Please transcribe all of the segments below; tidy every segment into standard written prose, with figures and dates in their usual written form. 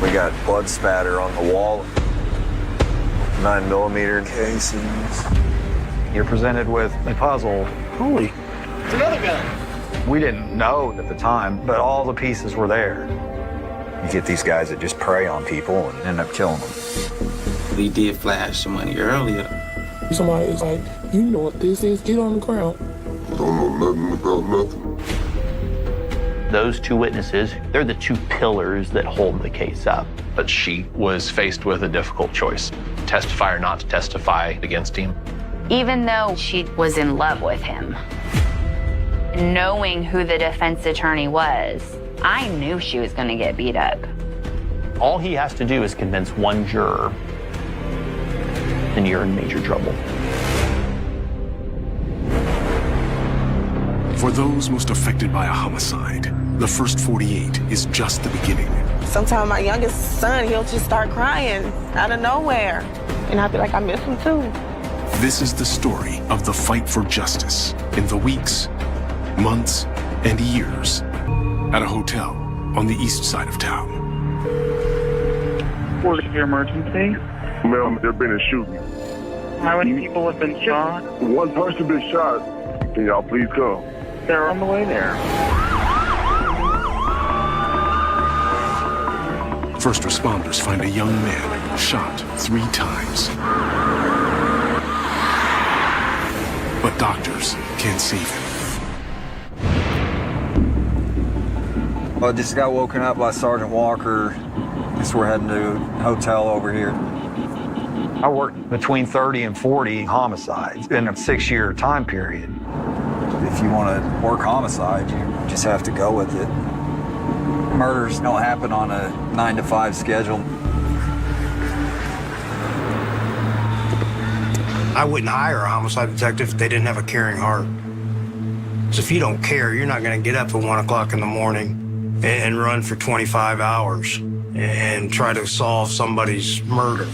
We got blood spatter on the wall, 9mm casings. You're presented with a puzzle. Holy, it's another gun. We didn't know at the time, but all the pieces were there. You get these guys that just prey on people and end up killing them. We did flash some money earlier. Somebody is like, you know what this is, get on the ground. Don't know nothing about nothing. Those two witnesses, they're the two pillars that hold the case up. But she was faced with a difficult choice, testify or not to testify against him. Even though she was in love with him, knowing who the defense attorney was, I knew she was going to get beat up. All he has to do is convince one juror, and you're in major trouble. For those most affected by a homicide, the first 48 is just the beginning. Sometimes my youngest son, he'll just start crying out of nowhere. And I'll be like, I miss him too. This is the story of the fight for justice in the weeks, months, and years at a hotel on the east side of town. What is your emergency? Ma'am, there's been a shooting. How many people have been shot? One person been shot. Can y'all please come? They're on the way there. First responders find a young man shot 3 times. But doctors can't save him. Well, I just got woken up by Sergeant Walker. Guess we're heading to a hotel over here. I worked between 30 and 40 homicides in a 6-year time period. If you want to work homicide, you just have to go with it. Murders don't happen on a 9-to-5 schedule. I wouldn't hire a homicide detective if they didn't have a caring heart. So if you don't care, you're not going to get up at 1 o'clock in the morning and run for 25 hours and try to solve somebody's murder.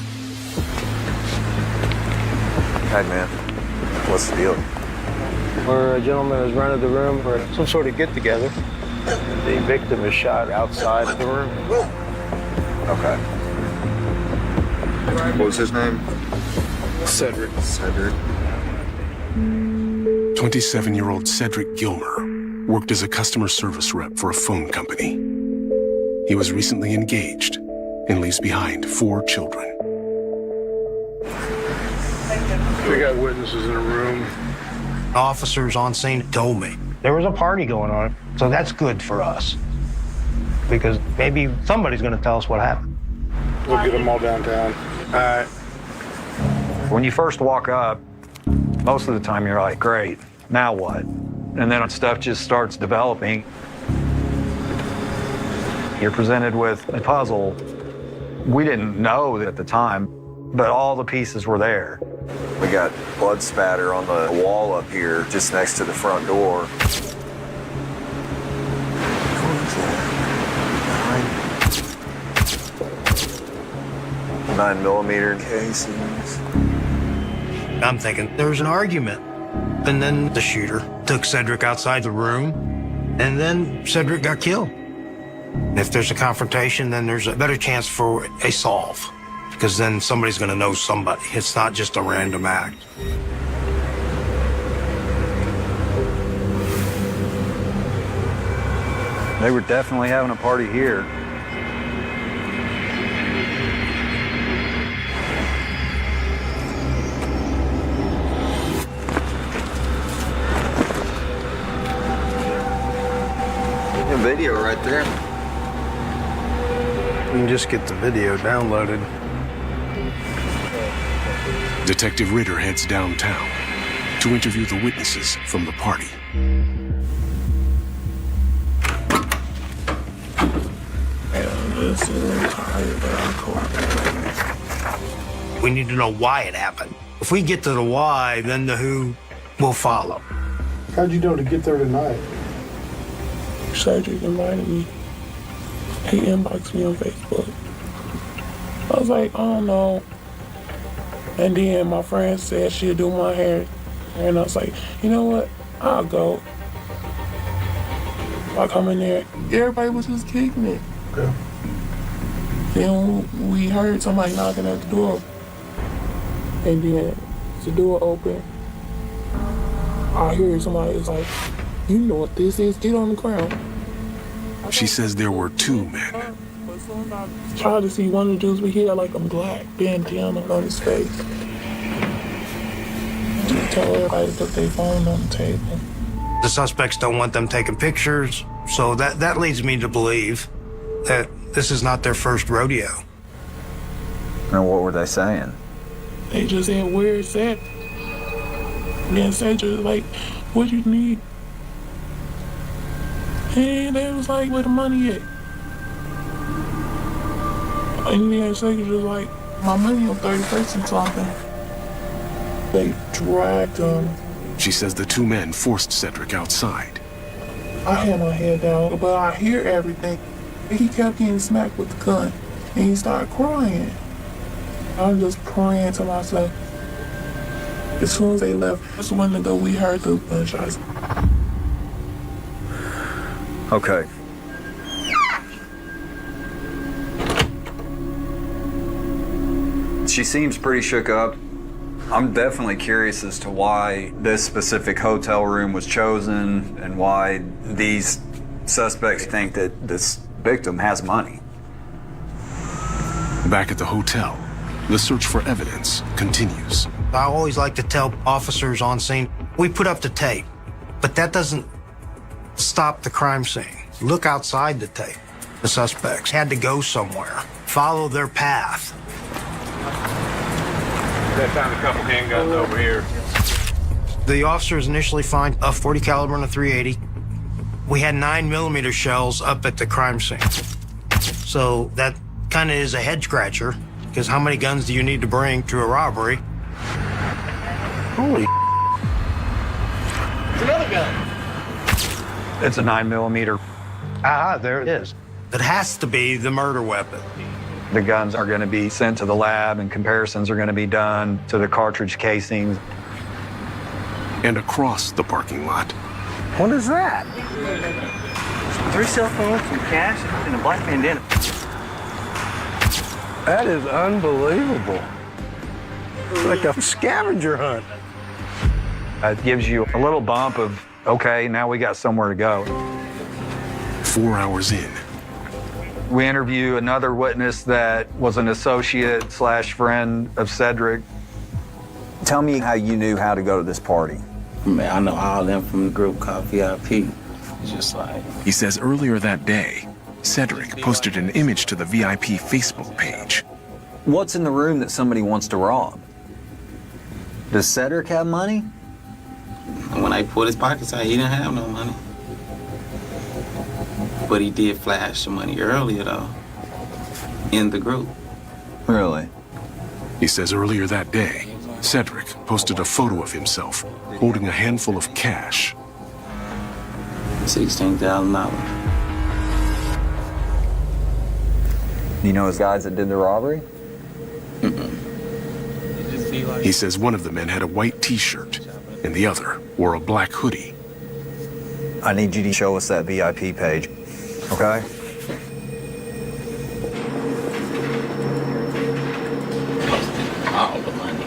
Hey, man, what's the deal? Where a gentleman has rented the room for some sort of get-together. The victim is shot outside of the room. Okay. What was his name? Cedric. 27-year-old Cedric Gilmer worked as a customer service rep for a phone company. He was recently engaged and leaves behind 4 children. We got witnesses in the room. Officers on scene told me there was a party going on, so that's good for us because maybe somebody's going to tell us what happened. We'll get them all downtown. All right. When you first walk up, most of the time you're like, great, now what? And then stuff just starts developing. You're presented with a puzzle. We didn't know at the time, but all the pieces were there. We got blood spatter on the wall up here, just next to the front door. 9mm casings. I'm thinking there was an argument. And then the shooter took Cedric outside the room, and then Cedric got killed. If there's a confrontation, then there's a better chance for a solve, because then somebody's going to know somebody. It's not just a random act. They were definitely having a party here. Video right there. We can just get the video downloaded. Detective Ritter heads downtown to interview the witnesses from the party. We need to know why it happened. If we get to the why, then the who will follow. How'd you know to get there tonight? Cedric invited me. He inboxed me on Facebook. I was like, oh no. And then my friend said she'd do my hair. And I was like, you know what? I'll go. I come in there, everybody was just kicking it. Okay. Then we heard somebody knocking at the door. And then the door opened. I hear somebody was like, you know what this is, get on the ground. She says there were two men. Tried to see one of the dudes, but he had like a black bandana on his face. Just tell everybody to put their phone on the table. The suspects don't want them taking pictures, so that leads me to believe that this is not their first rodeo. And what were they saying? They just said, where it's at. Then Cedric was like, what do you need? And they was like, where the money at? And then Cedric was like, my money on 31st and something. They dragged him. She says the two men forced Cedric outside. I had my head down, but I hear everything. He kept getting smacked with the gun, and he started crying. I was just praying to myself. As soon as they left, that's when we heard the gunshots. Okay. She seems pretty shook up. I'm definitely curious as to why this specific hotel room was chosen and why these suspects think that this victim has money. Back at the hotel, the search for evidence continues. I always like to tell officers on scene, we put up the tape, but that doesn't stop the crime scene. Look outside the tape. The suspects had to go somewhere, follow their path. That found a couple handguns over here. The officers initially find a .40 caliber and a .380. We had 9mm shells up at the crime scene. So that kind of is a head scratcher, because how many guns do you need to bring to a robbery? Holy It's another gun. It's a 9mm. Ah, there it is. It has to be the murder weapon. The guns are going to be sent to the lab and comparisons are going to be done to the cartridge casings. And across the parking lot, What is that? 3 cell phones, some cash, and a black bandana. That is unbelievable. It's like a scavenger hunt. It gives you a little bump of, okay, now we got somewhere to go. 4 hours in, We interview another witness that was an associate / friend of Cedric. Tell me how you knew how to go to this party. Man, I know all them from the group called VIP. It's just like, he says earlier that day, Cedric posted an image to the VIP Facebook page. What's in the room that somebody wants to rob? Does Cedric have money? when I pulled his pockets out, he didn't have no money. But he did flash some money earlier, though, in the group. Really? He says earlier that day, Cedric posted a photo of himself holding a handful of cash. $16,000. You know his guys that did the robbery? He says one of the men had a white t-shirt and the other wore a black hoodie. I need you to show us that VIP page, okay? All the money.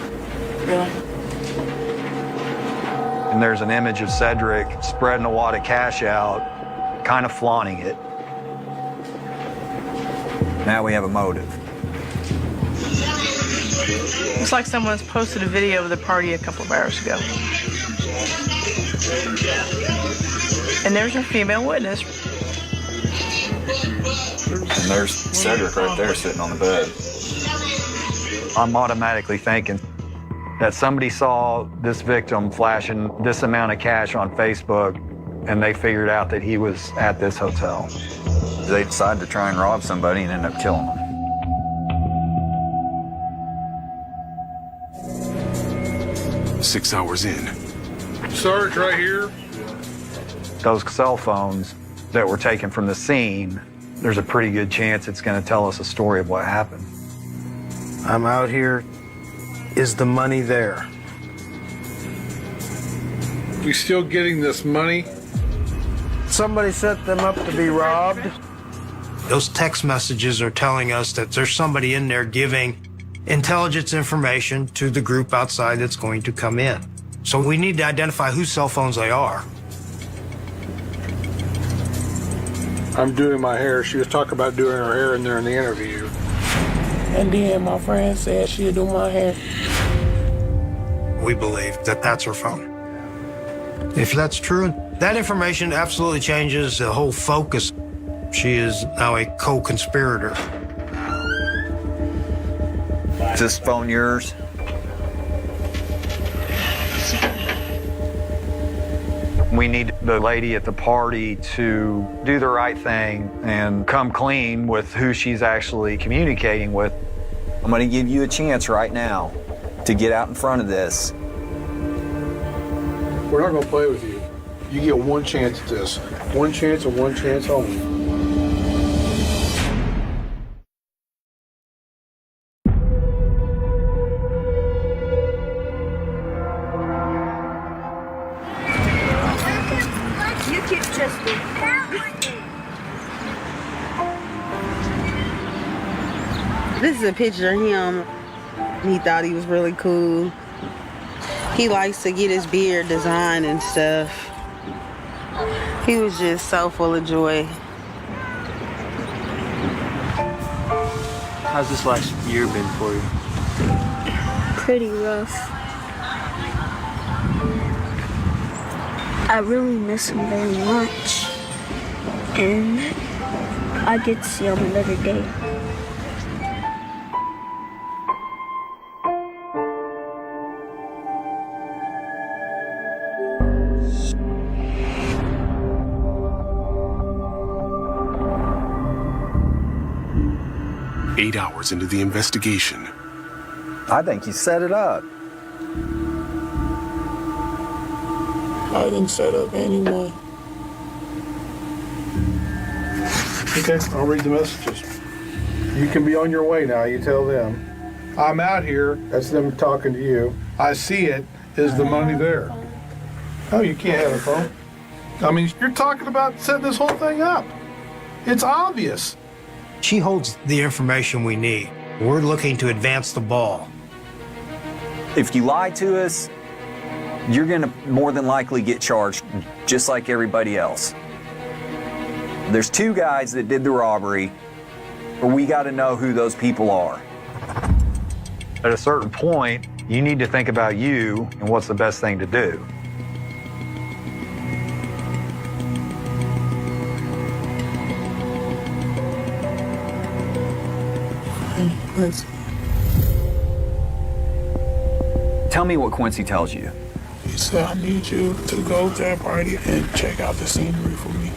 And there's an image of Cedric spreading a wad of cash out, kind of flaunting it. Now we have a motive. Looks like someone's posted a video of the party a couple of hours ago. And there's a female witness. And there's Cedric right there sitting on the bed. I'm automatically thinking that somebody saw this victim flashing this amount of cash on Facebook and they figured out that he was at this hotel. They decided to try and rob somebody and end up killing them. Six hours in, Sarge, right here. Those cell phones that were taken from the scene, there's a pretty good chance it's going to tell us a story of what happened. I'm out here. Is the money there? We still getting this money? Somebody set them up to be robbed. Those text messages are telling us that there's somebody in there giving intelligence information to the group outside that's going to come in. So we need to identify whose cell phones they are. I'm doing my hair. She was talking about doing her hair in there in the interview. And then my friend said she'd do my hair. We believe that that's her phone. If that's true, that information absolutely changes the whole focus. She is now a co-conspirator. Is this phone yours? We need the lady at the party to do the right thing and come clean with who she's actually communicating with. I'm going to give you a chance right now to get out in front of this. We're not going to play with you. You get one chance at this. One chance and one chance only. This is a picture of him. He thought he was really cool. He likes to get his beard designed and stuff. He was just so full of joy. How's this last year been for you? Pretty rough. I really miss him very much. And I get to see him another day. Eight hours into the investigation. I think you set it up. I didn't set up anyone. Okay, I'll read the messages. You can be on your way now, you tell them. I'm out here, that's them talking to you. I see it, is the money there? Oh, you can't have a phone. I mean, you're talking about setting this whole thing up. It's obvious. She holds the information we need. We're looking to advance the ball. If you lie to us, you're going to more than likely get charged, just like everybody else. There's two guys that did the robbery, but we got to know who those people are. At a certain point, you need to think about you and what's the best thing to do. Tell me what Quincy tells you. He said, I need you to go to that party and check out the scenery for me.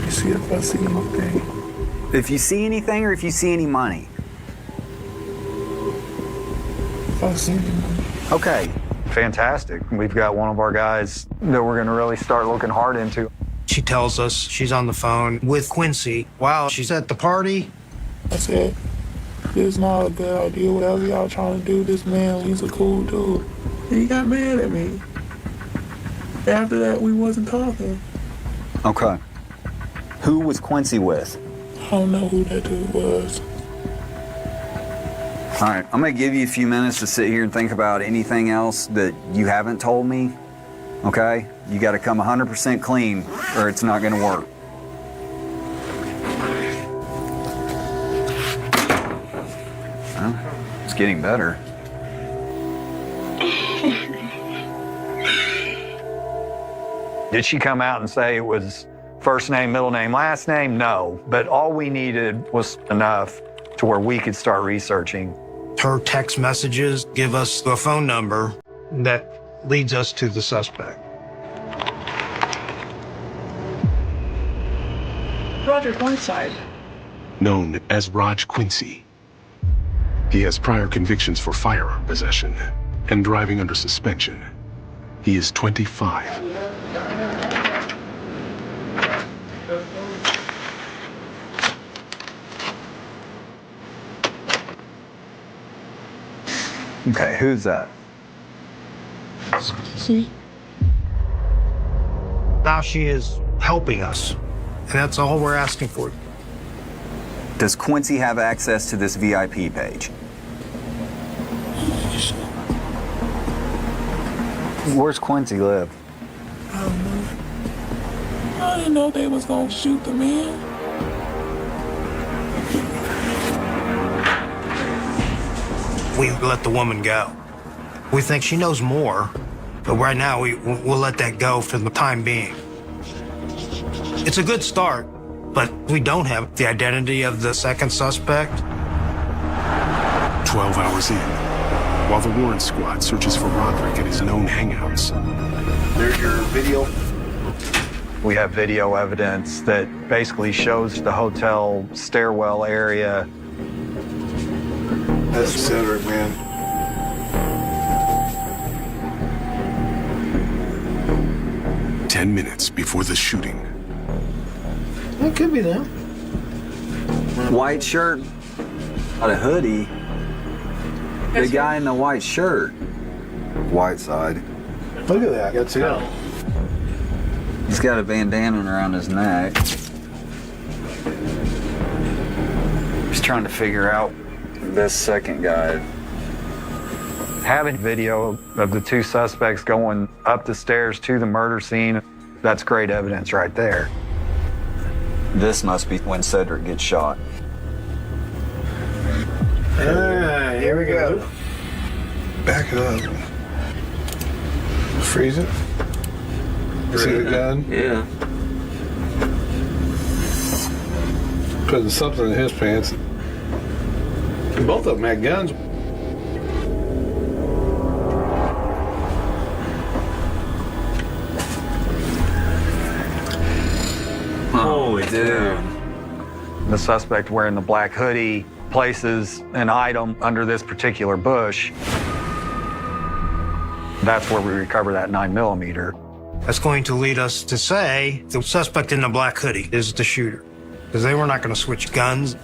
You see if I see anything. If you see anything or if you see any money? If I see any money. Okay. Fantastic. We've got one of our guys that we're going to really start looking hard into. She tells us she's on the phone with Quincy while she's at the party. I said, this is not a good idea. Whatever y'all trying to do, this man, he's a cool dude. He got mad at me. After that, we wasn't talking. Okay. Who was Quincy with? I don't know who that dude was. All right, I'm going to give you a few minutes to sit here and think about anything else that you haven't told me, okay? You got to come 100% clean or it's not going to work. Well, it's getting better. Did she come out and say it was first name, middle name, last name? No, but all we needed was enough to where we could start researching. Her text messages give us a phone number that leads us to the suspect. Roger Whiteside. Known as Raj Quincy. He has prior convictions for firearm possession and driving under suspension. He is 25. Okay, who's that? See? Now she is helping us, and that's all we're asking for. Does Quincy have access to this VIP page? Where's Quincy live? I don't know. I didn't know they was gonna shoot the man. We let the woman go. We think she knows more, but right now we'll let that go for the time being. It's a good start, but we don't have the identity of the second suspect. 12 hours in, while the warrant squad searches for Roderick at his known hangouts. There's your video. We have video evidence that basically shows the hotel stairwell area. That's Cedric, man. Ten minutes before the shooting. It could be them. White shirt, not a hoodie. The guy in the white shirt. White side. Look at that. That's him. He's got a bandana around his neck. He's trying to figure out this second guy. Having video of the two suspects going up the stairs to the murder scene, that's great evidence right there. This must be when Cedric gets shot. Here we go. Back it up. Freeze it. See the gun? Yeah. Putting something in his pants. Both of them had guns. Holy dude. The suspect wearing the black hoodie places an item under this particular bush. That's where we recover that 9mm. That's going to lead us to say the suspect in the black hoodie is the shooter, because they were not going to switch guns.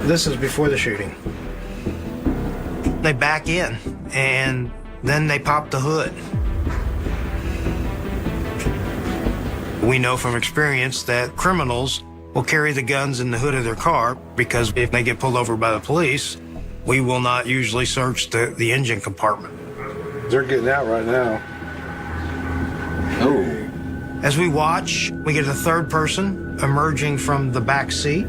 This is before the shooting. They back in, and then they pop the hood. We know from experience that criminals will carry the guns in the hood of their car because if they get pulled over by the police, we will not usually search the engine compartment. They're getting out right now. Oh. As we watch, we get a third person emerging from the back seat.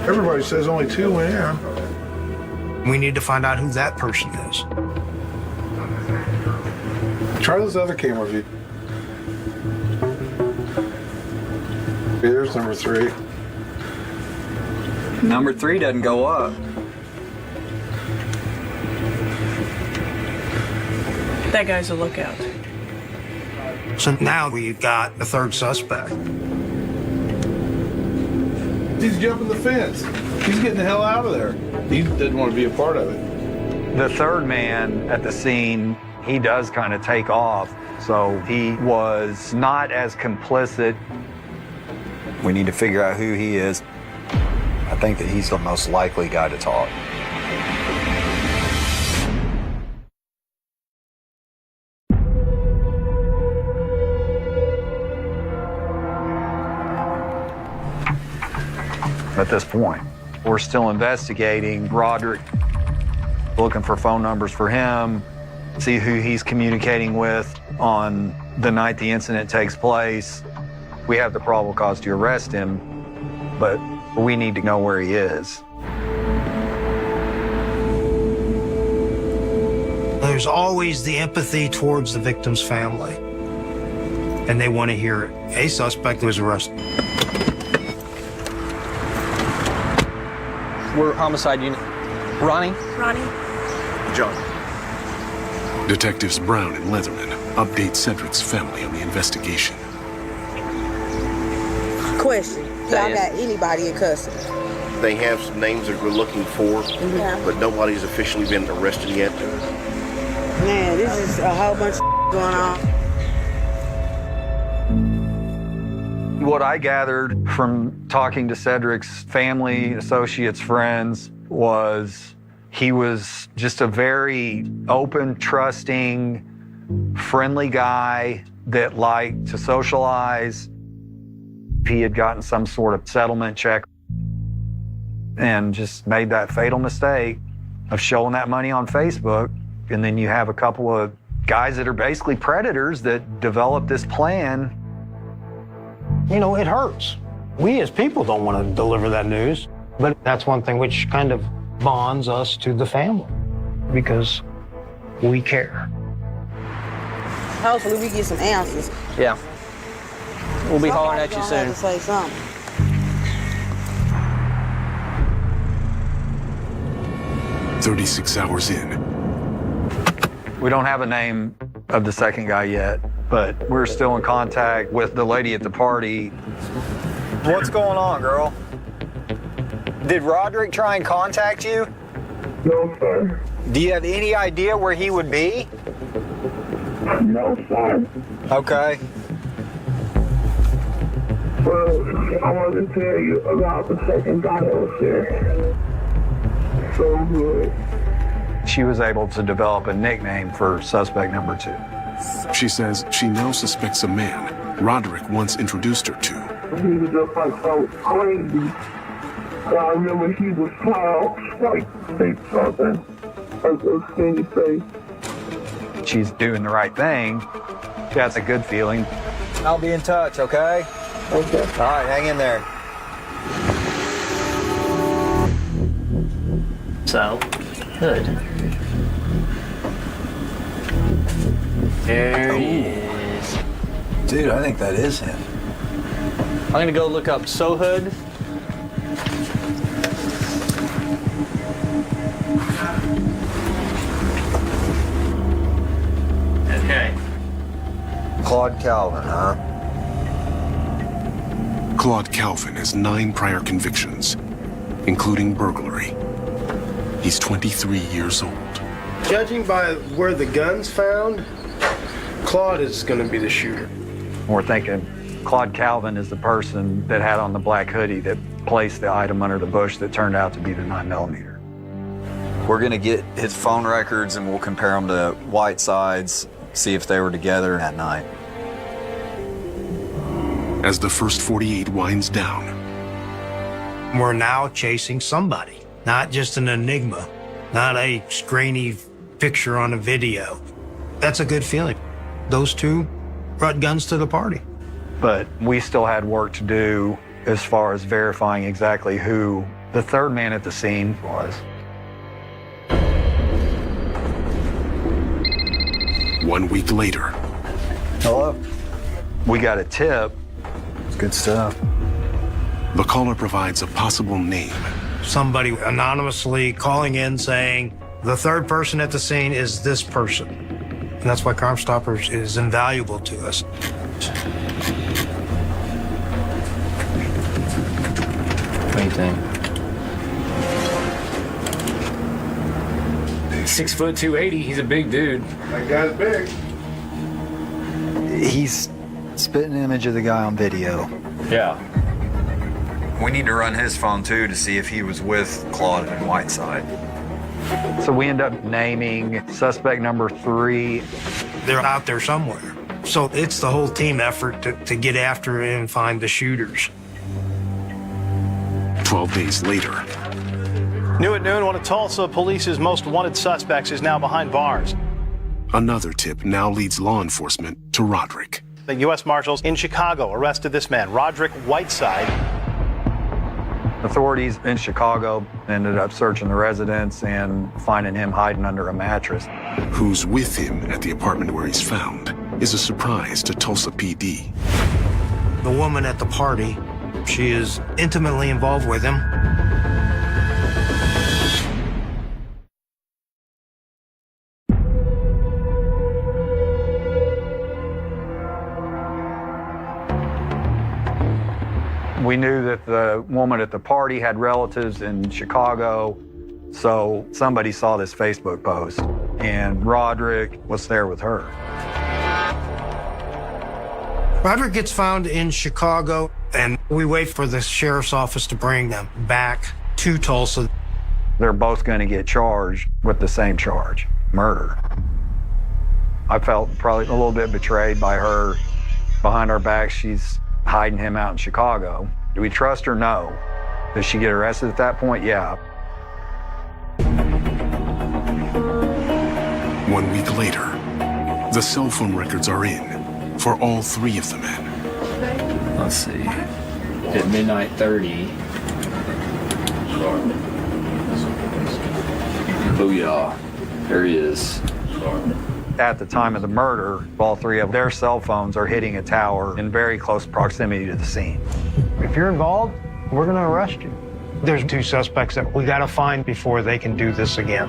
Everybody says only two went in. We need to find out who that person is. Try those other camera views. Here's number 3. Number 3 doesn't go up. That guy's a lookout. So now we've got a third suspect. He's jumping the fence. He's getting the hell out of there. He didn't want to be a part of it. The third man at the scene, he does kind of take off. So he was not as complicit. We need to figure out who he is. I think that he's the most likely guy to talk. At this point, we're still investigating Roderick, looking for phone numbers for him, see who he's communicating with on the night the incident takes place. We have the probable cause to arrest him, but we need to know where he is. There's always the empathy towards the victim's family, and they want to hear it. A suspect was arrested. We're homicide unit. Ronnie? Ronnie? John. Detectives Brown and Leatherman update Cedric's family on the investigation. Question. Y'all got anybody in custody? They have some names that we're looking for, but nobody's officially been arrested yet. Man, this is a whole bunch of going on. What I gathered from talking to Cedric's family, associates, friends, was he was just a very open, trusting, friendly guy that liked to socialize. He had gotten some sort of settlement check and just made that fatal mistake of showing that money on Facebook. And then you have a couple of guys that are basically predators that develop this plan. You know, it hurts. We as people don't want to deliver that news, but that's one thing which kind of bonds us to the family because we care. Hopefully we get some answers. Yeah. We'll be hollering at you Somebody's gonna soon. have to say something. 36 hours in, We don't have a name of the second guy yet, but we're still in contact with the lady at the party. What's going on, girl? Did Roderick try and contact you? No, sir. Do you have any idea where he would be? No, sir. Okay. Well, I wanted to tell you about the second guy that was there. So good. She was able to develop a nickname for suspect number 2. she says she now suspects a man Roderick once introduced her to. He was just like so crazy. I remember he was tall, like big something, like a skinny face. She's doing the right thing. That's a good feeling. I'll be in touch, okay? Okay. All right, hang in there. So, Hood. There he is. Dude, I think that is him. I'm gonna go look up Sohood. Okay. Claude Calvin, huh? Claude Calvin has 9 prior convictions, including burglary. He's 23 years old. Judging by where the gun's found, Claude is going to be the shooter. We're thinking Claude Calvin is the person that had on the black hoodie that placed the item under the bush that turned out to be the 9mm. We're gonna get his phone records and we'll compare them to Whiteside's, see if they were together that night. As the first 48 winds down, We're now chasing somebody, not just an enigma, not a grainy picture on a video. That's a good feeling. Those two brought guns to the party. But we still had work to do as far as verifying exactly who the third man at the scene was. 1 week later, Hello? We got a tip. It's good stuff. the caller provides a possible name. Somebody anonymously calling in saying, the third person at the scene is this person. And that's why Crime Stoppers is invaluable to us. What do you think? 6 foot 280. He's a big dude. That guy's big. He's spitting an image of the guy on video. Yeah. We need to run his phone too to see if he was with Claude and Whiteside. So we end up naming suspect number 3. They're out there somewhere. So it's the whole team effort to get after and find the shooters. 12 days later, New at noon, one of Tulsa police's most wanted suspects is now behind bars. another tip now leads law enforcement to Roderick. The U.S. Marshals in Chicago arrested this man, Roderick Whiteside. Authorities in Chicago ended up searching the residence and finding him hiding under a mattress. Who's with him at the apartment where he's found is a surprise to Tulsa PD. The woman at the party, she is intimately involved with him. We knew that the woman at the party had relatives in Chicago, so somebody saw this Facebook post, and Roderick was there with her. Roderick gets found in Chicago, and we wait for the sheriff's office to bring them back to Tulsa. They're both going to get charged with the same charge, murder. I felt probably a little bit betrayed by her. Behind our back, she's hiding him out in Chicago. Do we trust her? No. Does she get arrested at that point? Yeah. 1 week later, the cell phone records are in for all 3 of the men. Let's see. At midnight 30. Oh yeah, there he is. At the time of the murder, all 3 of their cell phones are hitting a tower in very close proximity to the scene. If you're involved, we're going to arrest you. There's 2 suspects that we got to find before they can do this again.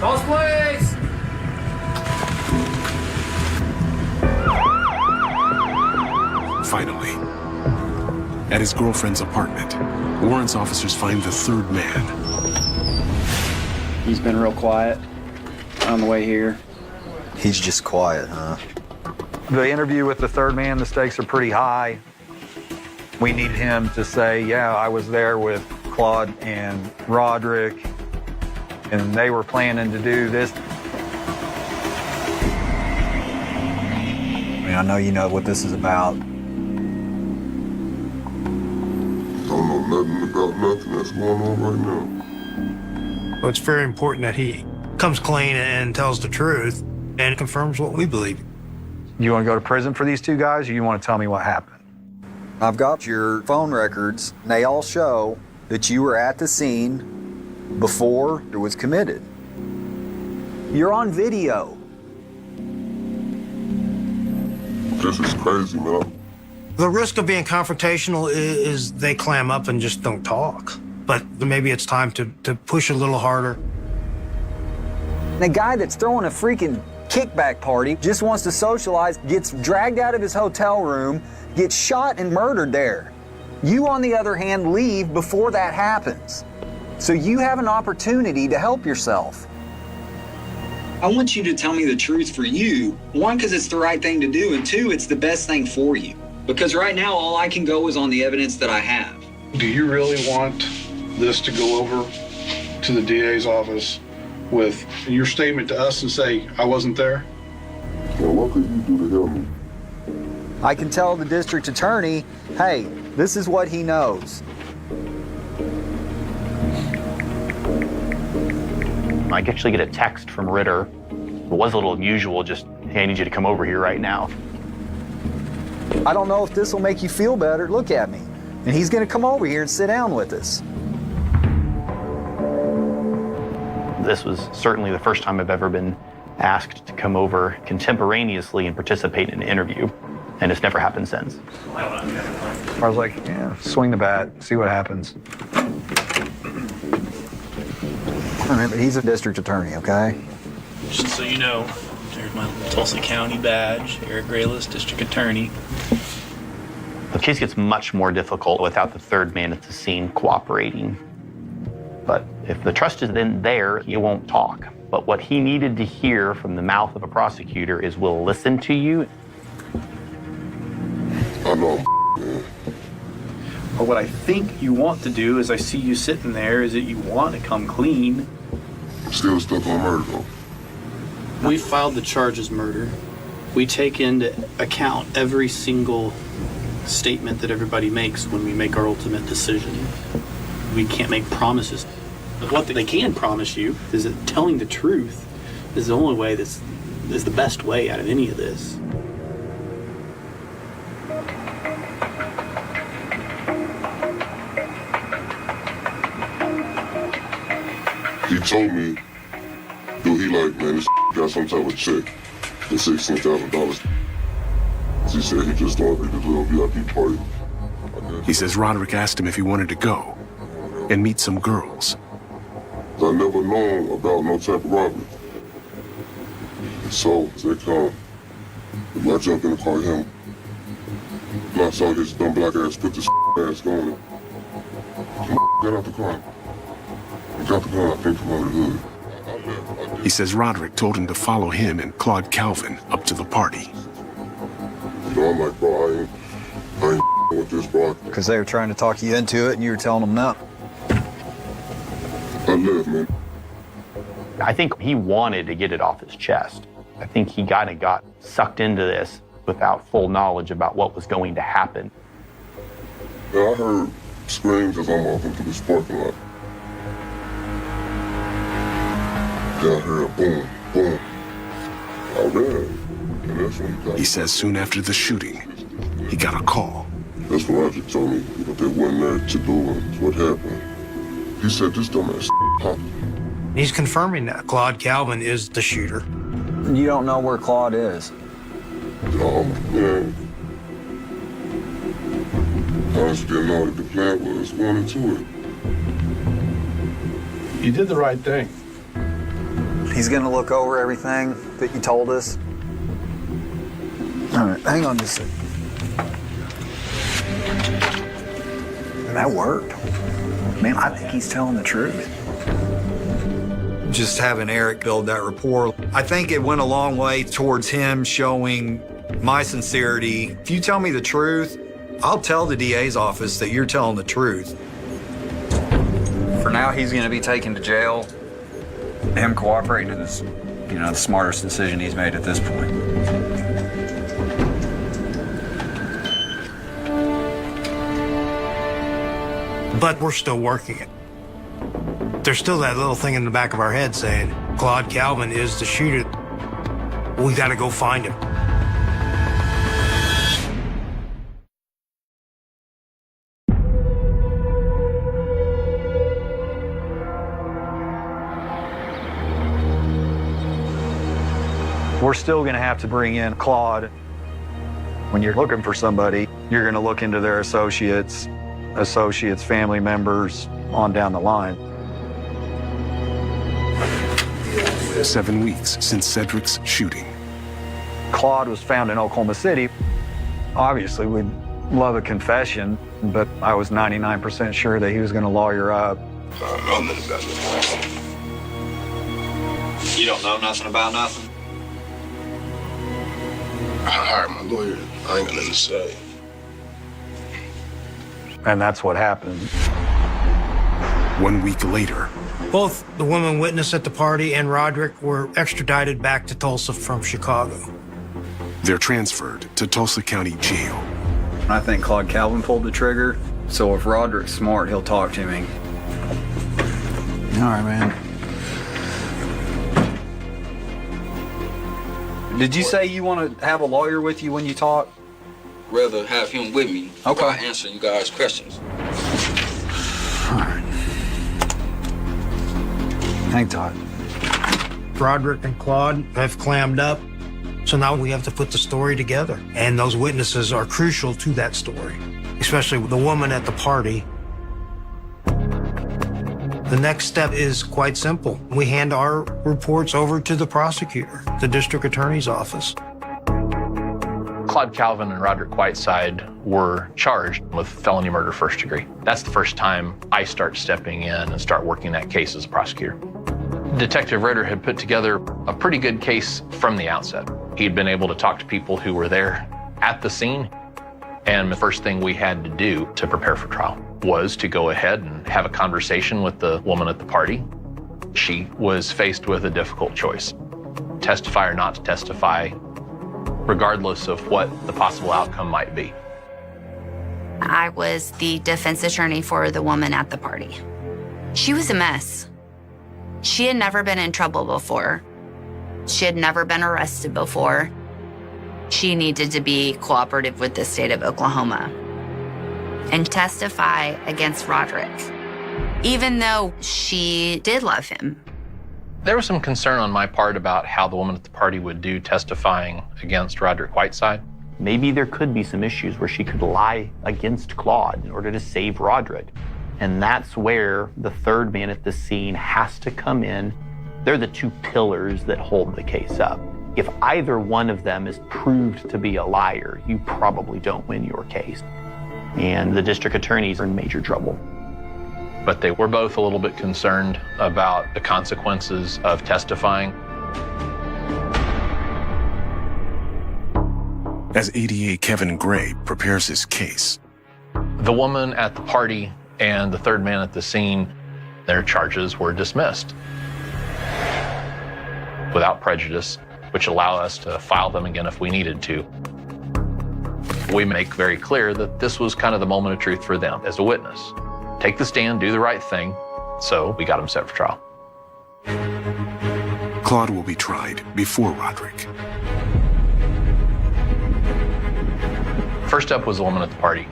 Calls, please! Finally, at his girlfriend's apartment, warrants officers find the 3rd man. He's been real quiet on the way here. He's just quiet, huh? The interview with the 3rd man, the stakes are pretty high. We need him to say, yeah, I was there with Claude and Roderick, and they were planning to do this. I mean, I know you know what this is about. Don't know nothing about nothing that's going on right now. So it's very important that he comes clean and tells the truth and confirms what we believe. You want to go to prison for these 2 guys, or you want to tell me what happened? I've got your phone records. They all show that you were at the scene before it was committed. You're on video. This is crazy, man. The risk of being confrontational is they clam up and just don't talk. But maybe it's time to push a little harder. The guy that's throwing a freaking kickback party just wants to socialize, gets dragged out of his hotel room, gets shot and murdered there. You, on the other hand, leave before that happens. So you have an opportunity to help yourself. I want you to tell me the truth for you. 1, because it's the right thing to do, and 2, it's the best thing for you. Because right now, all I can go is on the evidence that I have. Do you really want this to go over to the DA's office with your statement to us and say, I wasn't there? Well, what could you do to help me? I can tell the district attorney, hey, this is what he knows. I actually get a text from Ritter. It was a little unusual, just, hey, I need you to come over here right now. I don't know if this will make you feel better. Look at me. And he's going to come over here and sit down with us. This was certainly the first time I've ever been asked to come over contemporaneously and participate in an interview, and it's never happened since. I was like, yeah, swing the bat, see what happens. All right, but he's a district attorney, okay? Just so you know, there's my Tulsa County badge, Eric Graylis, district attorney. The case gets much more difficult without the 3rd man at the scene cooperating. But if the trust is then there, he won't talk. But what he needed to hear from the mouth of a prosecutor is, we'll listen to you. I know, But what I think you want to do, as I see you sitting there, is that you want to come clean. Still stuck on murder, though. We filed the charge as murder. We take into account every single statement that everybody makes when we make our ultimate decision. We can't make promises. But what they can promise you is that telling the truth is the only way is the best way out of any of this. He told me, dude, he like, man, this got some type of check for $16,000. He said he just started his little VIP party. He says Roderick asked him if he wanted to go and meet some girls. I never known about no type of robbery. So they come. I jumped in the car with him. And I saw this dumb black ass put this ass on it. Get out the car. He got the gun, I think, from under the hood. He says Roderick told him to follow him and Claude Calvin up to the party. You know, I'm like, bro, I ain't with this, bro. Because they were trying to talk you into it and you were telling them no. I live, man. I think he wanted to get it off his chest. I think he kind of got sucked into this without full knowledge about what was going to happen. Yeah, I heard screams as I'm walking through this parking lot. Then I heard a boom, boom. I ran, and that's when he got... He says soon after the shooting, he got a call. That's what Roger told me, but they went there to do and what happened. He said this dumbass popped. He's confirming that Claude Calvin is the shooter. You don't know where Claude is? Man. I just didn't know what the plan was going into it. You did the right thing. He's gonna look over everything that you told us. All right, hang on just a second. And that worked. Man, I think he's telling the truth. Just having Eric build that rapport, I think it went a long way towards him showing my sincerity. If you tell me the truth, I'll tell the DA's office that you're telling the truth. For now, he's gonna be taken to jail. Him cooperating is, the smartest decision he's made at this point. But we're still working it. There's still that little thing in the back of our head saying, Claude Calvin is the shooter. We gotta go find him. We're still going to have to bring in Claude. When you're looking for somebody, you're going to look into their associates, family members, on down the line. 7 weeks since Cedric's shooting. Claude was found in Oklahoma City. Obviously, we'd love a confession, but I was 99% sure that he was going to lawyer up. You don't know nothing about nothing? I hired my lawyer. I ain't got nothing to say. And that's what happened. 1 week later. Both the woman witness at the party and Roderick were extradited back to Tulsa from Chicago. They're transferred to Tulsa County Jail. I think Claude Calvin pulled the trigger, so if Roderick's smart, he'll talk to me. All right, man. Did you say you want to have a lawyer with you when you talk? Rather have him with me while I answer you guys' questions. All right. Hang tight. Roderick and Claude have clammed up, so now we have to put the story together. And those witnesses are crucial to that story, especially the woman at the party. The next step is quite simple. We hand our reports over to the prosecutor, the district attorney's office. Claude Calvin and Roderick Whiteside were charged with felony murder first degree. That's the first time I start stepping in and start working that case as a prosecutor. Detective Ritter had put together a pretty good case from the outset. He'd been able to talk to people who were there at the scene, and the first thing we had to do to prepare for trial was to go ahead and have a conversation with the woman at the party. She was faced with a difficult choice: testify or not to testify, regardless of what the possible outcome might be. I was the defense attorney for the woman at the party. She was a mess. She had never been in trouble before. She had never been arrested before. She needed to be cooperative with the state of Oklahoma and testify against Roderick, even though she did love him. There was some concern on my part about how the woman at the party would do testifying against Roderick Whiteside. Maybe there could be some issues where she could lie against Claude in order to save Roderick. And that's where the third man at the scene has to come in. They're the two pillars that hold the case up. If either one of them is proved to be a liar, you probably don't win your case. And the district attorneys are in major trouble. But they were both a little bit concerned about the consequences of testifying. As ADA Kevin Gray prepares his case, The woman at the party and the third man at the scene, their charges were dismissed without prejudice. which allow us to file them again if we needed to. We make very clear that this was kind of the moment of truth for them as a witness. Take the stand, do the right thing. So we got him set for trial. Claude will be tried before Roderick. First up was the woman at the party.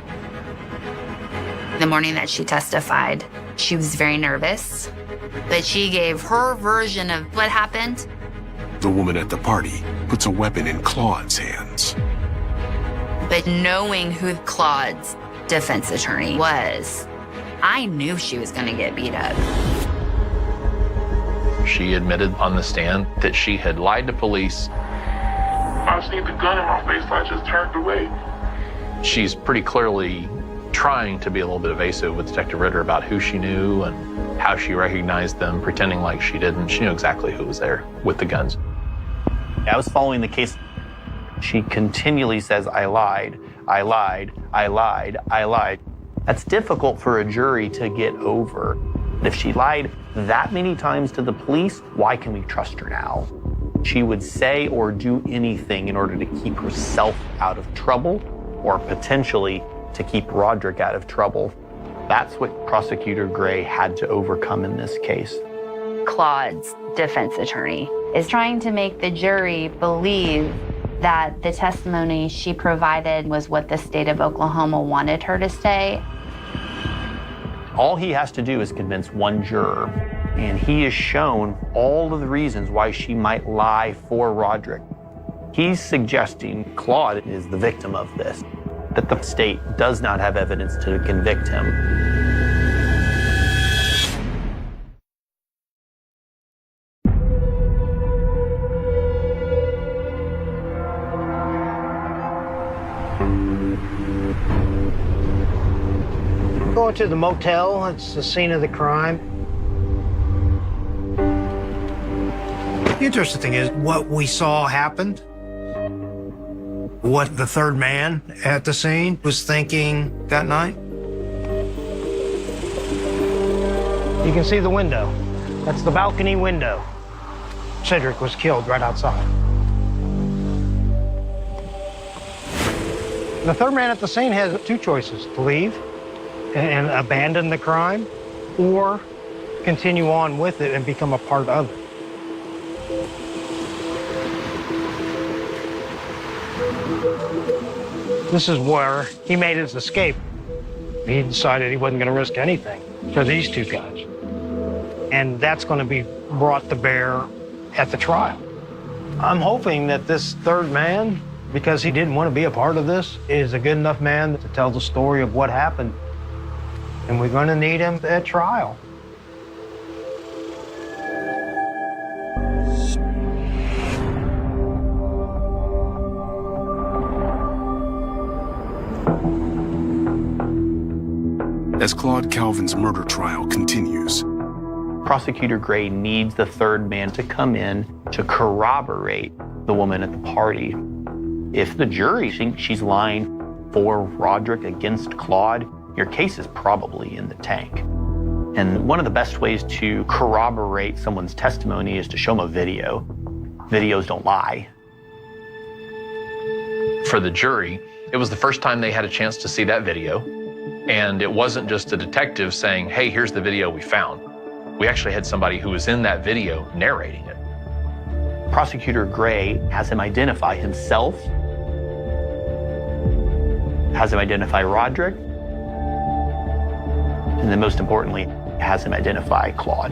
The morning that she testified, she was very nervous, but she gave her version of what happened. The woman at the party puts a weapon in Claude's hands. But knowing who Claude's defense attorney was, I knew she was going to get beat up. She admitted on the stand that she had lied to police. I seen the gun in my face, so I just turned away. She's pretty clearly trying to be a little bit evasive with Detective Ritter about who she knew and how she recognized them, pretending like she didn't. She knew exactly who was there with the guns. I was following the case. She continually says, I lied, I lied, I lied, I lied. That's difficult for a jury to get over. If she lied that many times to the police, why can we trust her now? She would say or do anything in order to keep herself out of trouble or potentially to keep Roderick out of trouble. That's what Prosecutor Gray had to overcome in this case. Claude's defense attorney is trying to make the jury believe that the testimony she provided was what the state of Oklahoma wanted her to say. All he has to do is convince one juror, and he has shown all of the reasons why she might lie for Roderick. He's suggesting Claude is the victim of this, that the state does not have evidence to convict him. Going to the motel, it's the scene of the crime. The interesting thing is what we saw happened, what the third man at the scene was thinking that night. You can see the window. That's the balcony window. Cedric was killed right outside. The third man at the scene has two choices: to leave and abandon the crime, or continue on with it and become a part of it. This is where he made his escape. He decided he wasn't going to risk anything for these two guys. And that's going to be brought to bear at the trial. I'm hoping that this third man, because he didn't want to be a part of this, is a good enough man to tell the story of what happened. And we're going to need him at trial. As Claude Calvin's murder trial continues, Prosecutor Gray needs the third man to come in to corroborate the woman at the party. If the jury thinks she's lying for Roderick against Claude, your case is probably in the tank. And one of the best ways to corroborate someone's testimony is to show them a video. Videos don't lie. For the jury, it was the first time they had a chance to see that video. And it wasn't just a detective saying, hey, here's the video we found. We actually had somebody who was in that video narrating it. Prosecutor Gray has him identify himself, has him identify Roderick, and then most importantly, has him identify Claude.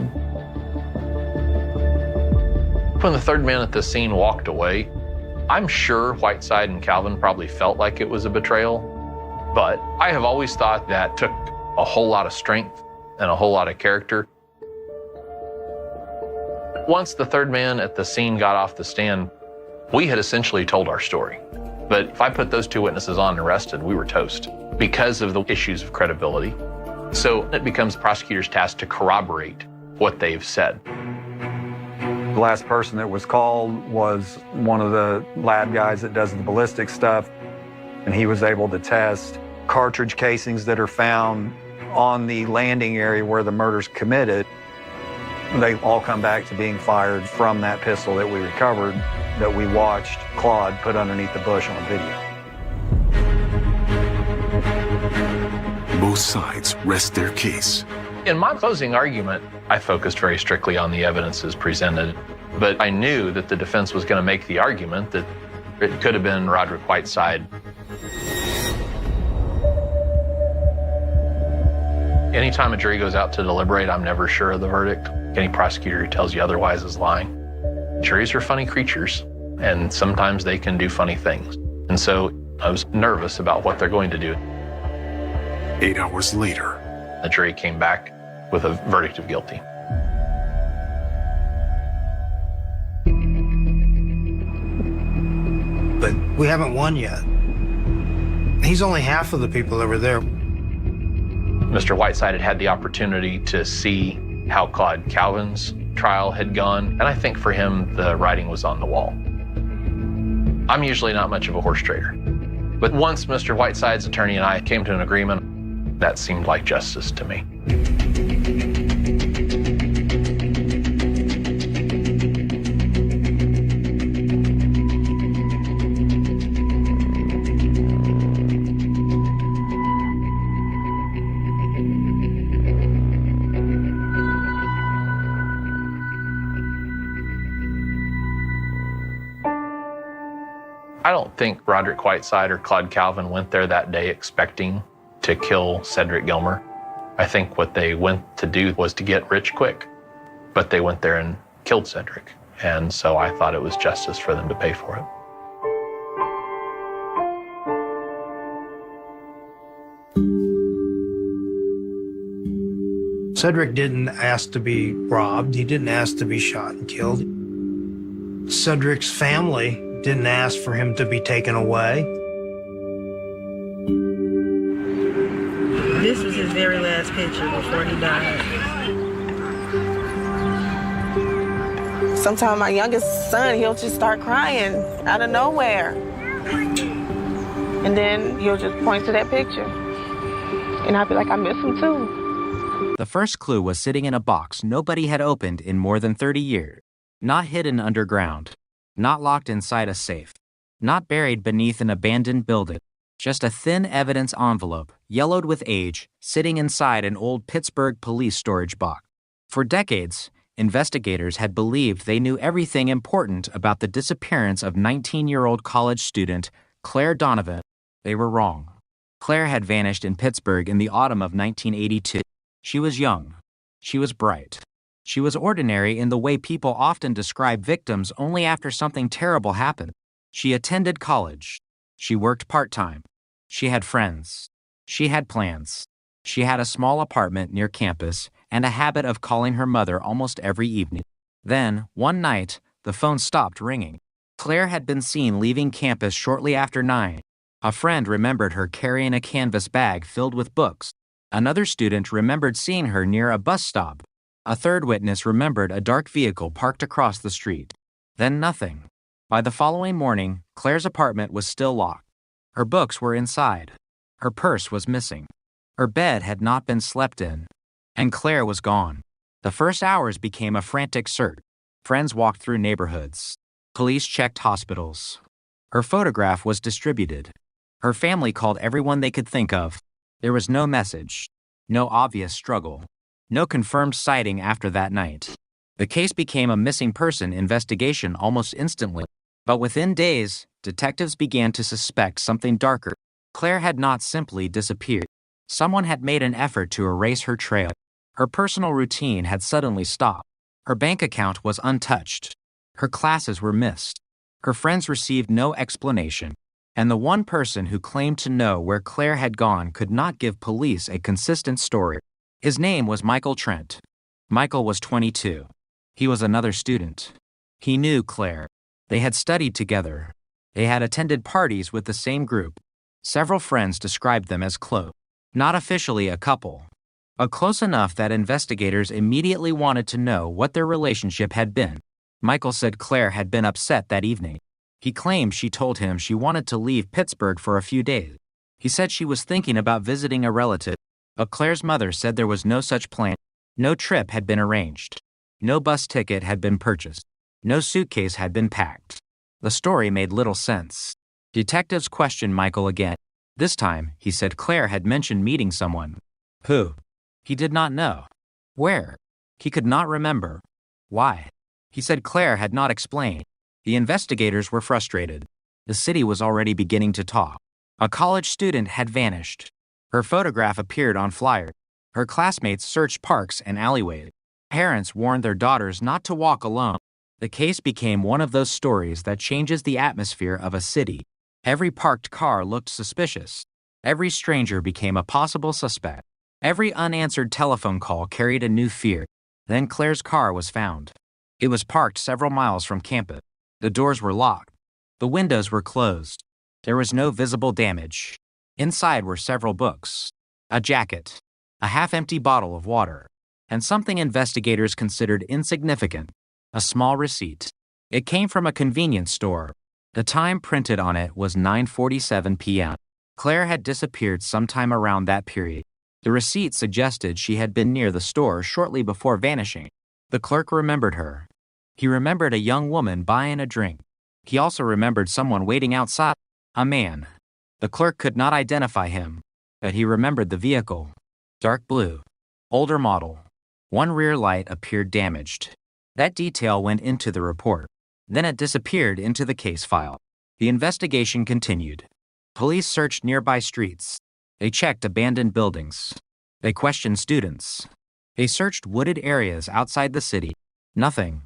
When the third man at the scene walked away, I'm sure Whiteside and Calvin probably felt like it was a betrayal, but I have always thought that took a whole lot of strength and a whole lot of character. Once the third man at the scene got off the stand, we had essentially told our story. But if I put those two witnesses on and arrested, we were toast because of the issues of credibility. So it becomes the prosecutor's task to corroborate what they've said. The last person that was called was one of the lab guys that does the ballistic stuff, and he was able to test cartridge casings that are found on the landing area where the murder's committed. They all come back to being fired from that pistol that we recovered that we watched Claude put underneath the bush on video. Both sides rest their case. In my closing argument, I focused very strictly on the evidence as presented, but I knew that the defense was going to make the argument that it could have been Roderick Whiteside. Anytime a jury goes out to deliberate, I'm never sure of the verdict. Any prosecutor who tells you otherwise is lying. Juries are funny creatures, and sometimes they can do funny things. And so I was nervous about what they're going to do. 8 hours later, the jury came back with a verdict of guilty. But we haven't won yet. He's only half of the people that were there. Mr. Whiteside had had the opportunity to see how Claude Calvin's trial had gone, and I think for him, the writing was on the wall. I'm usually not much of a horse trader, but once Mr. Whiteside's attorney and I came to an agreement, that seemed like justice to me. I don't think Roderick Whiteside or Claude Calvin went there that day expecting to kill Cedric Gilmer. I think what they went to do was to get rich quick, but they went there and killed Cedric. And so I thought it was justice for them to pay for it. Cedric didn't ask to be robbed. He didn't ask to be shot and killed. Cedric's family didn't ask for him to be taken away. This was his very last picture before he died. Sometimes my youngest son, he'll just start crying out of nowhere. And then he'll just point to that picture. And I'll be like, I miss him too. The first clue was sitting in a box nobody had opened in more than 30 years. Not hidden underground. Not locked inside a safe. Not buried beneath an abandoned building. Just a thin evidence envelope, yellowed with age, sitting inside an old Pittsburgh police storage box. For decades, investigators had believed they knew everything important about the disappearance of 19-year-old college student Claire Donovan. They were wrong. Claire had vanished in Pittsburgh in the autumn of 1982. She was young. She was bright. She was ordinary in the way people often describe victims only after something terrible happened. She attended college. She worked part-time. She had friends. She had plans. She had a small apartment near campus and a habit of calling her mother almost every evening. Then, one night, the phone stopped ringing. Claire had been seen leaving campus shortly after 9. A friend remembered her carrying a canvas bag filled with books. Another student remembered seeing her near a bus stop. A third witness remembered a dark vehicle parked across the street. Then nothing. By the following morning, Claire's apartment was still locked. Her books were inside. Her purse was missing. Her bed had not been slept in. And Claire was gone. The first hours became a frantic search. Friends walked through neighborhoods. Police checked hospitals. Her photograph was distributed. Her family called everyone they could think of. There was no message. No obvious struggle. No confirmed sighting after that night. The case became a missing person investigation almost instantly. But within days, detectives began to suspect something darker. Claire had not simply disappeared. Someone had made an effort to erase her trail. Her personal routine had suddenly stopped. Her bank account was untouched. Her classes were missed. Her friends received no explanation. And the one person who claimed to know where Claire had gone could not give police a consistent story. His name was Michael Trent. Michael was 22. He was another student. He knew Claire. They had studied together. They had attended parties with the same group. Several friends described them as close. Not officially a couple, but close enough that investigators immediately wanted to know what their relationship had been. Michael said Claire had been upset that evening. He claimed she told him she wanted to leave Pittsburgh for a few days. He said she was thinking about visiting a relative. But Claire's mother said there was no such plan. No trip had been arranged. No bus ticket had been purchased. No suitcase had been packed. The story made little sense. Detectives questioned Michael again. This time, he said Claire had mentioned meeting someone. Who? He did not know. Where? He could not remember. Why? He said Claire had not explained. The investigators were frustrated. The city was already beginning to talk. A college student had vanished. Her photograph appeared on flyers. Her classmates searched parks and alleyways. Parents warned their daughters not to walk alone. The case became one of those stories that changes the atmosphere of a city. Every parked car looked suspicious. Every stranger became a possible suspect. Every unanswered telephone call carried a new fear. Then Claire's car was found. It was parked several miles from campus. The doors were locked. The windows were closed. There was no visible damage. Inside were several books, a jacket, a half-empty bottle of water, and something investigators considered insignificant, a small receipt. It came from a convenience store. The time printed on it was 9:47 p.m. Claire had disappeared sometime around that period. The receipt suggested she had been near the store shortly before vanishing. The clerk remembered her. He remembered a young woman buying a drink. He also remembered someone waiting outside, a man. The clerk could not identify him, but he remembered the vehicle. Dark blue, older model. One rear light appeared damaged. That detail went into the report. Then it disappeared into the case file. The investigation continued. Police searched nearby streets. They checked abandoned buildings. They questioned students. They searched wooded areas outside the city. Nothing.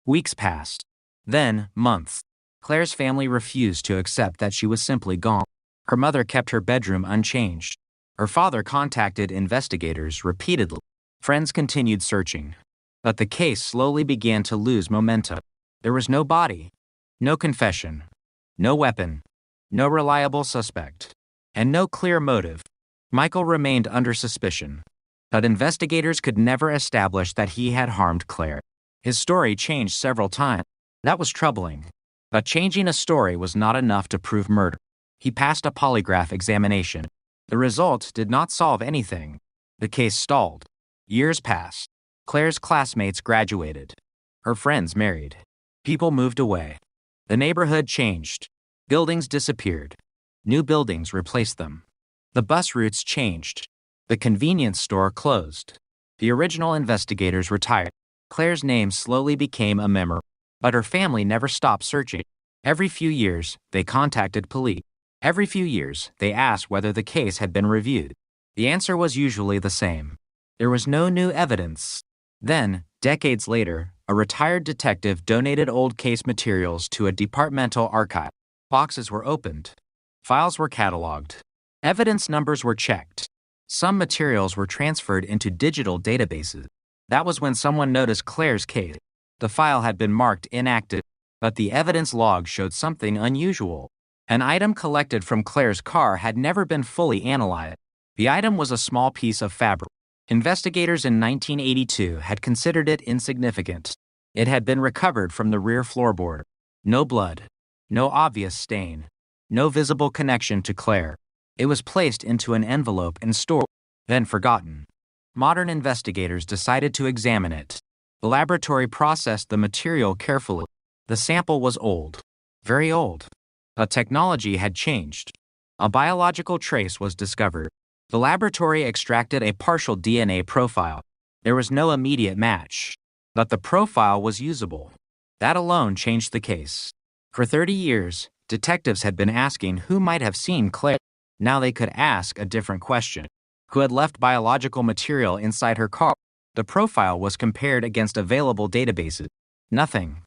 Weeks passed. Then, months. Claire's family refused to accept that she was simply gone. Her mother kept her bedroom unchanged. Her father contacted investigators repeatedly. Friends continued searching. But the case slowly began to lose momentum. There was no body, no confession, no weapon, no reliable suspect, and no clear motive. Michael remained under suspicion, but investigators could never establish that he had harmed Claire. His story changed several times. That was troubling. But changing a story was not enough to prove murder. He passed a polygraph examination. The result did not solve anything. The case stalled. Years passed. Claire's classmates graduated. Her friends married. People moved away. The neighborhood changed. Buildings disappeared. New buildings replaced them. The bus routes changed. The convenience store closed. The original investigators retired. Claire's name slowly became a memory, but her family never stopped searching. Every few years, they contacted police. Every few years, they asked whether the case had been reviewed. The answer was usually the same. There was no new evidence. Then, decades later, a retired detective donated old case materials to a departmental archive. Boxes were opened. Files were cataloged. Evidence numbers were checked. Some materials were transferred into digital databases. That was when someone noticed Claire's case. The file had been marked inactive, but the evidence log showed something unusual. An item collected from Claire's car had never been fully analyzed. The item was a small piece of fabric. Investigators in 1982 had considered it insignificant. It had been recovered from the rear floorboard. No blood. No obvious stain. No visible connection to Claire. It was placed into an envelope and stored, then forgotten. Modern investigators decided to examine it. The laboratory processed the material carefully. The sample was old. Very old. But technology had changed. A biological trace was discovered. The laboratory extracted a partial DNA profile. There was no immediate match, but the profile was usable. That alone changed the case. For 30 years, detectives had been asking who might have seen Claire. Now they could ask a different question. Who had left biological material inside her car? The profile was compared against available databases. Nothing.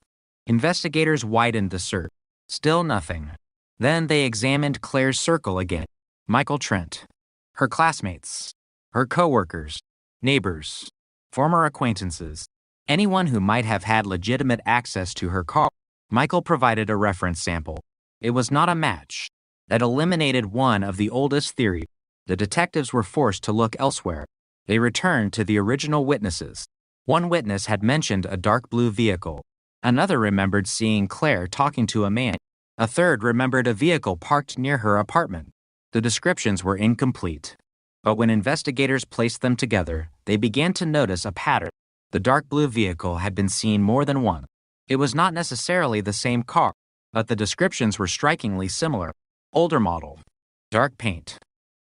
Investigators widened the search. Still nothing. Then they examined Claire's circle again. Michael Trent. Her classmates. Her coworkers. Neighbors. Former acquaintances. Anyone who might have had legitimate access to her car. Michael provided a reference sample. It was not a match. That eliminated one of the oldest theories. The detectives were forced to look elsewhere. They returned to the original witnesses. One witness had mentioned a dark blue vehicle. Another remembered seeing Claire talking to a man. A third remembered a vehicle parked near her apartment. The descriptions were incomplete. But when investigators placed them together, they began to notice a pattern. The dark blue vehicle had been seen more than once. It was not necessarily the same car, but the descriptions were strikingly similar. Older model, dark paint,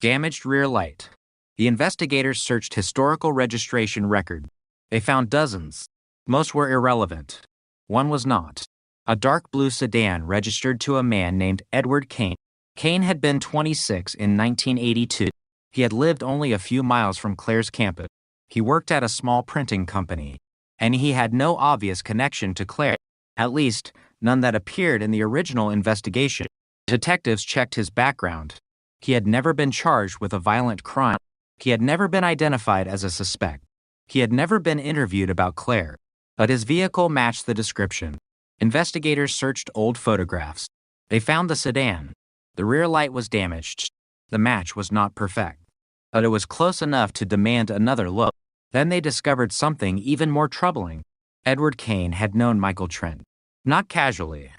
damaged rear light. The investigators searched historical registration record. They found dozens. Most were irrelevant. One was not. A dark blue sedan registered to a man named Edward Kane. Kane had been 26 in 1982. He had lived only a few miles from Claire's campus. He worked at a small printing company, and he had no obvious connection to Claire, at least none that appeared in the original investigation. Detectives checked his background. He had never been charged with a violent crime. He had never been identified as a suspect. He had never been interviewed about Claire, but his vehicle matched the description. Investigators searched old photographs. They found the sedan. The rear light was damaged. The match was not perfect, but it was close enough to demand another look. Then they discovered something even more troubling. Edward Kane had known Michael Trent. Not casually.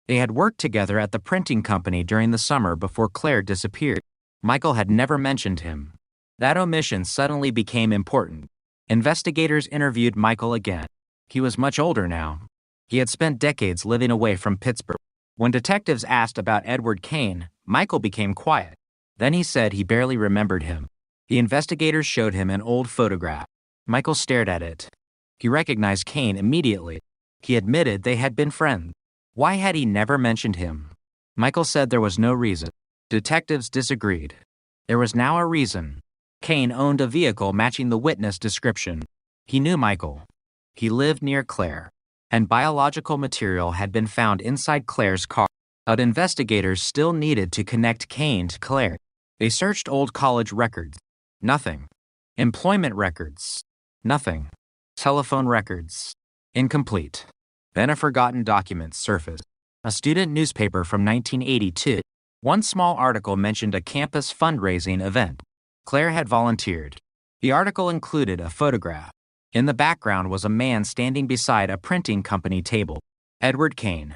They had worked together at the printing company during the summer before Claire disappeared. Michael had never mentioned him. That omission suddenly became important. Investigators interviewed Michael again. He was much older now. He had spent decades living away from Pittsburgh. When detectives asked about Edward Kane, Michael became quiet. Then he said he barely remembered him. The investigators showed him an old photograph. Michael stared at it. He recognized Kane immediately. He admitted they had been friends. Why had he never mentioned him? Michael said there was no reason. Detectives disagreed. There was now a reason. Kane owned a vehicle matching the witness description. He knew Michael. He lived near Claire, and biological material had been found inside Claire's car. But investigators still needed to connect Kane to Claire. They searched old college records. Nothing. Employment records. Nothing. Telephone records. Incomplete. Then a forgotten document surfaced. A student newspaper from 1982. One small article mentioned a campus fundraising event. Claire had volunteered. The article included a photograph. In the background was a man standing beside a printing company table. Edward Kane.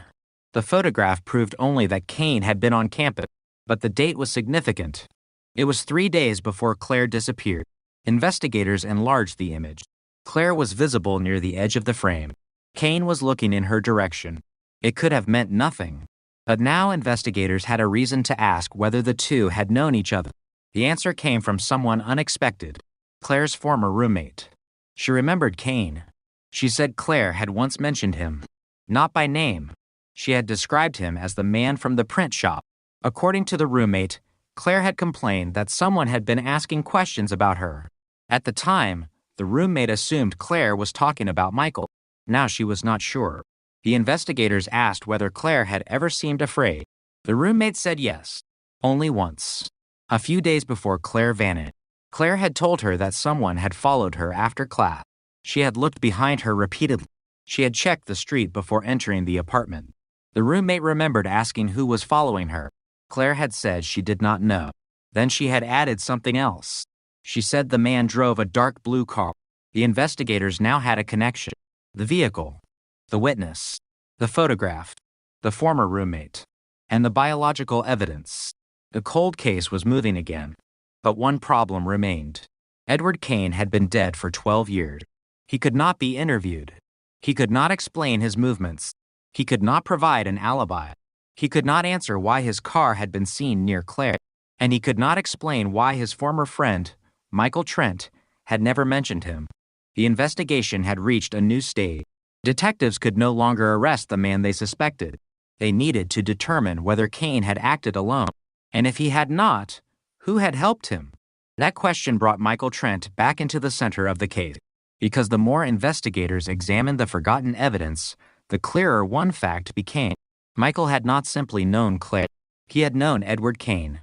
The photograph proved only that Kane had been on campus, but the date was significant. It was 3 days before Claire disappeared. Investigators enlarged the image. Claire was visible near the edge of the frame. Kane was looking in her direction. It could have meant nothing. But now investigators had a reason to ask whether the two had known each other. The answer came from someone unexpected. Claire's former roommate. She remembered Kane. She said Claire had once mentioned him. Not by name. She had described him as the man from the print shop. According to the roommate, Claire had complained that someone had been asking questions about her. At the time, the roommate assumed Claire was talking about Michael. Now she was not sure. The investigators asked whether Claire had ever seemed afraid. The roommate said yes. Only once. A few days before Claire vanished. Claire had told her that someone had followed her after class. She had looked behind her repeatedly. She had checked the street before entering the apartment. The roommate remembered asking who was following her. Claire had said she did not know. Then she had added something else. She said the man drove a dark blue car. The investigators now had a connection. The vehicle, the witness, the photograph, the former roommate, and the biological evidence. The cold case was moving again. But one problem remained. Edward Kane had been dead for 12 years. He could not be interviewed. He could not explain his movements. He could not provide an alibi. He could not answer why his car had been seen near Claire. And he could not explain why his former friend, Michael Trent, had never mentioned him. The investigation had reached a new stage. Detectives could no longer arrest the man they suspected. They needed to determine whether Kane had acted alone. And if he had not, who had helped him? That question brought Michael Trent back into the center of the case. Because the more investigators examined the forgotten evidence, the clearer one fact became. Michael had not simply known Claire. He had known Edward Kane.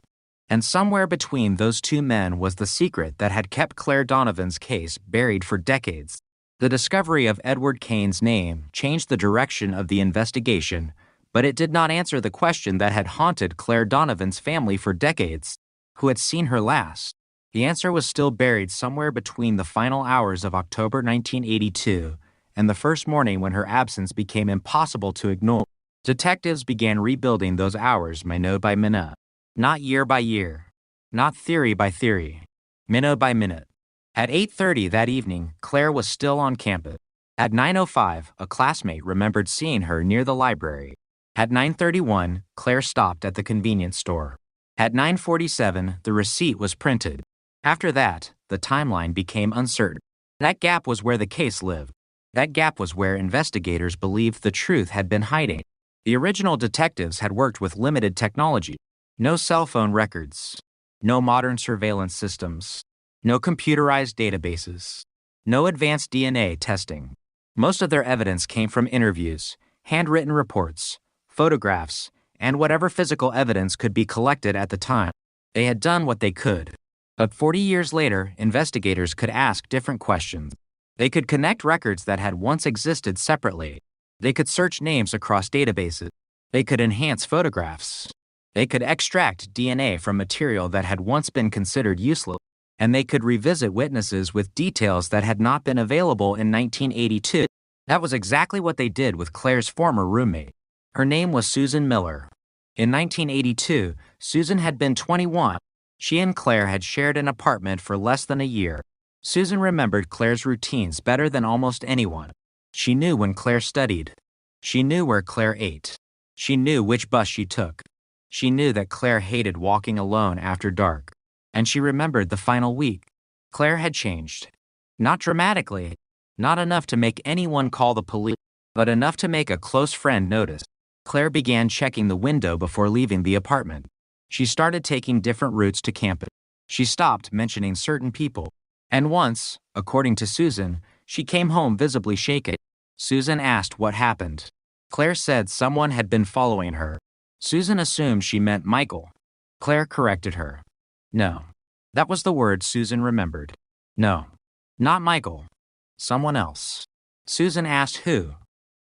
And somewhere between those two men was the secret that had kept Claire Donovan's case buried for decades. The discovery of Edward Kane's name changed the direction of the investigation, but it did not answer the question that had haunted Claire Donovan's family for decades. Who had seen her last? The answer was still buried somewhere between the final hours of October 1982 and the first morning when her absence became impossible to ignore. Detectives began rebuilding those hours minute by minute. Not year by year. Not theory by theory. Minute by minute. At 8:30 that evening, Claire was still on campus. At 9:05, a classmate remembered seeing her near the library. At 9:31, Claire stopped at the convenience store. At 9:47, the receipt was printed. After that, the timeline became uncertain. That gap was where the case lived. That gap was where investigators believed the truth had been hiding. The original detectives had worked with limited technology. No cell phone records. No modern surveillance systems. No computerized databases. No advanced DNA testing. Most of their evidence came from interviews, handwritten reports, photographs, and whatever physical evidence could be collected at the time. They had done what they could. But 40 years later, investigators could ask different questions. They could connect records that had once existed separately. They could search names across databases. They could enhance photographs. They could extract DNA from material that had once been considered useless. And they could revisit witnesses with details that had not been available in 1982. That was exactly what they did with Claire's former roommate. Her name was Susan Miller. In 1982, Susan had been 21. She and Claire had shared an apartment for less than a year. Susan remembered Claire's routines better than almost anyone. She knew when Claire studied. She knew where Claire ate. She knew which bus she took. She knew that Claire hated walking alone after dark. And she remembered the final week. Claire had changed. Not dramatically. Not enough to make anyone call the police, but enough to make a close friend notice. Claire began checking the window before leaving the apartment. She started taking different routes to campus. She stopped mentioning certain people. And once, according to Susan, she came home visibly shaken. Susan asked what happened. Claire said someone had been following her. Susan assumed she meant Michael. Claire corrected her. No. That was the word Susan remembered. No. Not Michael. Someone else. Susan asked who.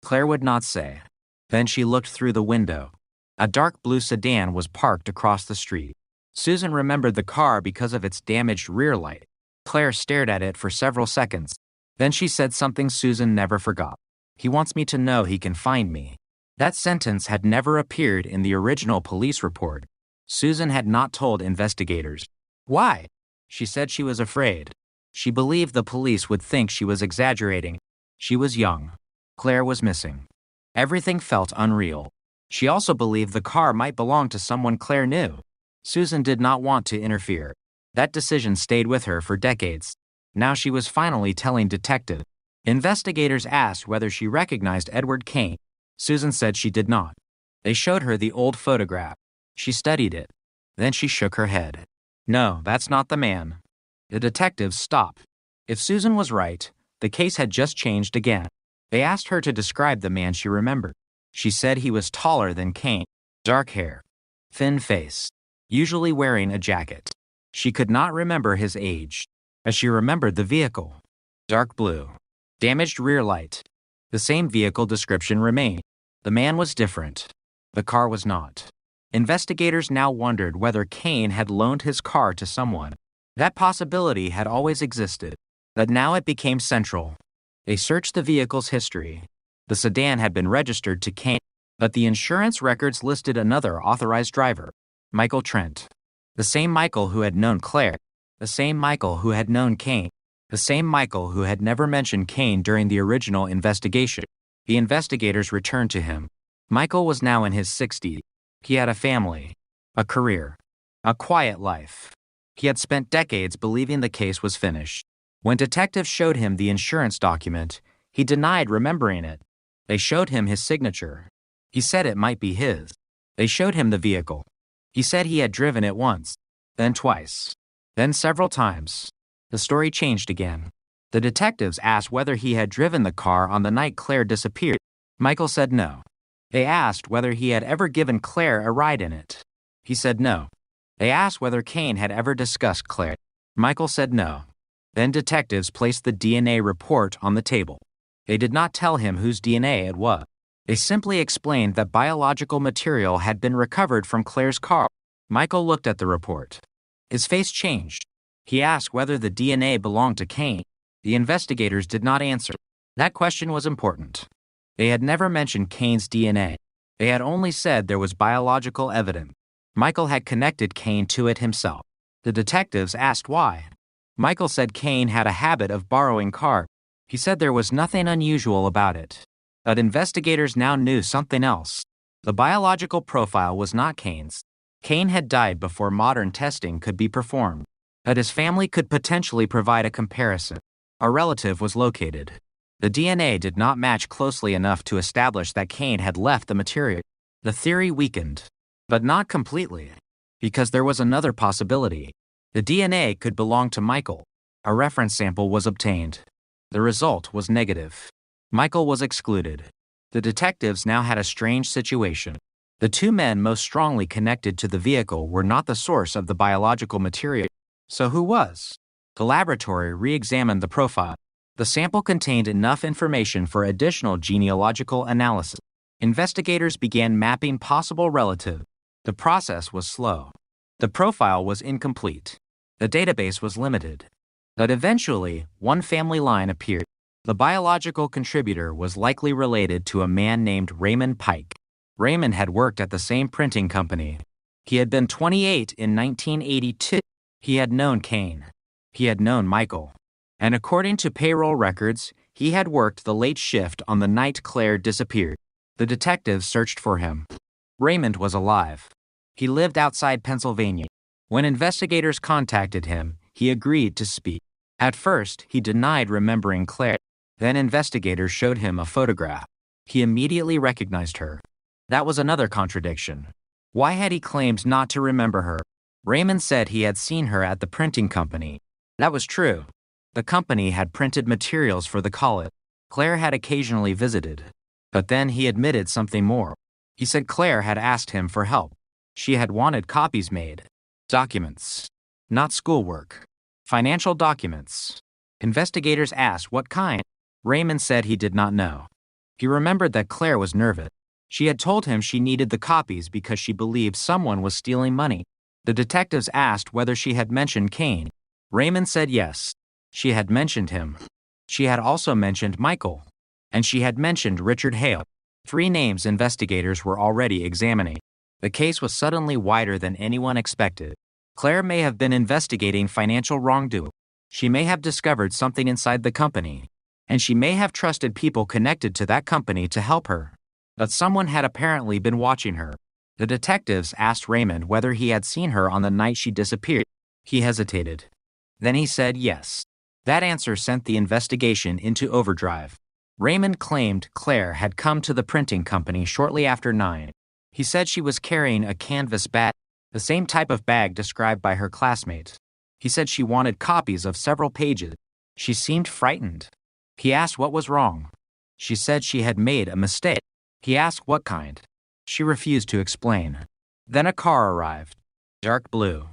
Claire would not say. Then she looked through the window. A dark blue sedan was parked across the street. Susan remembered the car because of its damaged rear light. Claire stared at it for several seconds. Then she said something Susan never forgot. He wants me to know he can find me. That sentence had never appeared in the original police report. Susan had not told investigators. Why? She said she was afraid. She believed the police would think she was exaggerating. She was young. Claire was missing. Everything felt unreal. She also believed the car might belong to someone Claire knew. Susan did not want to interfere. That decision stayed with her for decades. Now she was finally telling detectives. Investigators asked whether she recognized Edward Kane. Susan said she did not. They showed her the old photograph. She studied it. Then she shook her head. No, that's not the man. The detectives stopped. If Susan was right, the case had just changed again. They asked her to describe the man she remembered. She said he was taller than Kane, dark hair, thin face, usually wearing a jacket. She could not remember his age, as she remembered the vehicle. Dark blue, damaged rear light. The same vehicle description remained. The man was different. The car was not. Investigators now wondered whether Kane had loaned his car to someone. That possibility had always existed, but now it became central. They searched the vehicle's history. The sedan had been registered to Kane, but the insurance records listed another authorized driver, Michael Trent. The same Michael who had known Claire. The same Michael who had known Kane. The same Michael who had never mentioned Kane during the original investigation. The investigators returned to him. Michael was now in his 60s. He had a family, a career, a quiet life. He had spent decades believing the case was finished. When detectives showed him the insurance document, he denied remembering it. They showed him his signature. He said it might be his. They showed him the vehicle. He said he had driven it once, then twice, then several times. The story changed again. The detectives asked whether he had driven the car on the night Claire disappeared. Michael said no. They asked whether he had ever given Claire a ride in it. He said no. They asked whether Kane had ever discussed Claire. Michael said no. Then detectives placed the DNA report on the table. They did not tell him whose DNA it was. They simply explained that biological material had been recovered from Claire's car. Michael looked at the report. His face changed. He asked whether the DNA belonged to Kane. The investigators did not answer. That question was important. They had never mentioned Kane's DNA. They had only said there was biological evidence. Michael had connected Kane to it himself. The detectives asked why. Michael said Kane had a habit of borrowing cars. He said there was nothing unusual about it. But investigators now knew something else. The biological profile was not Kane's. Kane had died before modern testing could be performed, but his family could potentially provide a comparison. A relative was located. The DNA did not match closely enough to establish that Kane had left the material. The theory weakened, but not completely, because there was another possibility. The DNA could belong to Michael. A reference sample was obtained. The result was negative. Michael was excluded. The detectives now had a strange situation. The two men most strongly connected to the vehicle were not the source of the biological material. So who was? The laboratory re-examined the profile. The sample contained enough information for additional genealogical analysis. Investigators began mapping possible relatives. The process was slow. The profile was incomplete. The database was limited. But eventually, one family line appeared. The biological contributor was likely related to a man named Raymond Pike. Raymond had worked at the same printing company. He had been 28 in 1982. He had known Kane. He had known Michael. And according to payroll records, he had worked the late shift on the night Claire disappeared. The detectives searched for him. Raymond was alive. He lived outside Pennsylvania. When investigators contacted him, he agreed to speak. At first, he denied remembering Claire. Then investigators showed him a photograph. He immediately recognized her. That was another contradiction. Why had he claimed not to remember her? Raymond said he had seen her at the printing company. That was true. The company had printed materials for the college. Claire had occasionally visited. But then he admitted something more. He said Claire had asked him for help. She had wanted copies made. Documents. Not schoolwork. Financial documents. Investigators asked what kind. Raymond said he did not know. He remembered that Claire was nervous. She had told him she needed the copies because she believed someone was stealing money. The detectives asked whether she had mentioned Kane. Raymond said yes. She had mentioned him. She had also mentioned Michael. And she had mentioned Richard Hale. 3 names investigators were already examining. The case was suddenly wider than anyone expected. Claire may have been investigating financial wrongdoing. She may have discovered something inside the company. And she may have trusted people connected to that company to help her. But someone had apparently been watching her. The detectives asked Raymond whether he had seen her on the night she disappeared. He hesitated. Then he said yes. That answer sent the investigation into overdrive. Raymond claimed Claire had come to the printing company shortly after 9. He said she was carrying a canvas bag, the same type of bag described by her classmates. He said she wanted copies of several pages. She seemed frightened. He asked what was wrong. She said she had made a mistake. He asked what kind. She refused to explain. Then a car arrived. Dark blue.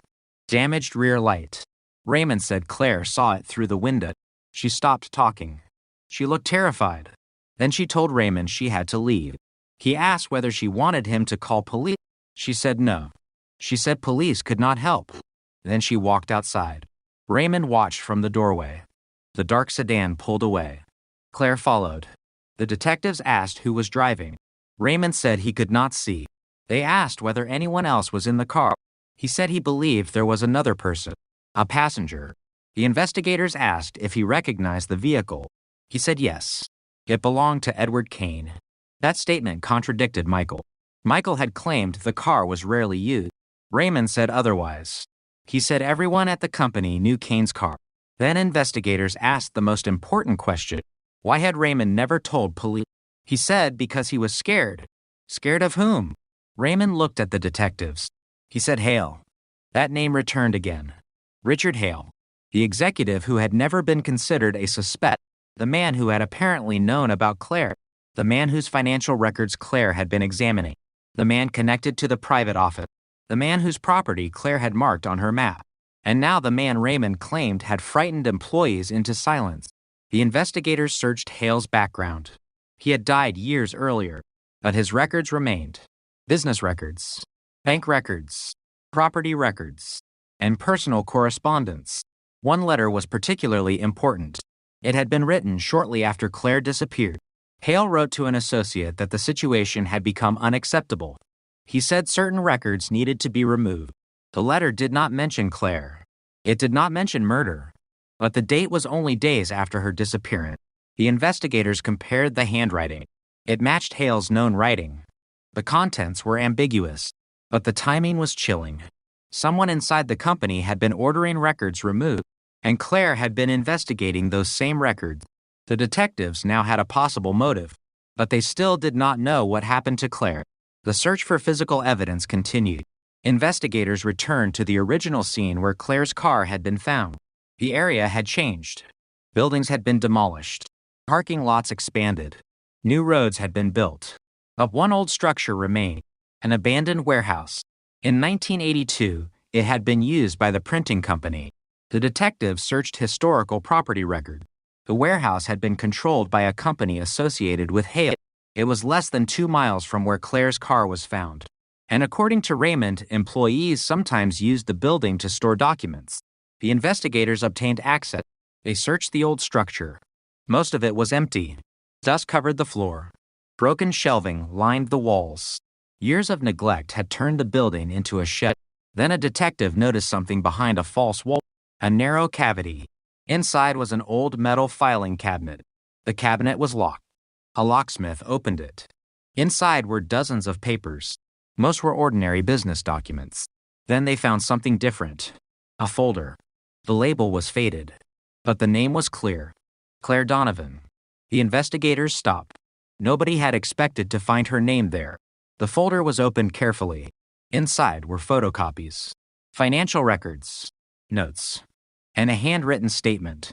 Damaged rear light. Raymond said Claire saw it through the window. She stopped talking. She looked terrified. Then she told Raymond she had to leave. He asked whether she wanted him to call police. She said no. She said police could not help. Then she walked outside. Raymond watched from the doorway. The dark sedan pulled away. Claire followed. The detectives asked who was driving. Raymond said he could not see. They asked whether anyone else was in the car. He said he believed there was another person, a passenger. The investigators asked if he recognized the vehicle. He said yes. It belonged to Edward Kane. That statement contradicted Michael. Michael had claimed the car was rarely used. Raymond said otherwise. He said everyone at the company knew Kane's car. Then investigators asked the most important question. Why had Raymond never told police? He said because he was scared. Scared of whom? Raymond looked at the detectives. He said Hale. That name returned again. Richard Hale. The executive who had never been considered a suspect. The man who had apparently known about Claire. The man whose financial records Claire had been examining. The man connected to the private office. The man whose property Claire had marked on her map. And now the man Raymond claimed had frightened employees into silence. The investigators searched Hale's background. He had died years earlier, but his records remained. Business records, bank records, property records, and personal correspondence. One letter was particularly important. It had been written shortly after Claire disappeared. Hale wrote to an associate that the situation had become unacceptable. He said certain records needed to be removed. The letter did not mention Claire. It did not mention murder. But the date was only days after her disappearance. The investigators compared the handwriting. It matched Hale's known writing. The contents were ambiguous, but the timing was chilling. Someone inside the company had been ordering records removed, and Claire had been investigating those same records. The detectives now had a possible motive, but they still did not know what happened to Claire. The search for physical evidence continued. Investigators returned to the original scene where Claire's car had been found. The area had changed. Buildings had been demolished. Parking lots expanded. New roads had been built. But one old structure remained, an abandoned warehouse. In 1982, it had been used by the printing company. The detectives searched historical property records. The warehouse had been controlled by a company associated with Hale. It was less than 2 miles from where Claire's car was found. And according to Raymond, employees sometimes used the building to store documents. The investigators obtained access. They searched the old structure. Most of it was empty. Dust covered the floor. Broken shelving lined the walls. Years of neglect had turned the building into a shed. Then a detective noticed something behind a false wall, a narrow cavity. Inside was an old metal filing cabinet. The cabinet was locked. A locksmith opened it. Inside were dozens of papers. Most were ordinary business documents. Then they found something different. A folder. The label was faded, but the name was clear. Claire Donovan. The investigators stopped. Nobody had expected to find her name there. The folder was opened carefully. Inside were photocopies, financial records, notes, and a handwritten statement.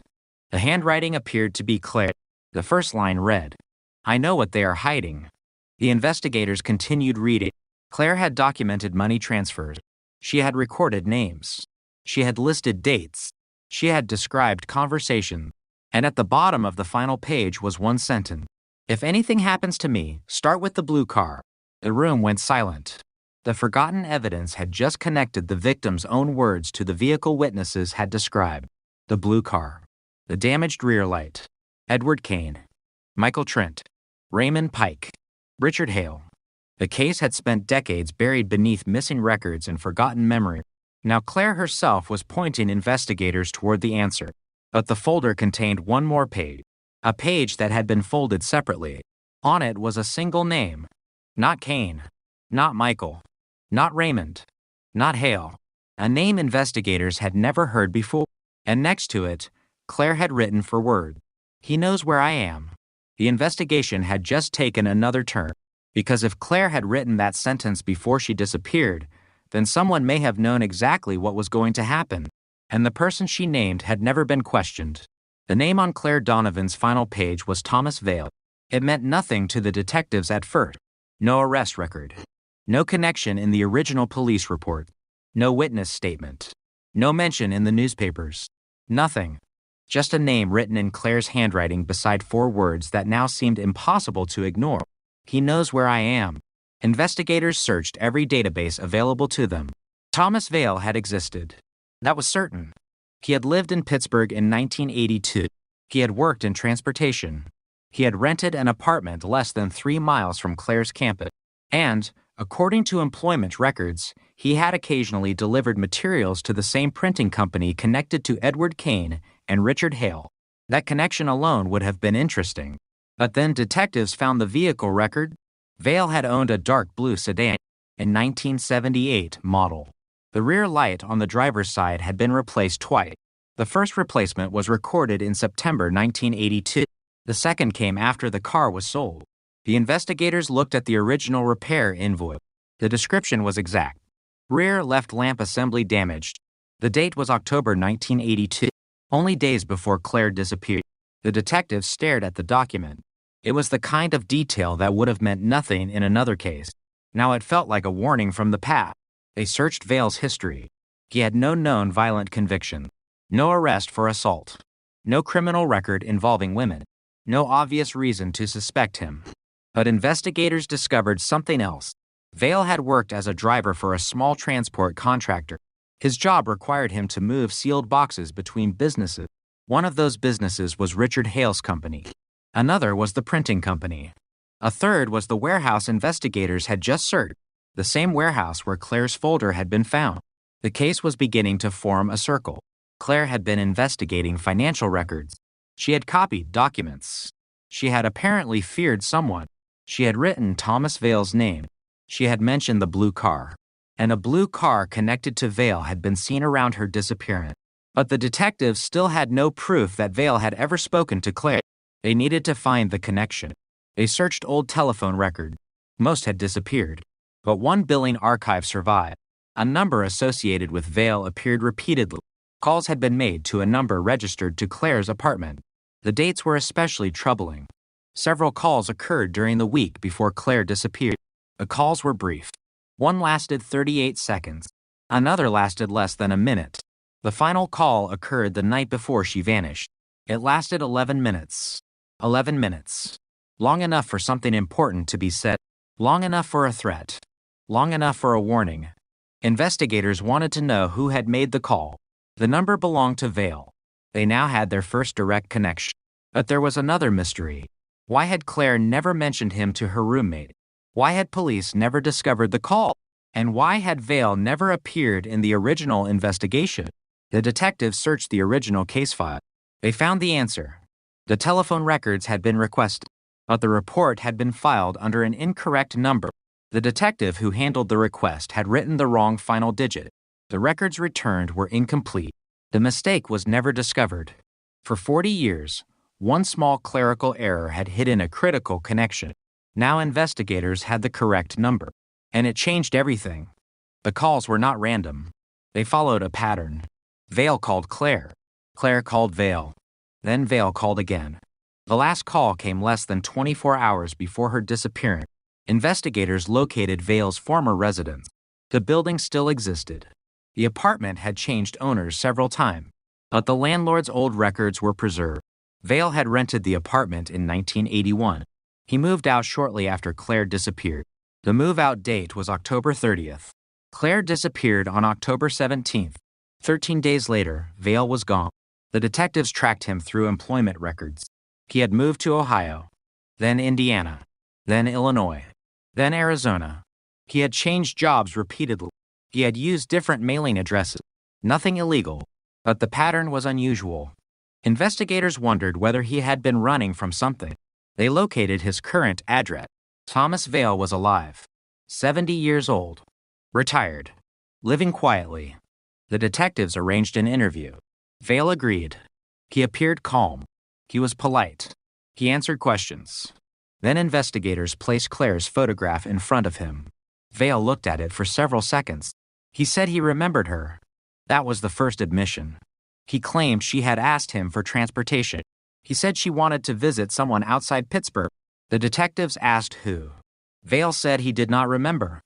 The handwriting appeared to be Claire. The first line read, "I know what they are hiding." The investigators continued reading. Claire had documented money transfers. She had recorded names. She had listed dates. She had described conversations. And at the bottom of the final page was one sentence. "If anything happens to me, start with the blue car." The room went silent. The forgotten evidence had just connected the victim's own words to the vehicle witnesses had described. The blue car. The damaged rear light. Edward Kane. Michael Trent. Raymond Pike. Richard Hale. The case had spent decades buried beneath missing records and forgotten memory. Now Claire herself was pointing investigators toward the answer. But the folder contained one more page. A page that had been folded separately. On it was a single name. Not Kane. Not Michael. Not Raymond. Not Hale. A name investigators had never heard before. And next to it, Claire had written for word. "He knows where I am." The investigation had just taken another turn. Because if Claire had written that sentence before she disappeared, then someone may have known exactly what was going to happen. And the person she named had never been questioned. The name on Claire Donovan's final page was Thomas Vale. It meant nothing to the detectives at first. No arrest record. No connection in the original police report. No witness statement. No mention in the newspapers. Nothing. Just a name written in Claire's handwriting beside 4 words that now seemed impossible to ignore. "He knows where I am." Investigators searched every database available to them. Thomas Vale had existed. That was certain. He had lived in Pittsburgh in 1982. He had worked in transportation. He had rented an apartment less than 3 miles from Claire's campus. And, according to employment records, he had occasionally delivered materials to the same printing company connected to Edward Kane and Richard Hale. That connection alone would have been interesting. But then detectives found the vehicle record. Vale had owned a dark blue sedan, a 1978 model. The rear light on the driver's side had been replaced twice. The first replacement was recorded in September 1982. The second came after the car was sold. The investigators looked at the original repair invoice. The description was exact. Rear left lamp assembly damaged. The date was October 1982, only days before Claire disappeared. The detectives stared at the document. It was the kind of detail that would have meant nothing in another case. Now it felt like a warning from the past. They searched Vale's history. He had no known violent conviction. No arrest for assault. No criminal record involving women. No obvious reason to suspect him. But investigators discovered something else. Vale had worked as a driver for a small transport contractor. His job required him to move sealed boxes between businesses. One of those businesses was Richard Hale's company. Another was the printing company. A third was the warehouse investigators had just searched, the same warehouse where Claire's folder had been found. The case was beginning to form a circle. Claire had been investigating financial records. She had copied documents. She had apparently feared someone. She had written Thomas Vale's name. She had mentioned the blue car, and a blue car connected to Vale had been seen around her disappearance. But the detectives still had no proof that Vale had ever spoken to Claire. They needed to find the connection. They searched old telephone records. Most had disappeared, but one billing archive survived. A number associated with Vale appeared repeatedly. Calls had been made to a number registered to Claire's apartment. The dates were especially troubling. Several calls occurred during the week before Claire disappeared. The calls were brief. One lasted 38 seconds. Another lasted less than a minute. The final call occurred the night before she vanished. It lasted 11 minutes. 11 minutes. Long enough for something important to be said. Long enough for a threat. Long enough for a warning. Investigators wanted to know who had made the call. The number belonged to Vale. They now had their first direct connection. But there was another mystery. Why had Claire never mentioned him to her roommate? Why had police never discovered the call? And why had Vale never appeared in the original investigation? The detectives searched the original case file. They found the answer. The telephone records had been requested, but the report had been filed under an incorrect number. The detective who handled the request had written the wrong final digit. The records returned were incomplete. The mistake was never discovered. For 40 years, one small clerical error had hidden a critical connection. Now investigators had the correct number, and it changed everything. The calls were not random. They followed a pattern. Vale called Claire. Claire called Vale. Then Vale called again. The last call came less than 24 hours before her disappearance. Investigators located Vale's former residence. The building still existed. The apartment had changed owners several times, but the landlord's old records were preserved. Vale had rented the apartment in 1981. He moved out shortly after Claire disappeared. The move-out date was October 30th. Claire disappeared on October 17th. 13 days later, Vale was gone. The detectives tracked him through employment records. He had moved to Ohio, then Indiana, then Illinois, then Arizona. He had changed jobs repeatedly. He had used different mailing addresses. Nothing illegal, but the pattern was unusual. Investigators wondered whether he had been running from something. They located his current address. Thomas Vale was alive, 70 years old, retired, living quietly. The detectives arranged an interview. Vale agreed. He appeared calm. He was polite. He answered questions. Then investigators placed Claire's photograph in front of him. Vale looked at it for several seconds. He said he remembered her. That was the first admission. He claimed she had asked him for transportation. He said she wanted to visit someone outside Pittsburgh. The detectives asked who. Vale said he did not remember.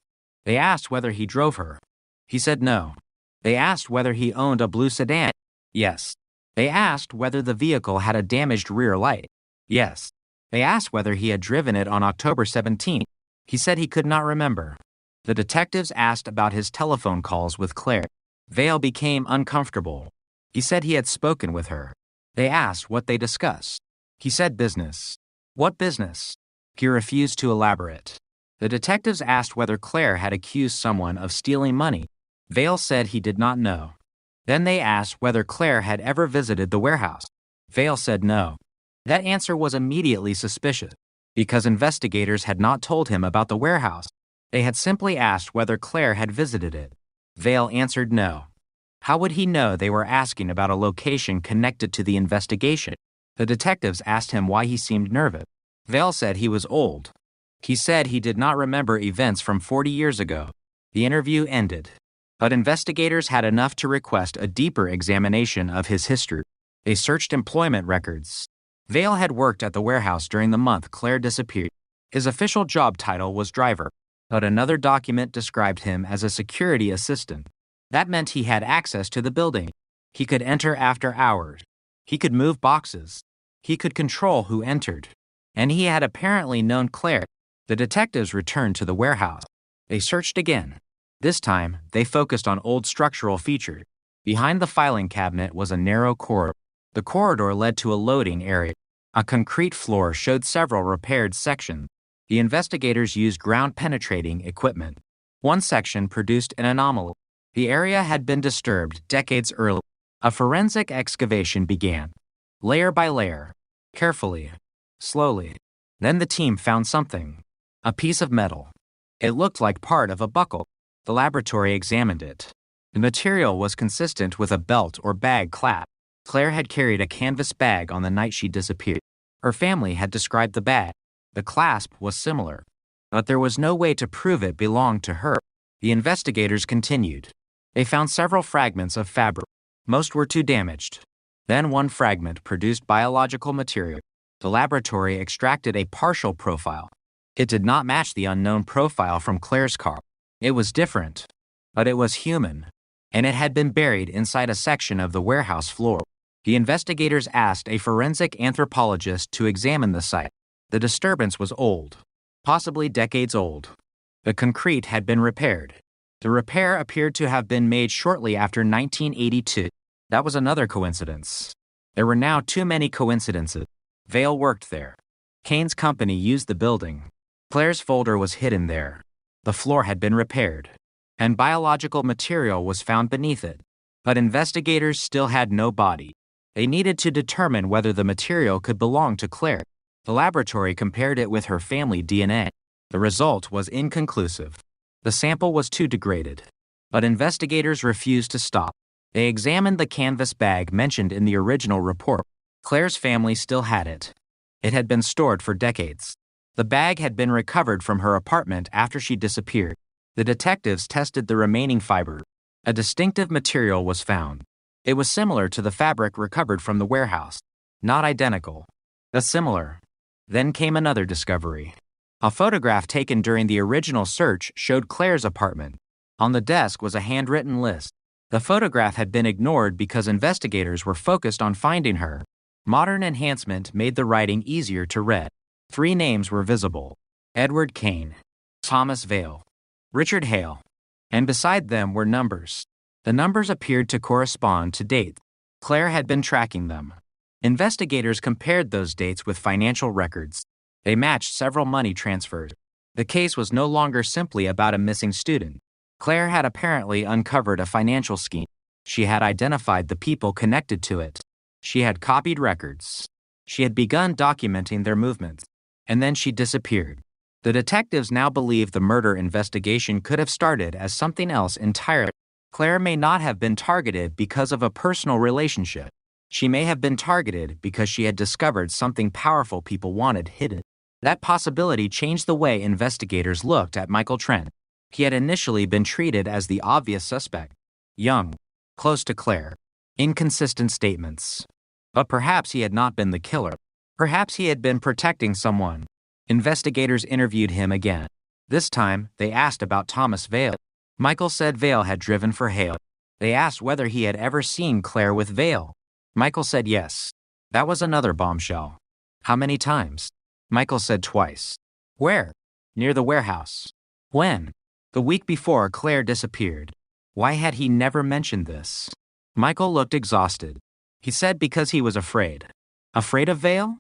They asked whether he drove her. He said no. They asked whether he owned a blue sedan. Yes. They asked whether the vehicle had a damaged rear light. Yes. They asked whether he had driven it on October 17. He said he could not remember. The detectives asked about his telephone calls with Claire. Vale became uncomfortable. He said he had spoken with her. They asked what they discussed. He said business. What business? He refused to elaborate. The detectives asked whether Claire had accused someone of stealing money. Vale said he did not know. Then they asked whether Claire had ever visited the warehouse. Vale said no. That answer was immediately suspicious, because investigators had not told him about the warehouse. They had simply asked whether Claire had visited it. Vale answered no. How would he know they were asking about a location connected to the investigation? The detectives asked him why he seemed nervous. Vale said he was old. He said he did not remember events from 40 years ago. The interview ended, but investigators had enough to request a deeper examination of his history. They searched employment records. Vale had worked at the warehouse during the month Claire disappeared. His official job title was driver, but another document described him as a security assistant. That meant he had access to the building. He could enter after hours. He could move boxes. He could control who entered. And he had apparently known Claire. The detectives returned to the warehouse. They searched again. This time, they focused on old structural features. Behind the filing cabinet was a narrow corridor. The corridor led to a loading area. A concrete floor showed several repaired sections. The investigators used ground-penetrating equipment. One section produced an anomaly. The area had been disturbed decades earlier. A forensic excavation began, layer by layer, carefully, slowly. Then the team found something, a piece of metal. It looked like part of a buckle. The laboratory examined it. The material was consistent with a belt or bag clasp. Claire had carried a canvas bag on the night she disappeared. Her family had described the bag. The clasp was similar, but there was no way to prove it belonged to her. The investigators continued. They found several fragments of fabric. Most were too damaged. Then one fragment produced biological material. The laboratory extracted a partial profile. It did not match the unknown profile from Claire's car. It was different, but it was human, and it had been buried inside a section of the warehouse floor. The investigators asked a forensic anthropologist to examine the site. The disturbance was old, possibly decades old. The concrete had been repaired. The repair appeared to have been made shortly after 1982. That was another coincidence. There were now too many coincidences. Vale worked there. Kane's company used the building. Claire's folder was hidden there. The floor had been repaired, and biological material was found beneath it. But investigators still had no body. They needed to determine whether the material could belong to Claire. The laboratory compared it with her family DNA. The result was inconclusive. The sample was too degraded. But investigators refused to stop. They examined the canvas bag mentioned in the original report. Claire's family still had it. It had been stored for decades. The bag had been recovered from her apartment after she disappeared. The detectives tested the remaining fiber. A distinctive material was found. It was similar to the fabric recovered from the warehouse. Not identical, but similar. Then came another discovery. A photograph taken during the original search showed Claire's apartment. On the desk was a handwritten list. The photograph had been ignored because investigators were focused on finding her. Modern enhancement made the writing easier to read. 3 names were visible: Edward Kane, Thomas Vale, Richard Hale, and beside them were numbers. The numbers appeared to correspond to dates. Claire had been tracking them. Investigators compared those dates with financial records. They matched several money transfers. The case was no longer simply about a missing student. Claire had apparently uncovered a financial scheme. She had identified the people connected to it. She had copied records. She had begun documenting their movements. And then she disappeared. The detectives now believe the murder investigation could have started as something else entirely. Claire may not have been targeted because of a personal relationship. She may have been targeted because she had discovered something powerful people wanted hidden. That possibility changed the way investigators looked at Michael Trent. He had initially been treated as the obvious suspect. Young, close to Claire, inconsistent statements. But perhaps he had not been the killer. Perhaps he had been protecting someone. Investigators interviewed him again. This time, they asked about Thomas Vale. Michael said Vale had driven for Hale. They asked whether he had ever seen Claire with Vale. Michael said yes. That was another bombshell. How many times? Michael said twice. Where? Near the warehouse. When? The week before Claire disappeared. Why had he never mentioned this? Michael looked exhausted. He said because he was afraid. Afraid of Vale?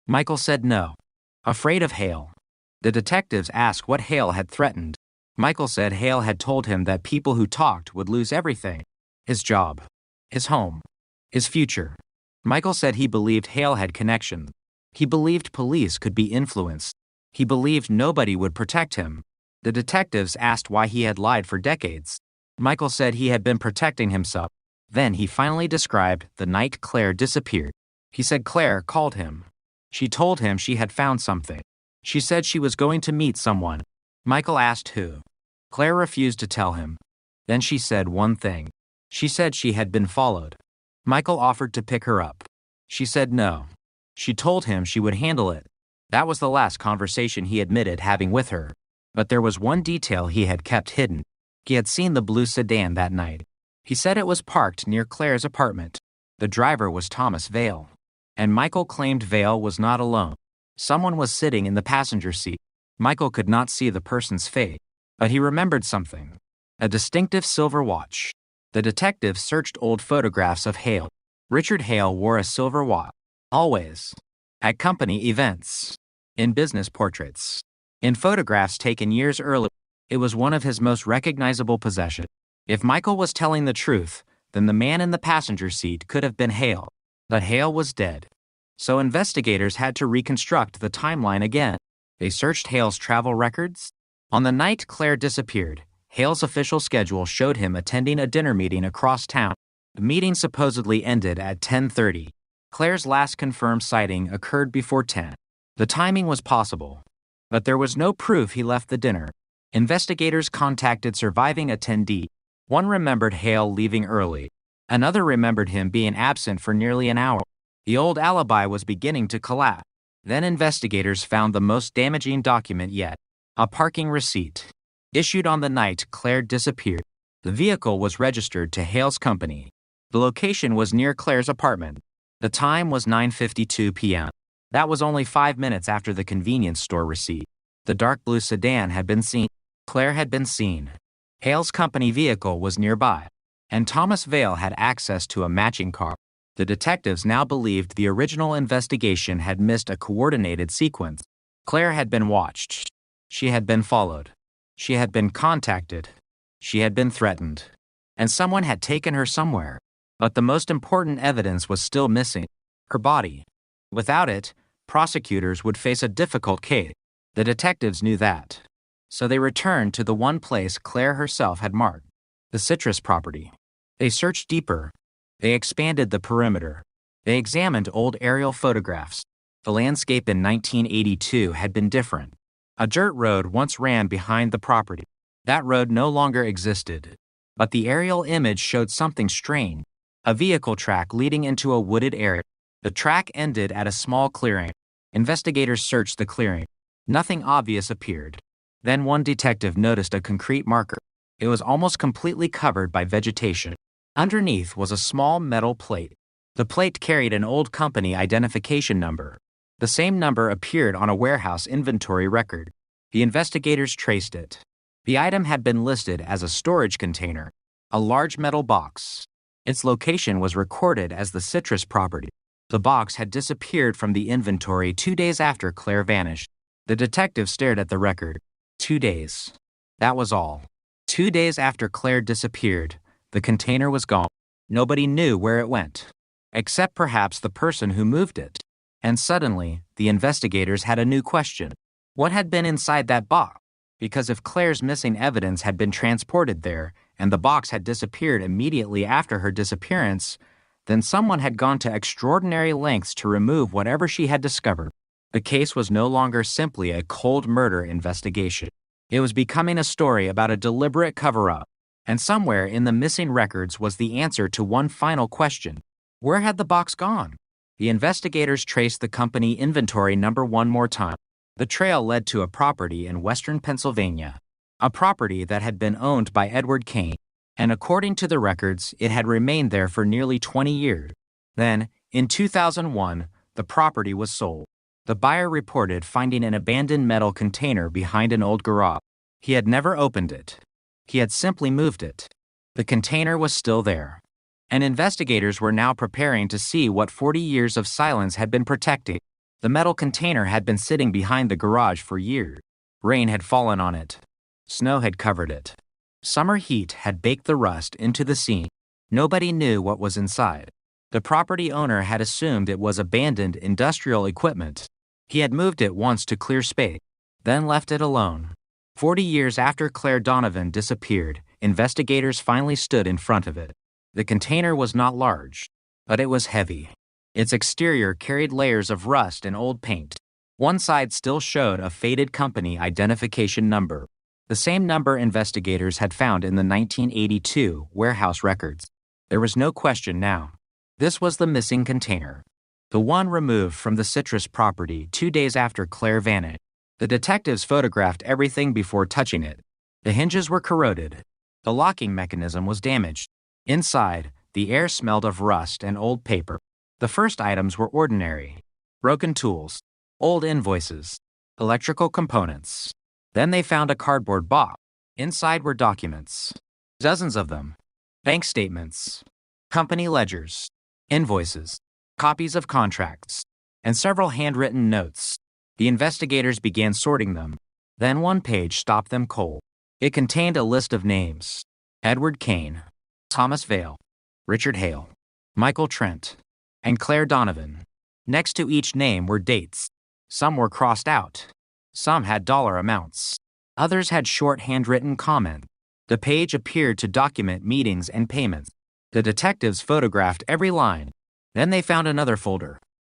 Michael said no. Afraid of Hale. The detectives asked what Hale had threatened. Michael said Hale had told him that people who talked would lose everything. His job. His home. His future. Michael said he believed Hale had connections. He believed police could be influenced. He believed nobody would protect him. The detectives asked why he had lied for decades. Michael said he had been protecting himself. Then he finally described the night Claire disappeared. He said Claire called him. She told him she had found something. She said she was going to meet someone. Michael asked who. Claire refused to tell him. Then she said one thing. She said she had been followed. Michael offered to pick her up. She said no. She told him she would handle it. That was the last conversation he admitted having with her. But there was one detail he had kept hidden. He had seen the blue sedan that night. He said it was parked near Claire's apartment. The driver was Thomas Vale. And Michael claimed Vale was not alone. Someone was sitting in the passenger seat. Michael could not see the person's face, but he remembered something. A distinctive silver watch. The detectives searched old photographs of Hale. Richard Hale wore a silver watch. Always. At company events. In business portraits. In photographs taken years earlier. It was one of his most recognizable possessions. If Michael was telling the truth, then the man in the passenger seat could have been Hale. But Hale was dead. So investigators had to reconstruct the timeline again. They searched Hale's travel records. On the night Claire disappeared, Hale's official schedule showed him attending a dinner meeting across town. The meeting supposedly ended at 10:30. Claire's last confirmed sighting occurred before 10. The timing was possible, but there was no proof he left the dinner. Investigators contacted surviving attendees. One remembered Hale leaving early. Another remembered him being absent for nearly an hour. The old alibi was beginning to collapse. Then investigators found the most damaging document yet, a parking receipt. Issued on the night Claire disappeared. The vehicle was registered to Hale's company. The location was near Claire's apartment. The time was 9:52 p.m. That was only 5 minutes after the convenience store receipt. The dark blue sedan had been seen. Claire had been seen. Hale's company vehicle was nearby, and Thomas Vale had access to a matching car. The detectives now believed the original investigation had missed a coordinated sequence. Claire had been watched. She had been followed. She had been contacted. She had been threatened. And someone had taken her somewhere. But the most important evidence was still missing: her body. Without it, prosecutors would face a difficult case. The detectives knew that. So they returned to the one place Claire herself had marked: the citrus property. They searched deeper. They expanded the perimeter. They examined old aerial photographs. The landscape in 1982 had been different. A dirt road once ran behind the property. That road no longer existed. But the aerial image showed something strange: a vehicle track leading into a wooded area. The track ended at a small clearing. Investigators searched the clearing. Nothing obvious appeared. Then one detective noticed a concrete marker. It was almost completely covered by vegetation. Underneath was a small metal plate. The plate carried an old company identification number. The same number appeared on a warehouse inventory record. The investigators traced it. The item had been listed as a storage container, a large metal box. Its location was recorded as the citrus property. The box had disappeared from the inventory 2 days after Claire vanished. The detective stared at the record. 2 days. That was all. 2 days after Claire disappeared, the container was gone. Nobody knew where it went, except perhaps the person who moved it. And suddenly, the investigators had a new question. What had been inside that box? Because if Claire's missing evidence had been transported there, and the box had disappeared immediately after her disappearance, then someone had gone to extraordinary lengths to remove whatever she had discovered. The case was no longer simply a cold murder investigation. It was becoming a story about a deliberate cover-up. And somewhere in the missing records was the answer to one final question: where had the box gone? The investigators traced the company inventory number one more time. The trail led to a property in western Pennsylvania, a property that had been owned by Edward Kane, and according to the records, it had remained there for nearly 20 years. Then, in 2001, the property was sold. The buyer reported finding an abandoned metal container behind an old garage. He had never opened it. He had simply moved it. The container was still there. And investigators were now preparing to see what 40 years of silence had been protecting. The metal container had been sitting behind the garage for years. Rain had fallen on it. Snow had covered it. Summer heat had baked the rust into the seam. Nobody knew what was inside. The property owner had assumed it was abandoned industrial equipment. He had moved it once to clear space, then left it alone. 40 years after Claire Donovan disappeared, investigators finally stood in front of it. The container was not large, but it was heavy. Its exterior carried layers of rust and old paint. One side still showed a faded company identification number, the same number investigators had found in the 1982 warehouse records. There was no question now. This was the missing container, the one removed from the citrus property 2 days after Claire vanished. The detectives photographed everything before touching it. The hinges were corroded. The locking mechanism was damaged. Inside, the air smelled of rust and old paper. The first items were ordinary: broken tools, old invoices, electrical components. Then they found a cardboard box. Inside were documents, dozens of them: bank statements, company ledgers, invoices, copies of contracts, and several handwritten notes. The investigators began sorting them. Then one page stopped them cold. It contained a list of names: Edward Kane, Thomas Vale, Richard Hale, Michael Trent, and Claire Donovan. Next to each name were dates. Some were crossed out. Some had dollar amounts. Others had short handwritten comments. The page appeared to document meetings and payments. The detectives photographed every line. Then they found another folder.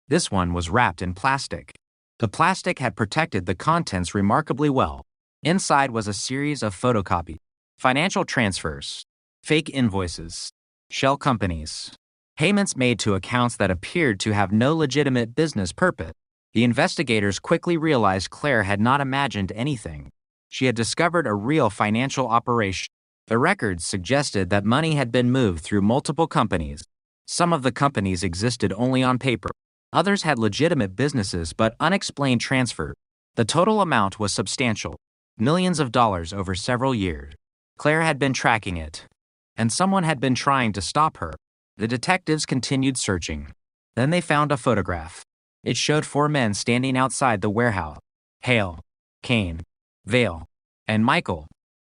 This one was wrapped in plastic. The plastic had protected the contents remarkably well. Inside was a series of photocopies, financial transfers, fake invoices, shell companies, payments made to accounts that appeared to have no legitimate business purpose. The investigators quickly realized Claire had not imagined anything. She had discovered a real financial operation. The records suggested that money had been moved through multiple companies. Some of the companies existed only on paper. Others had legitimate businesses but unexplained transfers. The total amount was substantial, millions of dollars over several years. Claire had been tracking it, and someone had been trying to stop her. The detectives continued searching. Then they found a photograph. It showed 4 men standing outside the warehouse: Hale, Kane, Vale, and Michael.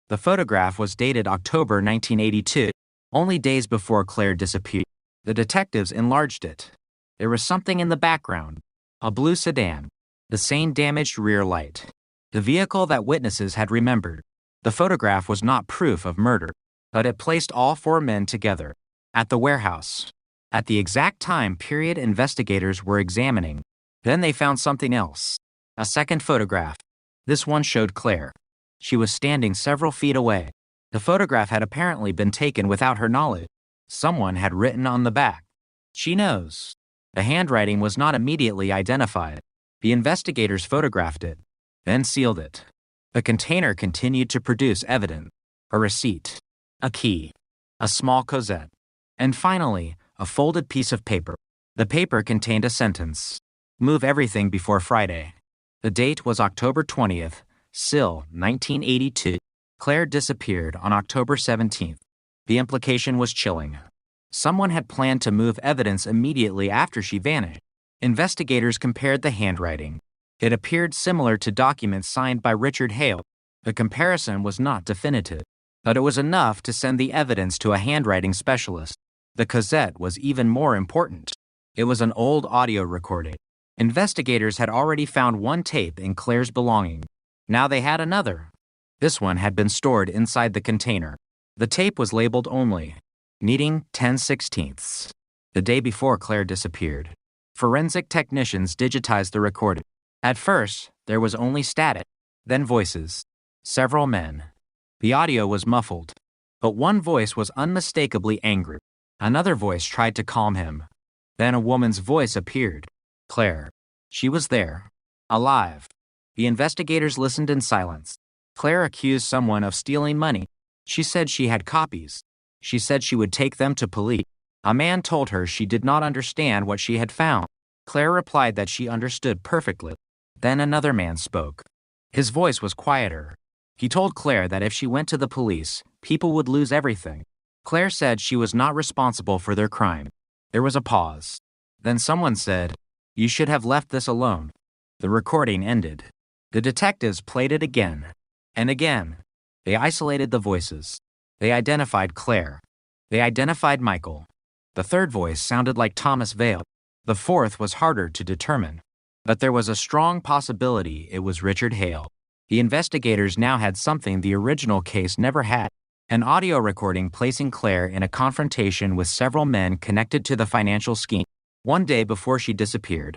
The photograph was dated October 1982, only days before Claire disappeared. The detectives enlarged it. There was something in the background: a blue sedan, the same damaged rear light, the vehicle that witnesses had remembered. The photograph was not proof of murder, but it placed all 4 men together at the warehouse at the exact time period investigators were examining. Then they found something else: a second photograph. This one showed Claire. She was standing several feet away. The photograph had apparently been taken without her knowledge. Someone had written on the back, "She knows." The handwriting was not immediately identified. The investigators photographed it, then sealed it. The container continued to produce evidence: a receipt, a key, a small Cosette, and finally, a folded piece of paper. The paper contained a sentence: "Move everything before Friday." The date was October 20th, still 1982. Claire disappeared on October 17th. The implication was chilling. Someone had planned to move evidence immediately after she vanished. Investigators compared the handwriting. It appeared similar to documents signed by Richard Hale. The comparison was not definitive, but it was enough to send the evidence to a handwriting specialist. The Cosette was even more important. It was an old audio recording. Investigators had already found one tape in Claire's belongings. Now they had another. This one had been stored inside the container. The tape was labeled only, needing 10/16. The day before Claire disappeared, forensic technicians digitized the recording. At first, there was only static, then voices. Several men. The audio was muffled, but one voice was unmistakably angry. Another voice tried to calm him. Then a woman's voice appeared. Claire. She was there, alive. The investigators listened in silence. Claire accused someone of stealing money. She said she had copies. She said she would take them to police. A man told her she did not understand what she had found. Claire replied that she understood perfectly. Then another man spoke. His voice was quieter. He told Claire that if she went to the police, people would lose everything. Claire said she was not responsible for their crime. There was a pause. Then someone said, "You should have left this alone." The recording ended. The detectives played it again and again. They isolated the voices. They identified Claire. They identified Michael. The third voice sounded like Thomas Vale. The fourth was harder to determine. But there was a strong possibility it was Richard Hale. The investigators now had something the original case never had: an audio recording placing Claire in a confrontation with several men connected to the financial scheme, one day before she disappeared.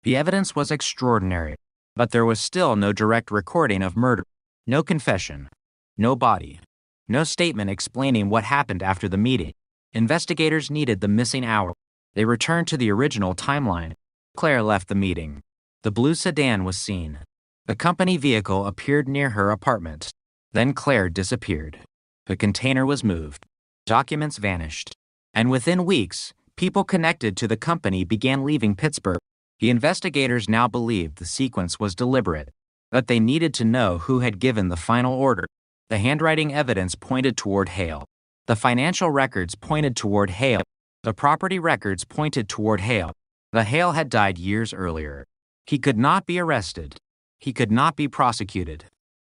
The evidence was extraordinary, but there was still no direct recording of murder, no confession, no body, no statement explaining what happened after the meeting. Investigators needed the missing hour. They returned to the original timeline. Claire left the meeting. The blue sedan was seen. The company vehicle appeared near her apartment. Then Claire disappeared. The container was moved. Documents vanished. And within weeks, people connected to the company began leaving Pittsburgh. The investigators now believed the sequence was deliberate, but they needed to know who had given the final order. The handwriting evidence pointed toward Hale. The financial records pointed toward Hale. The property records pointed toward Hale. The Hale had died years earlier. He could not be arrested. He could not be prosecuted.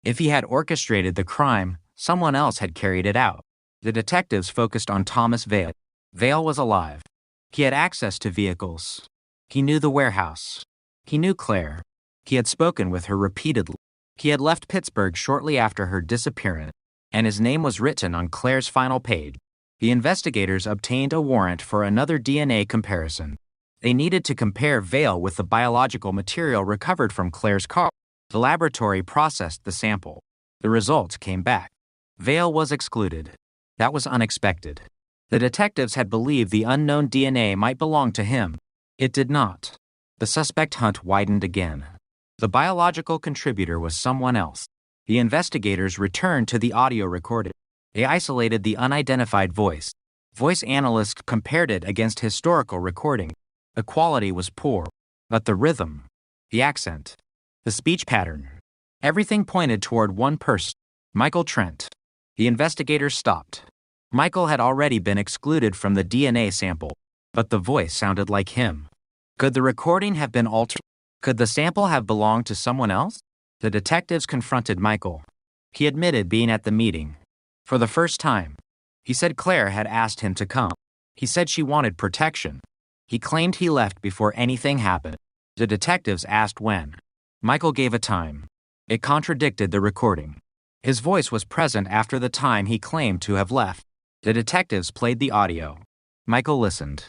If he had orchestrated the crime, someone else had carried it out. The detectives focused on Thomas Vale. Vale was alive. He had access to vehicles. He knew the warehouse. He knew Claire. He had spoken with her repeatedly. He had left Pittsburgh shortly after her disappearance, and his name was written on Claire's final page. The investigators obtained a warrant for another DNA comparison. They needed to compare Vale with the biological material recovered from Claire's car. The laboratory processed the sample. The results came back. Vale was excluded. That was unexpected. The detectives had believed the unknown DNA might belong to him. It did not. The suspect hunt widened again. The biological contributor was someone else. The investigators returned to the audio recording. They isolated the unidentified voice. Voice analysts compared it against historical recording. The quality was poor, but the rhythm, the accent, the speech pattern, everything pointed toward one person, Michael Trent. The investigators stopped. Michael had already been excluded from the DNA sample, but the voice sounded like him. Could the recording have been altered? Could the sample have belonged to someone else? The detectives confronted Michael. He admitted being at the meeting. For the first time, he said Claire had asked him to come. He said she wanted protection. He claimed he left before anything happened. The detectives asked when. Michael gave a time. It contradicted the recording. His voice was present after the time he claimed to have left. The detectives played the audio. Michael listened.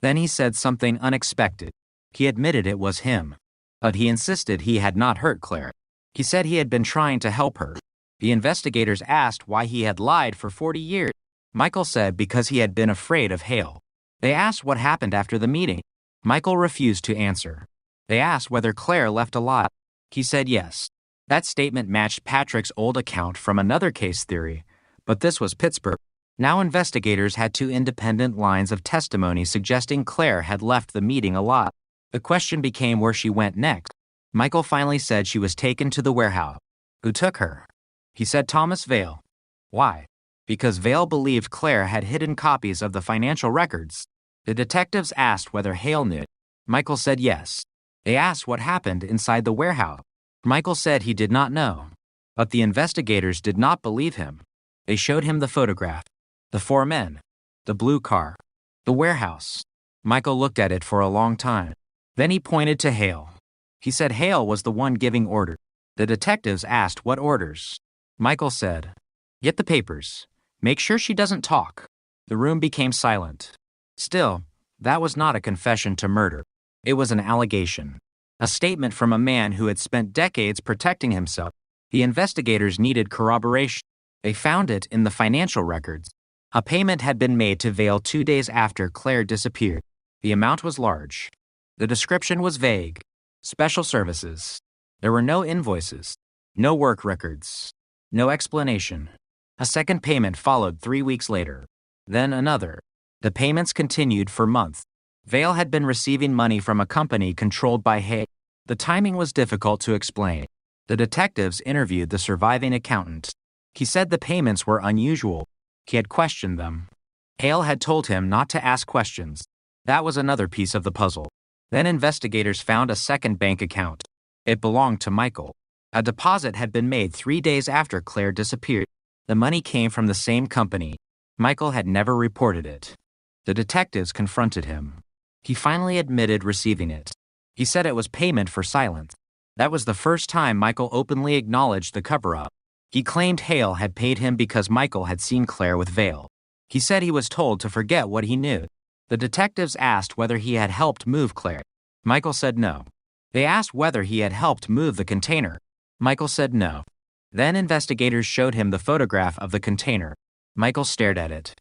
Then he said something unexpected. He admitted it was him, but he insisted he had not hurt Claire. He said he had been trying to help her. The investigators asked why he had lied for 40 years. Michael said because he had been afraid of Hale. They asked what happened after the meeting. Michael refused to answer. They asked whether Claire left a lot. He said yes. That statement matched Patrick's old account from another case theory, but this was Pittsburgh. Now investigators had two independent lines of testimony suggesting Claire had left the meeting a lot. The question became where she went next. Michael finally said she was taken to the warehouse. Who took her? He said Thomas Vale. Why? Because Vale believed Claire had hidden copies of the financial records. The detectives asked whether Hale knew. Michael said yes. They asked what happened inside the warehouse. Michael said he did not know. But the investigators did not believe him. They showed him the photograph. The four men. The blue car. The warehouse. Michael looked at it for a long time. Then he pointed to Hale. He said Hale was the one giving orders. The detectives asked what orders. Michael said, "Get the papers. Make sure she doesn't talk." The room became silent. Still, that was not a confession to murder. It was an allegation. A statement from a man who had spent decades protecting himself. The investigators needed corroboration. They found it in the financial records. A payment had been made to Vale 2 days after Claire disappeared. The amount was large. The description was vague. Special services. There were no invoices. No work records. No explanation. A second payment followed 3 weeks later. Then another. The payments continued for months. Vale had been receiving money from a company controlled by Hay. The timing was difficult to explain. The detectives interviewed the surviving accountant. He said the payments were unusual. He had questioned them. Hale had told him not to ask questions. That was another piece of the puzzle. Then investigators found a second bank account. It belonged to Michael. A deposit had been made 3 days after Claire disappeared. The money came from the same company. Michael had never reported it. The detectives confronted him. He finally admitted receiving it. He said it was payment for silence. That was the first time Michael openly acknowledged the cover-up. He claimed Hale had paid him because Michael had seen Claire with Vale. He said he was told to forget what he knew. The detectives asked whether he had helped move Claire. Michael said no. They asked whether he had helped move the container. Michael said no. Then investigators showed him the photograph of the container. Michael stared at it.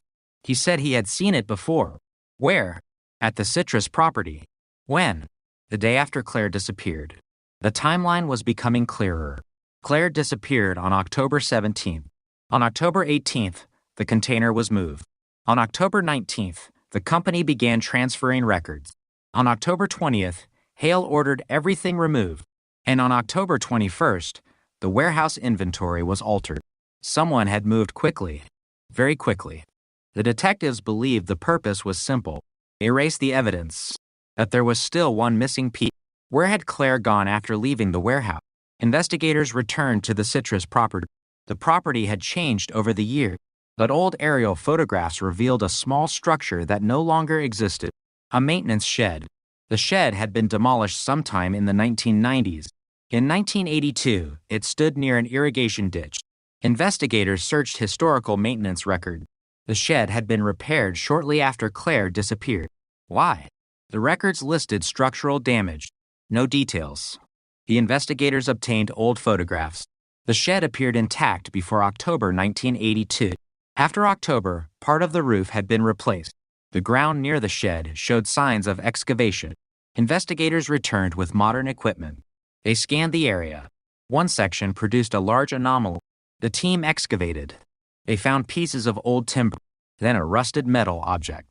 He said he had seen it before. Where? At the Citrus property. When? The day after Claire disappeared. The timeline was becoming clearer. Claire disappeared on October 17th. On October 18th, the container was moved. On October 19th, the company began transferring records. On October 20th, Hale ordered everything removed. And on October 21st, the warehouse inventory was altered. Someone had moved quickly. Very quickly. The detectives believed the purpose was simple. Erase the evidence. That there was still one missing piece. Where had Claire gone after leaving the warehouse? Investigators returned to the Citrus property. The property had changed over the years, but old aerial photographs revealed a small structure that no longer existed. A maintenance shed. The shed had been demolished sometime in the 1990s. In 1982, it stood near an irrigation ditch. Investigators searched historical maintenance record. The shed had been repaired shortly after Claire disappeared. Why? The records listed structural damage. No details. The investigators obtained old photographs. The shed appeared intact before October 1982. After October, part of the roof had been replaced. The ground near the shed showed signs of excavation. Investigators returned with modern equipment. They scanned the area. One section produced a large anomaly. The team excavated. They found pieces of old timber, then a rusted metal object,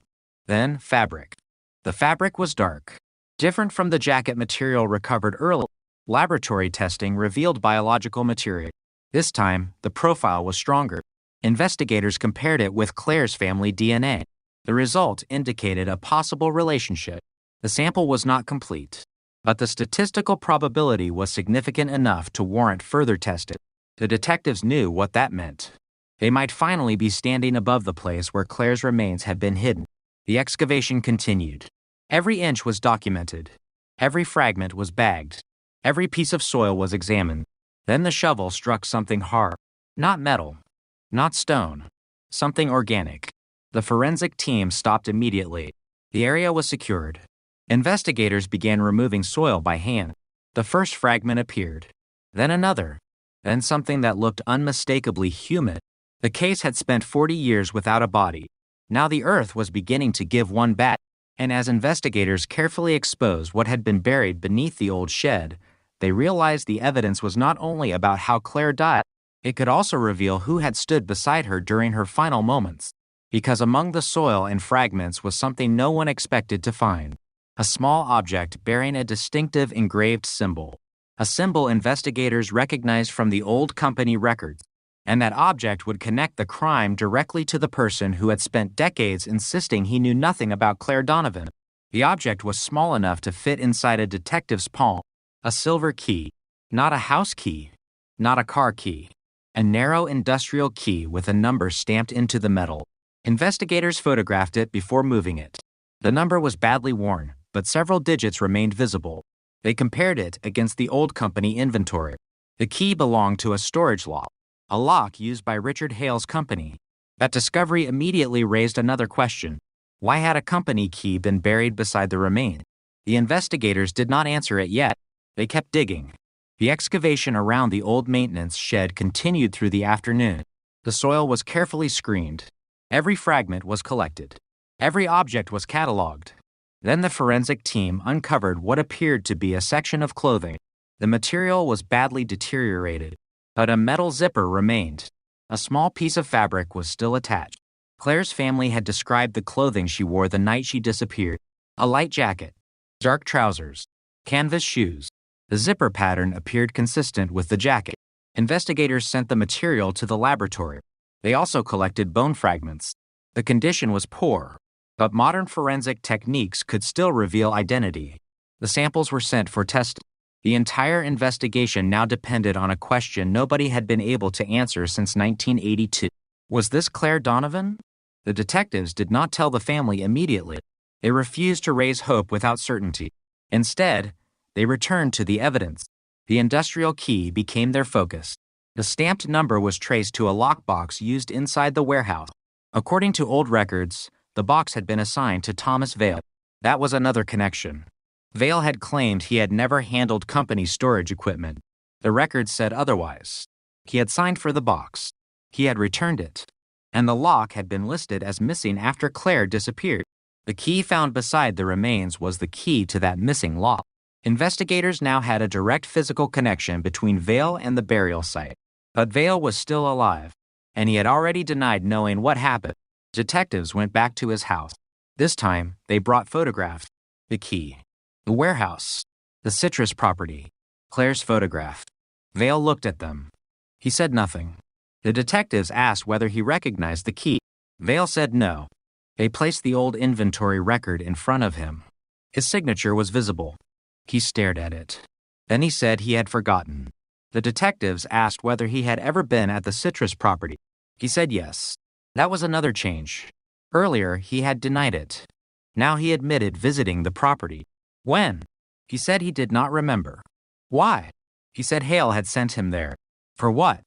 then fabric. The fabric was dark, different from the jacket material recovered earlier. Laboratory testing revealed biological material. This time, the profile was stronger. Investigators compared it with Claire's family DNA. The result indicated a possible relationship. The sample was not complete, but the statistical probability was significant enough to warrant further testing. The detectives knew what that meant. They might finally be standing above the place where Claire's remains had been hidden. The excavation continued. Every inch was documented. Every fragment was bagged. Every piece of soil was examined. Then the shovel struck something hard. Not metal. Not stone. Something organic. The forensic team stopped immediately. The area was secured. Investigators began removing soil by hand. The first fragment appeared. Then another. Then something that looked unmistakably human. The case had spent 40 years without a body. Now the earth was beginning to give one back. And as investigators carefully exposed what had been buried beneath the old shed, they realized the evidence was not only about how Claire died, it could also reveal who had stood beside her during her final moments. Because among the soil and fragments was something no one expected to find. A small object bearing a distinctive engraved symbol. A symbol investigators recognized from the old company records. And that object would connect the crime directly to the person who had spent decades insisting he knew nothing about Claire Donovan. The object was small enough to fit inside a detective's palm. A silver key. Not a house key. Not a car key. A narrow industrial key with a number stamped into the metal. Investigators photographed it before moving it. The number was badly worn, but several digits remained visible. They compared it against the old company inventory. The key belonged to a storage lock, a lock used by Richard Hale's company. That discovery immediately raised another question. Why had a company key been buried beside the remains? The investigators did not answer it yet. They kept digging. The excavation around the old maintenance shed continued through the afternoon. The soil was carefully screened. Every fragment was collected. Every object was cataloged. Then the forensic team uncovered what appeared to be a section of clothing. The material was badly deteriorated, but a metal zipper remained. A small piece of fabric was still attached. Claire's family had described the clothing she wore the night she disappeared. A light jacket, dark trousers, canvas shoes. The zipper pattern appeared consistent with the jacket. Investigators sent the material to the laboratory. They also collected bone fragments. The condition was poor, but modern forensic techniques could still reveal identity. The samples were sent for testing. The entire investigation now depended on a question nobody had been able to answer since 1982. Was this Claire Donovan? The detectives did not tell the family immediately. They refused to raise hope without certainty. Instead, they returned to the evidence. The industrial key became their focus. The stamped number was traced to a lockbox used inside the warehouse. According to old records, the box had been assigned to Thomas Vale. That was another connection. Vale had claimed he had never handled company storage equipment. The records said otherwise. He had signed for the box. He had returned it. And the lock had been listed as missing after Claire disappeared. The key found beside the remains was the key to that missing lock. Investigators now had a direct physical connection between Vale and the burial site. But Vale was still alive, and he had already denied knowing what happened. Detectives went back to his house. This time, they brought photographs. The key. The warehouse. The citrus property. Claire's photograph. Vale looked at them. He said nothing. The detectives asked whether he recognized the key. Vale said no. They placed the old inventory record in front of him. His signature was visible. He stared at it. Then he said he had forgotten. The detectives asked whether he had ever been at the citrus property. He said yes. That was another change. Earlier, he had denied it. Now he admitted visiting the property. When? He said he did not remember. Why? He said Hale had sent him there. For what?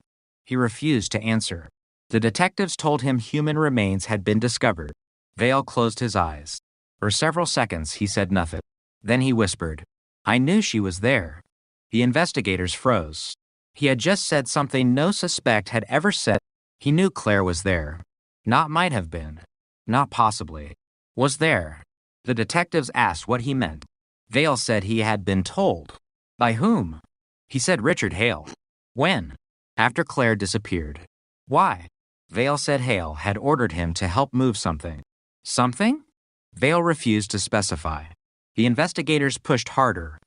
He refused to answer. The detectives told him human remains had been discovered. Vale closed his eyes. For several seconds, he said nothing. Then he whispered, "I knew she was there." The investigators froze. He had just said something no suspect had ever said. He knew Claire was there. Not might have been. Not possibly. Was there. The detectives asked what he meant. Vale said he had been told. By whom? He said Richard Hale. When? After Claire disappeared. Why? Vale said Hale had ordered him to help move something. Something? Vale refused to specify. The investigators pushed harder.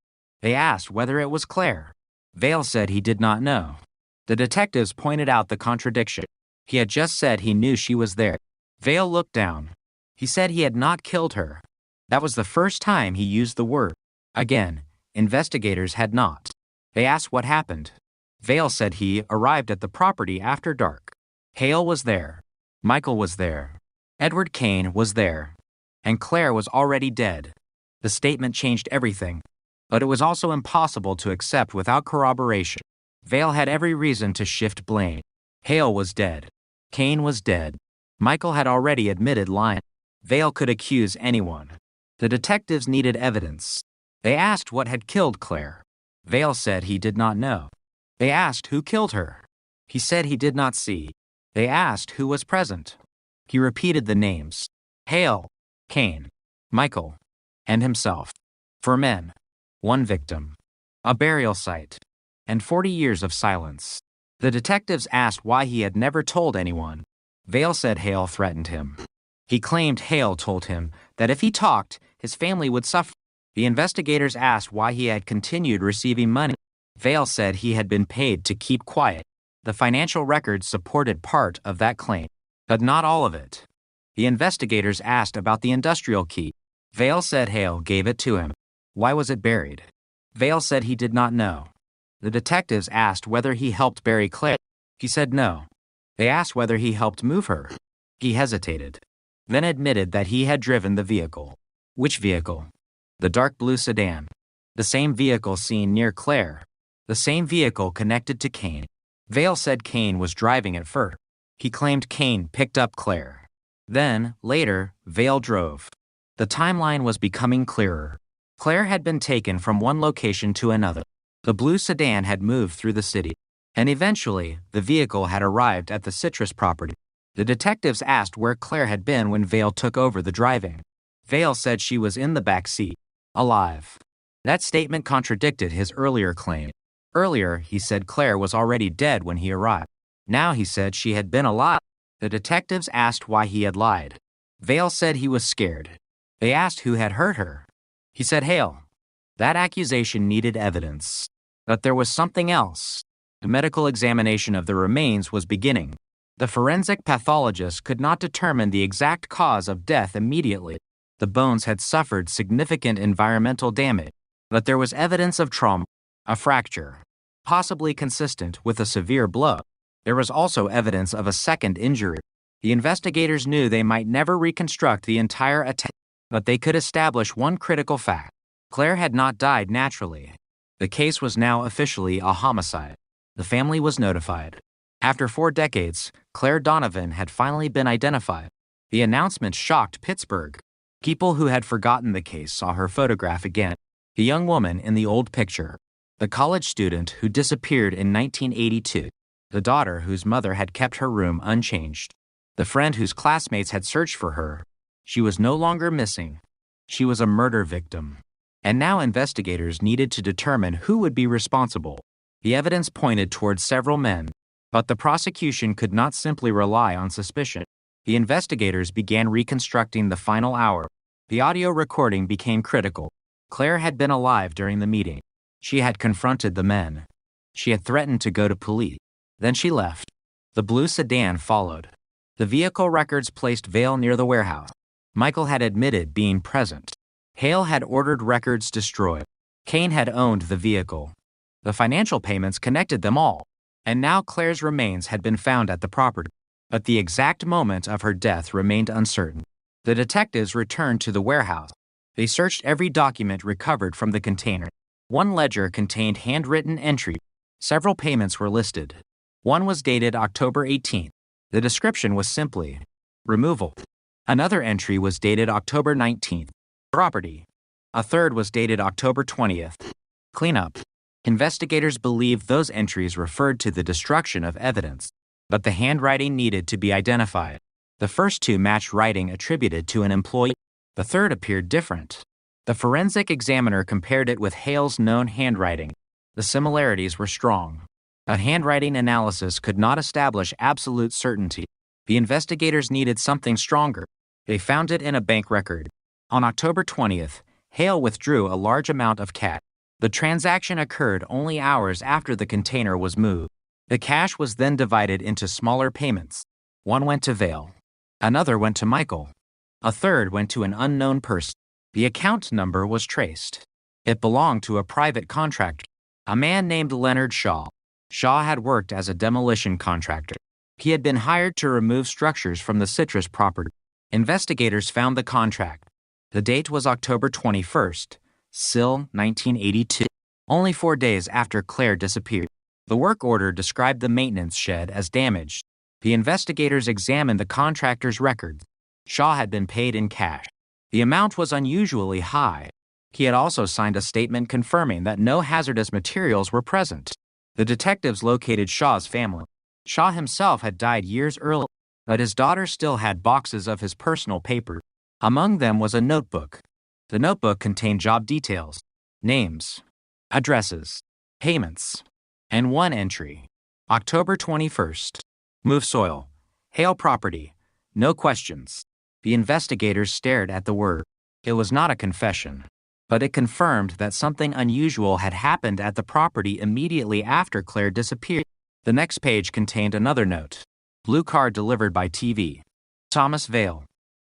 They asked whether it was Claire. Vale said he did not know. The detectives pointed out the contradiction. He had just said he knew she was there. Vale looked down. He said he had not killed her. That was the first time he used the word. Again, investigators had not. They asked what happened. Vale said he arrived at the property after dark. Hale was there. Michael was there. Edward Kane was there. And Claire was already dead. The statement changed everything. But it was also impossible to accept without corroboration. Vale had every reason to shift blame. Hale was dead. Kane was dead. Michael had already admitted lying. Vale could accuse anyone. The detectives needed evidence. They asked what had killed Claire. Vale said he did not know. They asked who killed her. He said he did not see. They asked who was present. He repeated the names. Hale, Kane, Michael, and himself. 4 men. 1 victim. A burial site. And 40 years of silence. The detectives asked why he had never told anyone. Vale said Hale threatened him. He claimed Hale told him that if he talked, his family would suffer. The investigators asked why he had continued receiving money. Vale said he had been paid to keep quiet. The financial records supported part of that claim, but not all of it. The investigators asked about the industrial key. Vale said Hale gave it to him. Why was it buried? Vale said he did not know. The detectives asked whether he helped bury Claire. He said no. They asked whether he helped move her. He hesitated, then admitted that he had driven the vehicle. Which vehicle? The dark blue sedan. The same vehicle seen near Claire. The same vehicle connected to Kane. Vale said Kane was driving it first. He claimed Kane picked up Claire. Then, later, Vale drove. The timeline was becoming clearer. Claire had been taken from one location to another. The blue sedan had moved through the city, and eventually, the vehicle had arrived at the Citrus property. The detectives asked where Claire had been when Vale took over the driving. Vale said she was in the back seat, alive. That statement contradicted his earlier claim. Earlier, he said Claire was already dead when he arrived. Now he said she had been alive. The detectives asked why he had lied. Vale said he was scared. They asked who had hurt her. He said Hale. That accusation needed evidence. But there was something else. The medical examination of the remains was beginning. The forensic pathologist could not determine the exact cause of death immediately. The bones had suffered significant environmental damage, but there was evidence of trauma, a fracture, possibly consistent with a severe blow. There was also evidence of a second injury. The investigators knew they might never reconstruct the entire attack, but they could establish one critical fact. Claire had not died naturally. The case was now officially a homicide. The family was notified. After 4 decades, Claire Donovan had finally been identified. The announcement shocked Pittsburgh. People who had forgotten the case saw her photograph again. The young woman in the old picture. The college student who disappeared in 1982. The daughter whose mother had kept her room unchanged. The friend whose classmates had searched for her. She was no longer missing. She was a murder victim. And now investigators needed to determine who would be responsible. The evidence pointed towards several men, but the prosecution could not simply rely on suspicion. The investigators began reconstructing the final hour. The audio recording became critical. Claire had been alive during the meeting. She had confronted the men. She had threatened to go to police. Then she left. The blue sedan followed. The vehicle records placed Vale near the warehouse. Michael had admitted being present. Hale had ordered records destroyed. Kane had owned the vehicle. The financial payments connected them all. And now Claire's remains had been found at the property. But the exact moment of her death remained uncertain. The detectives returned to the warehouse. They searched every document recovered from the container. One ledger contained handwritten entries. Several payments were listed. One was dated October 18th. The description was simply removal. Another entry was dated October 19th. Property. A third was dated October 20th. Cleanup. Investigators believed those entries referred to the destruction of evidence, but the handwriting needed to be identified. The first two matched writing attributed to an employee. The third appeared different. The forensic examiner compared it with Hale's known handwriting. The similarities were strong. A handwriting analysis could not establish absolute certainty. The investigators needed something stronger. They found it in a bank record. On October 20th, Hale withdrew a large amount of cash. The transaction occurred only hours after the container was moved. The cash was then divided into smaller payments. One went to Vale. Another went to Michael. A third went to an unknown person. The account number was traced. It belonged to a private contractor, a man named Leonard Shaw. Shaw had worked as a demolition contractor. He had been hired to remove structures from the Citrus property. Investigators found the contract. The date was October 21st, SIL 1982, only 4 days after Claire disappeared. The work order described the maintenance shed as damaged. The investigators examined the contractor's records. Shaw had been paid in cash. The amount was unusually high. He had also signed a statement confirming that no hazardous materials were present. The detectives located Shaw's family. Shaw himself had died years earlier, but his daughter still had boxes of his personal papers. Among them was a notebook. The notebook contained job details, names, addresses, payments, and one entry. October 21st. Move soil. Hale property. No questions. The investigators stared at the word. It was not a confession, but it confirmed that something unusual had happened at the property immediately after Claire disappeared. The next page contained another note. Blue card delivered by TV. Thomas Vale.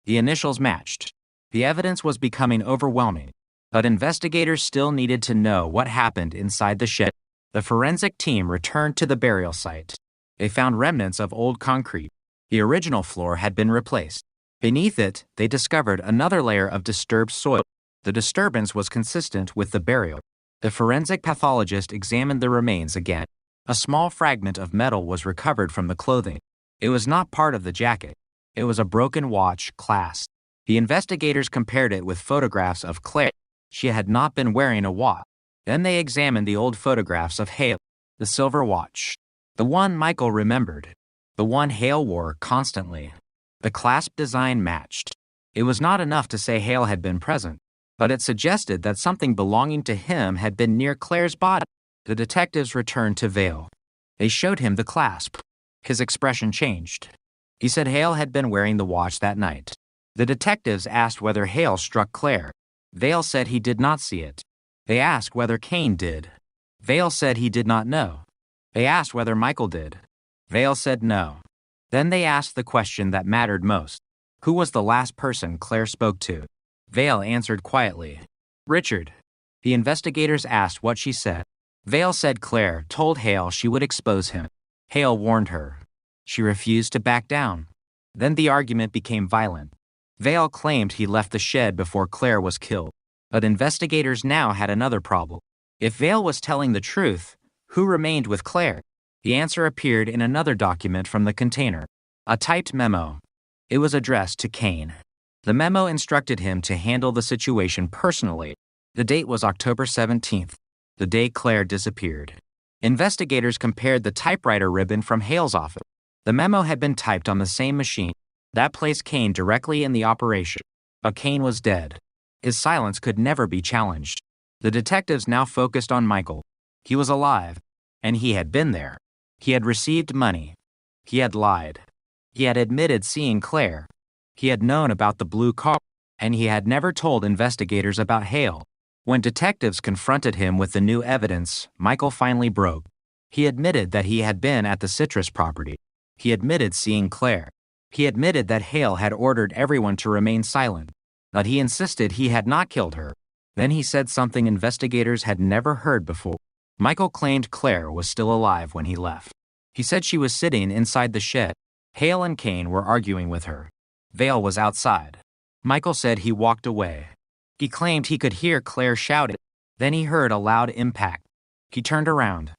The initials matched. The evidence was becoming overwhelming, but investigators still needed to know what happened inside the shed. The forensic team returned to the burial site. They found remnants of old concrete. The original floor had been replaced. Beneath it, they discovered another layer of disturbed soil. The disturbance was consistent with the burial. The forensic pathologist examined the remains again. A small fragment of metal was recovered from the clothing. It was not part of the jacket. It was a broken watch clasp. The investigators compared it with photographs of Claire. She had not been wearing a watch. Then they examined the old photographs of Hale. The silver watch. The one Michael remembered. The one Hale wore constantly. The clasp design matched. It was not enough to say Hale had been present, but it suggested that something belonging to him had been near Claire's body. The detectives returned to Vale. They showed him the clasp. His expression changed. He said Hale had been wearing the watch that night. The detectives asked whether Hale struck Claire. Vale said he did not see it. They asked whether Kane did. Vale said he did not know. They asked whether Michael did. Vale said no. Then they asked the question that mattered most. Who was the last person Claire spoke to? Vale answered quietly. Richard. The investigators asked what she said. Vale said Claire told Hale she would expose him. Hale warned her. She refused to back down. Then the argument became violent. Vale claimed he left the shed before Claire was killed. But investigators now had another problem. If Vale was telling the truth, who remained with Claire? The answer appeared in another document from the container. A typed memo. It was addressed to Kane. The memo instructed him to handle the situation personally. The date was October 17th, the day Claire disappeared. Investigators compared the typewriter ribbon from Hale's office. The memo had been typed on the same machine. That placed Kane directly in the operation. But Kane was dead. His silence could never be challenged. The detectives now focused on Michael. He was alive, and he had been there. He had received money. He had lied. He had admitted seeing Claire. He had known about the blue car, and he had never told investigators about Hale. When detectives confronted him with the new evidence, Michael finally broke. He admitted that he had been at the Citrus property. He admitted seeing Claire. He admitted that Hale had ordered everyone to remain silent, but he insisted he had not killed her. Then he said something investigators had never heard before. Michael claimed Claire was still alive when he left. He said she was sitting inside the shed. Hale and Kane were arguing with her. Vale was outside. Michael said he walked away. He claimed he could hear Claire shouting. Then he heard a loud impact. He turned around.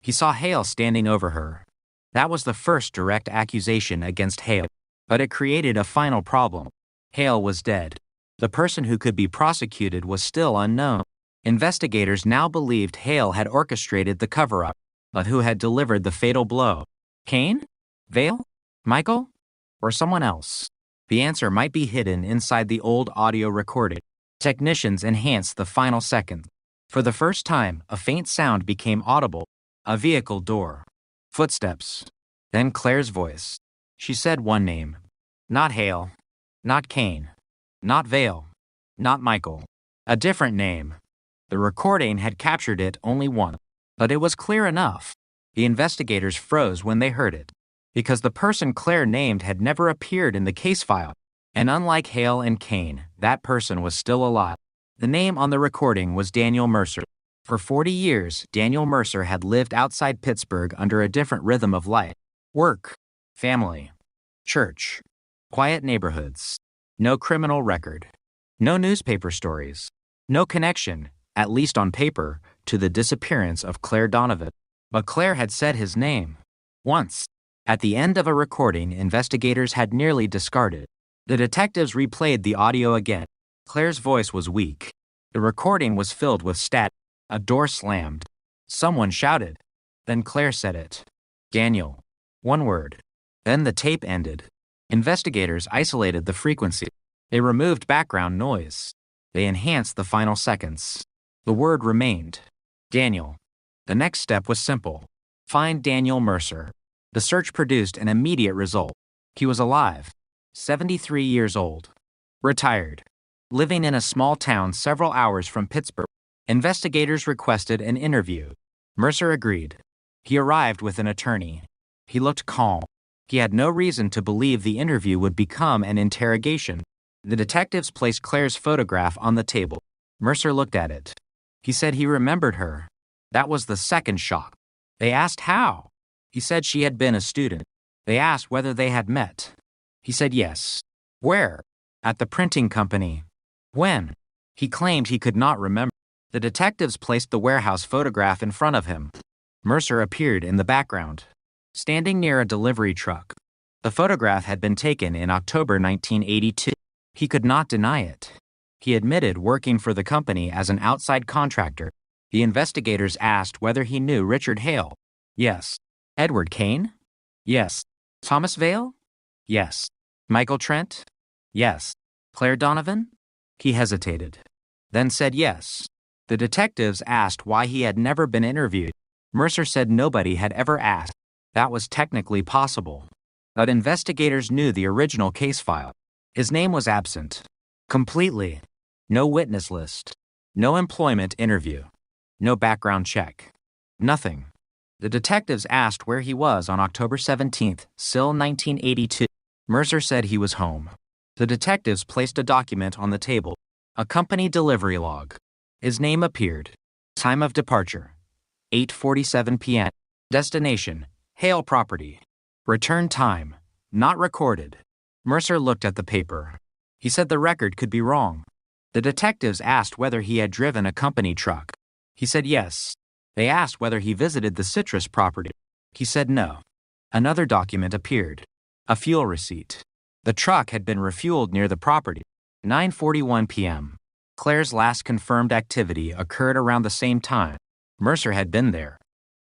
He saw Hale standing over her. That was the first direct accusation against Hale, but it created a final problem. Hale was dead. The person who could be prosecuted was still unknown. Investigators now believed Hale had orchestrated the cover-up, but who had delivered the fatal blow? Kane? Vale? Michael? Or someone else? The answer might be hidden inside the old audio recording. Technicians enhanced the final second. For the first time, a faint sound became audible. A vehicle door. Footsteps. Then Claire's voice. She said one name. Not Hale. Not Kane. Not Vale. Not Michael. A different name. The recording had captured it only once, but it was clear enough. The investigators froze when they heard it, because the person Claire named had never appeared in the case file, and unlike Hale and Kane, that person was still alive. The name on the recording was Daniel Mercer. For 40 years, Daniel Mercer had lived outside Pittsburgh under a different rhythm of life. Work, family, church, quiet neighborhoods, no criminal record, no newspaper stories, no connection, at least on paper, to the disappearance of Claire Donovan. But Claire had said his name. Once. At the end of a recording investigators had nearly discarded. The detectives replayed the audio again. Claire's voice was weak. The recording was filled with static. A door slammed. Someone shouted. Then Claire said it. Daniel. One word. Then the tape ended. Investigators isolated the frequency. They removed background noise. They enhanced the final seconds. The word remained. Daniel. The next step was simple. Find Daniel Mercer. The search produced an immediate result. He was alive. 73 years old. Retired. Living in a small town several hours from Pittsburgh. Investigators requested an interview. Mercer agreed. He arrived with an attorney. He looked calm. He had no reason to believe the interview would become an interrogation. The detectives placed Claire's photograph on the table. Mercer looked at it. He said he remembered her. That was the second shock. They asked how. He said she had been a student. They asked whether they had met. He said yes. Where? At the printing company. When? He claimed he could not remember. The detectives placed the warehouse photograph in front of him. Mercer appeared in the background, standing near a delivery truck. The photograph had been taken in October 1982. He could not deny it. He admitted working for the company as an outside contractor. The investigators asked whether he knew Richard Hale. Yes. Edward Kane? Yes. Thomas Vale? Yes. Michael Trent? Yes. Claire Donovan? He hesitated, then said yes. The detectives asked why he had never been interviewed. Mercer said nobody had ever asked. That was technically possible. But investigators knew the original case file. His name was absent. Completely. No witness list. No employment interview. No background check. Nothing. The detectives asked where he was on October 17th, still 1982. Mercer said he was home. The detectives placed a document on the table. A company delivery log. His name appeared. Time of departure. 8:47 p.m. Destination. Hale property. Return time. Not recorded. Mercer looked at the paper. He said the record could be wrong. The detectives asked whether he had driven a company truck. He said yes. They asked whether he visited the citrus property. He said no. Another document appeared. A fuel receipt. The truck had been refueled near the property. 9:41 p.m. Claire's last confirmed activity occurred around the same time. Mercer had been there.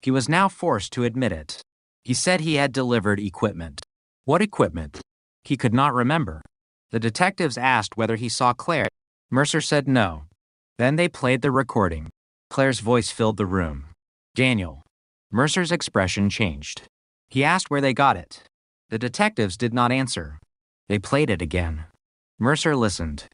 He was now forced to admit it. He said he had delivered equipment. What equipment? He could not remember. The detectives asked whether he saw Claire. Mercer said no. Then they played the recording. Claire's voice filled the room. Daniel. Mercer's expression changed. He asked where they got it. The detectives did not answer. They played it again. Mercer listened.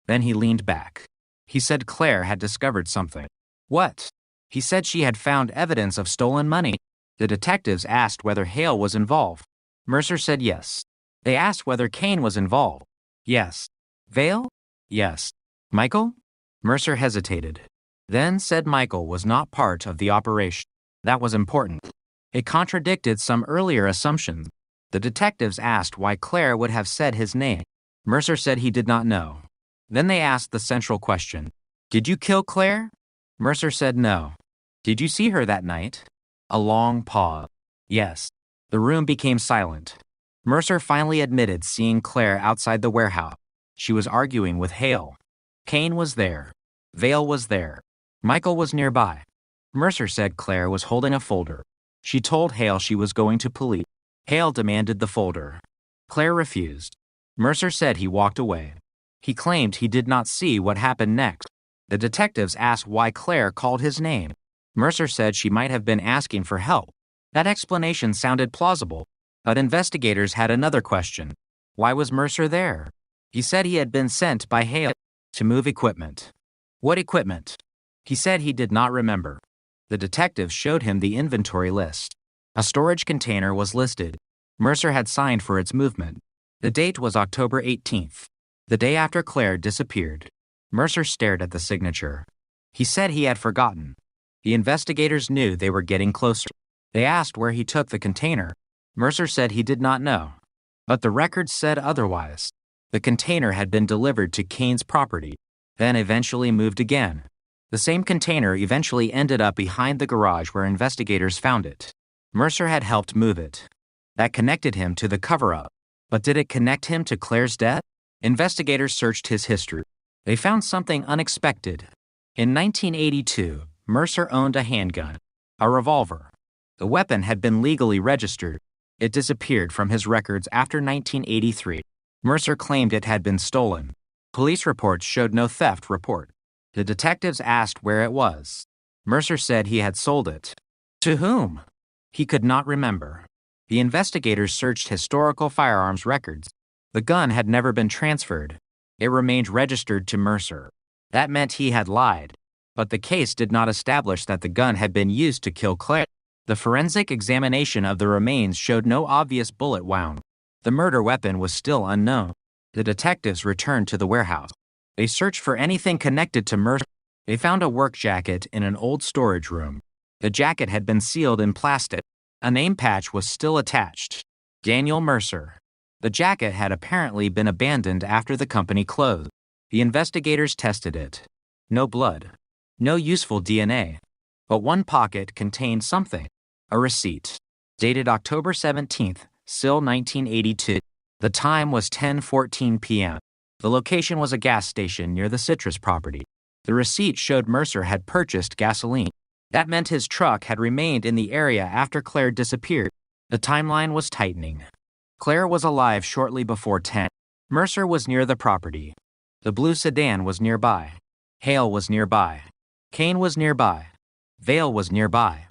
Then he leaned back. He said Claire had discovered something. What? He said she had found evidence of stolen money. The detectives asked whether Hale was involved. Mercer said yes. They asked whether Kane was involved. Yes. Vale? Yes. Michael? Mercer hesitated. Then said Michael was not part of the operation. That was important. It contradicted some earlier assumptions. The detectives asked why Claire would have said his name. Mercer said he did not know. Then they asked the central question. Did you kill Claire? Mercer said no. Did you see her that night? A long pause. Yes. The room became silent. Mercer finally admitted seeing Claire outside the warehouse. She was arguing with Hale. Kane was there. Vale was there. Michael was nearby. Mercer said Claire was holding a folder. She told Hale she was going to police. Hale demanded the folder. Claire refused. Mercer said he walked away. He claimed he did not see what happened next. The detectives asked why Claire called his name. Mercer said she might have been asking for help. That explanation sounded plausible, but investigators had another question. Why was Mercer there? He said he had been sent by Hale to move equipment. What equipment? He said he did not remember. The detectives showed him the inventory list. A storage container was listed. Mercer had signed for its movement. The date was October 18th, the day after Claire disappeared. Mercer stared at the signature. He said he had forgotten. The investigators knew they were getting closer. They asked where he took the container. Mercer said he did not know. But the records said otherwise. The container had been delivered to Kane's property, then eventually moved again. The same container eventually ended up behind the garage where investigators found it. Mercer had helped move it. That connected him to the cover-up. But did it connect him to Claire's death? Investigators searched his history. They found something unexpected. In 1982, Mercer owned a handgun, a revolver. The weapon had been legally registered. It disappeared from his records after 1983. Mercer claimed it had been stolen. Police reports showed no theft report. The detectives asked where it was. Mercer said he had sold it. To whom? He could not remember. The investigators searched historical firearms records. The gun had never been transferred. It remained registered to Mercer. That meant he had lied. But the case did not establish that the gun had been used to kill Claire. The forensic examination of the remains showed no obvious bullet wound. The murder weapon was still unknown. The detectives returned to the warehouse. They searched for anything connected to Mercer. They found a work jacket in an old storage room. The jacket had been sealed in plastic. A name patch was still attached. Daniel Mercer. The jacket had apparently been abandoned after the company closed. The investigators tested it. No blood. No useful DNA. But one pocket contained something. A receipt. Dated October 17th, still 1982. The time was 10:14 p.m. The location was a gas station near the Citrus property. The receipt showed Mercer had purchased gasoline. That meant his truck had remained in the area after Claire disappeared. The timeline was tightening. Claire was alive shortly before 10. Mercer was near the property. The blue sedan was nearby. Hale was nearby. Kane was nearby. Vale was nearby.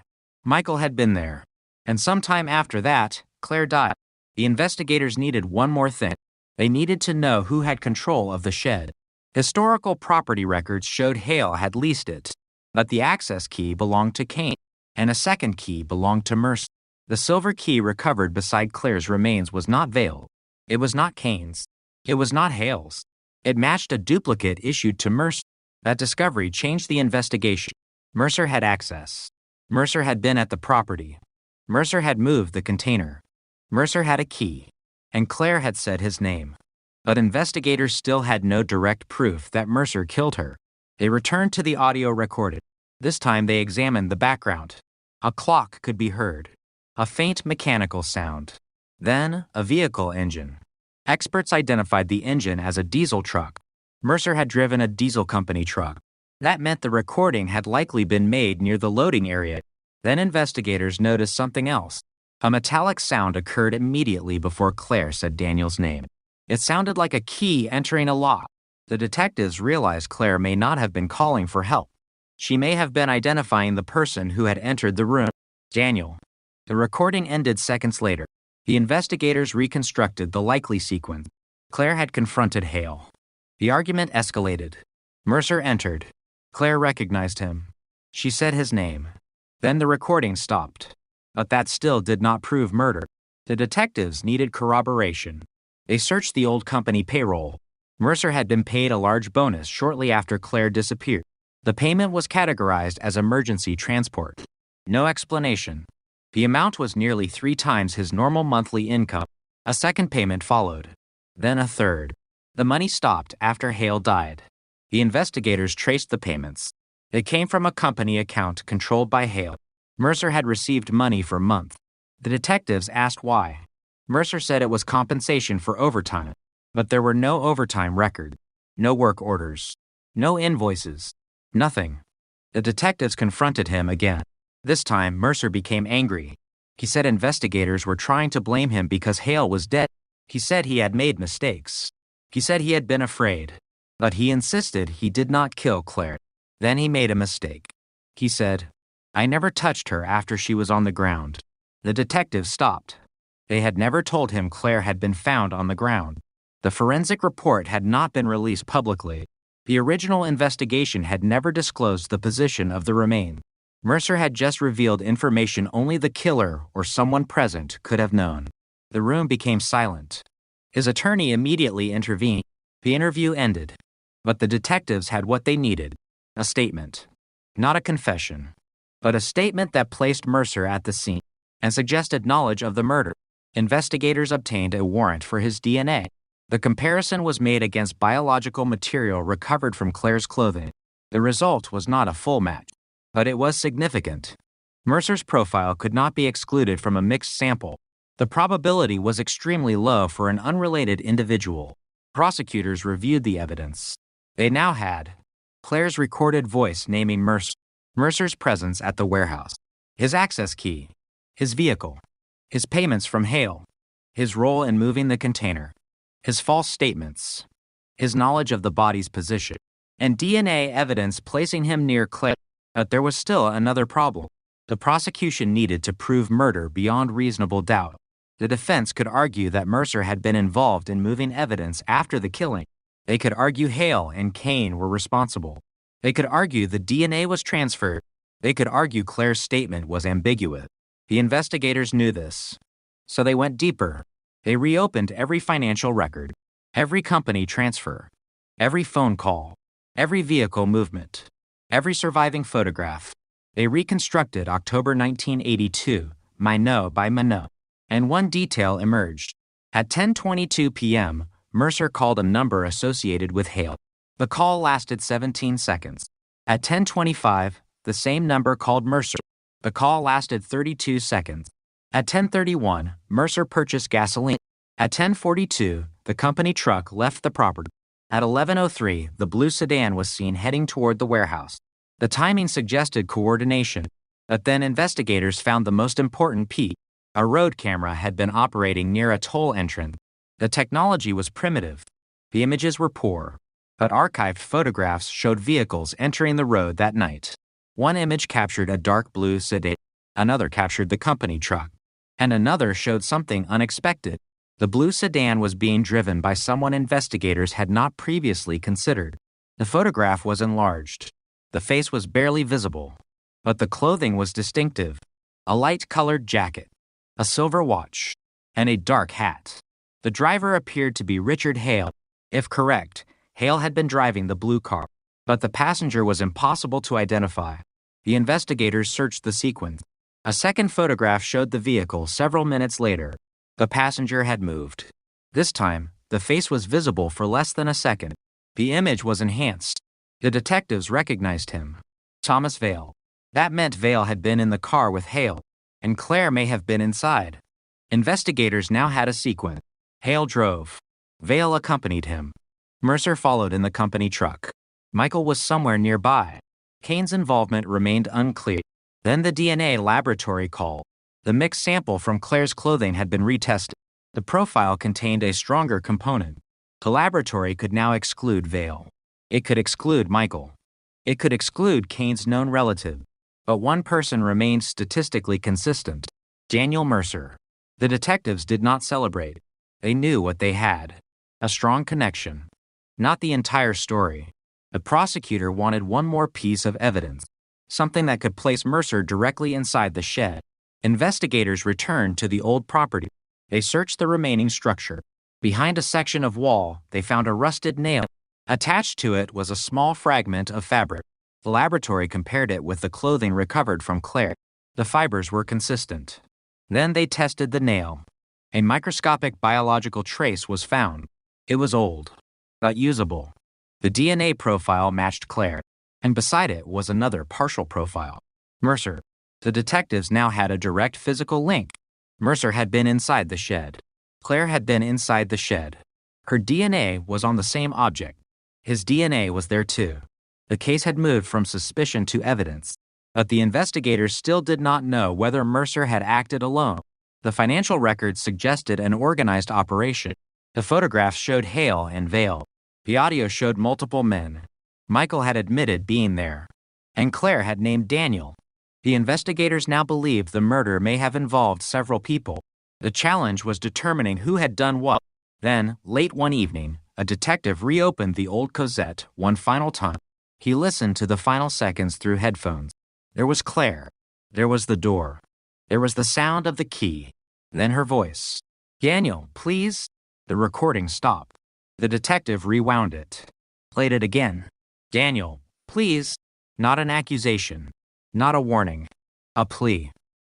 Michael had been there. And sometime after that, Claire died. The investigators needed one more thing. They needed to know who had control of the shed. Historical property records showed Hale had leased it, but the access key belonged to Kane, and a second key belonged to Mercer. The silver key recovered beside Claire's remains was not Vale. It was not Kane's. It was not Hale's. It matched a duplicate issued to Mercer. That discovery changed the investigation. Mercer had access. Mercer had been at the property. Mercer had moved the container. Mercer had a key. And Claire had said his name. But investigators still had no direct proof that Mercer killed her. They returned to the audio recorded. This time they examined the background. A clock could be heard. A faint mechanical sound. Then a vehicle engine. Experts identified the engine as a diesel truck. Mercer had driven a diesel company truck. That meant the recording had likely been made near the loading area. Then investigators noticed something else. A metallic sound occurred immediately before Claire said Daniel's name. It sounded like a key entering a lock. The detectives realized Claire may not have been calling for help. She may have been identifying the person who had entered the room. Daniel. The recording ended seconds later. The investigators reconstructed the likely sequence. Claire had confronted Hale. The argument escalated. Mercer entered. Claire recognized him. She said his name. Then the recording stopped. But that still did not prove murder. The detectives needed corroboration. They searched the old company payroll. Mercer had been paid a large bonus shortly after Claire disappeared. The payment was categorized as emergency transport. No explanation. The amount was nearly 3 times his normal monthly income. A second payment followed. Then a third. The money stopped after Hale died. The investigators traced the payments. They came from a company account controlled by Hale. Mercer had received money for months. The detectives asked why. Mercer said it was compensation for overtime, but there were no overtime records, no work orders, no invoices, nothing. The detectives confronted him again. This time, Mercer became angry. He said investigators were trying to blame him because Hale was dead. He said he had made mistakes. He said he had been afraid, but he insisted he did not kill Claire. Then he made a mistake. He said, "I never touched her after she was on the ground." The detectives stopped. They had never told him Claire had been found on the ground. The forensic report had not been released publicly. The original investigation had never disclosed the position of the remains. Mercer had just revealed information only the killer or someone present could have known. The room became silent. His attorney immediately intervened. The interview ended. But the detectives had what they needed: a statement. Not a confession, but a statement that placed Mercer at the scene and suggested knowledge of the murder. Investigators obtained a warrant for his DNA. The comparison was made against biological material recovered from Claire's clothing. The result was not a full match, but it was significant. Mercer's profile could not be excluded from a mixed sample. The probability was extremely low for an unrelated individual. Prosecutors reviewed the evidence. They now had Claire's recorded voice naming Mercer's presence at the warehouse, his access key, his vehicle, his payments from Hale, his role in moving the container, his false statements, his knowledge of the body's position, and DNA evidence placing him near Claire. But there was still another problem. The prosecution needed to prove murder beyond reasonable doubt. The defense could argue that Mercer had been involved in moving evidence after the killing. They could argue Hale and Kane were responsible. They could argue the DNA was transferred. They could argue Claire's statement was ambiguous. The investigators knew this, so they went deeper. They reopened every financial record, every company transfer, every phone call, every vehicle movement, every surviving photograph. They reconstructed October 1982, Minot by Minot, and one detail emerged. At 10:22 p.m., Mercer called a number associated with Hale. The call lasted 17 seconds. At 10:25, the same number called Mercer. The call lasted 32 seconds. At 10:31, Mercer purchased gasoline. At 10:42, the company truck left the property. At 11:03, the blue sedan was seen heading toward the warehouse. The timing suggested coordination, but then investigators found the most important piece. A road camera had been operating near a toll entrance. The technology was primitive. The images were poor, but archived photographs showed vehicles entering the road that night. One image captured a dark blue sedan, another captured the company truck, and another showed something unexpected. The blue sedan was being driven by someone investigators had not previously considered. The photograph was enlarged. The face was barely visible, but the clothing was distinctive: a light-colored jacket, a silver watch, and a dark hat. The driver appeared to be Richard Hale. If correct, Hale had been driving the blue car, but the passenger was impossible to identify. The investigators searched the sequence. A second photograph showed the vehicle several minutes later. The passenger had moved. This time, the face was visible for less than a second. The image was enhanced. The detectives recognized him. Thomas Vale. That meant Vale had been in the car with Hale, and Claire may have been inside. Investigators now had a sequence. Hale drove. Vale accompanied him. Mercer followed in the company truck. Michael was somewhere nearby. Kane's involvement remained unclear. Then the DNA laboratory called. The mixed sample from Claire's clothing had been retested. The profile contained a stronger component. The laboratory could now exclude Vale. It could exclude Michael. It could exclude Kane's known relative. But one person remained statistically consistent: Daniel Mercer. The detectives did not celebrate. They knew what they had: a strong connection. Not the entire story. The prosecutor wanted one more piece of evidence, something that could place Mercer directly inside the shed. Investigators returned to the old property. They searched the remaining structure. Behind a section of wall, they found a rusted nail. Attached to it was a small fragment of fabric. The laboratory compared it with the clothing recovered from Claire. The fibers were consistent. Then they tested the nail. A microscopic biological trace was found. It was old, not usable. The DNA profile matched Claire, and beside it was another partial profile: Mercer. The detectives now had a direct physical link. Mercer had been inside the shed. Claire had been inside the shed. Her DNA was on the same object. His DNA was there too. The case had moved from suspicion to evidence. But the investigators still did not know whether Mercer had acted alone. The financial records suggested an organized operation. The photographs showed Hale and Vale. The audio showed multiple men. Michael had admitted being there. And Claire had named Daniel. The investigators now believed the murder may have involved several people. The challenge was determining who had done what. Then, late one evening, a detective reopened the old Cosette one final time. He listened to the final seconds through headphones. There was Claire. There was the door. There was the sound of the key. Then her voice. "Daniel, please." The recording stopped. The detective rewound it. Played it again. "Daniel, please." Not an accusation. Not a warning. A plea.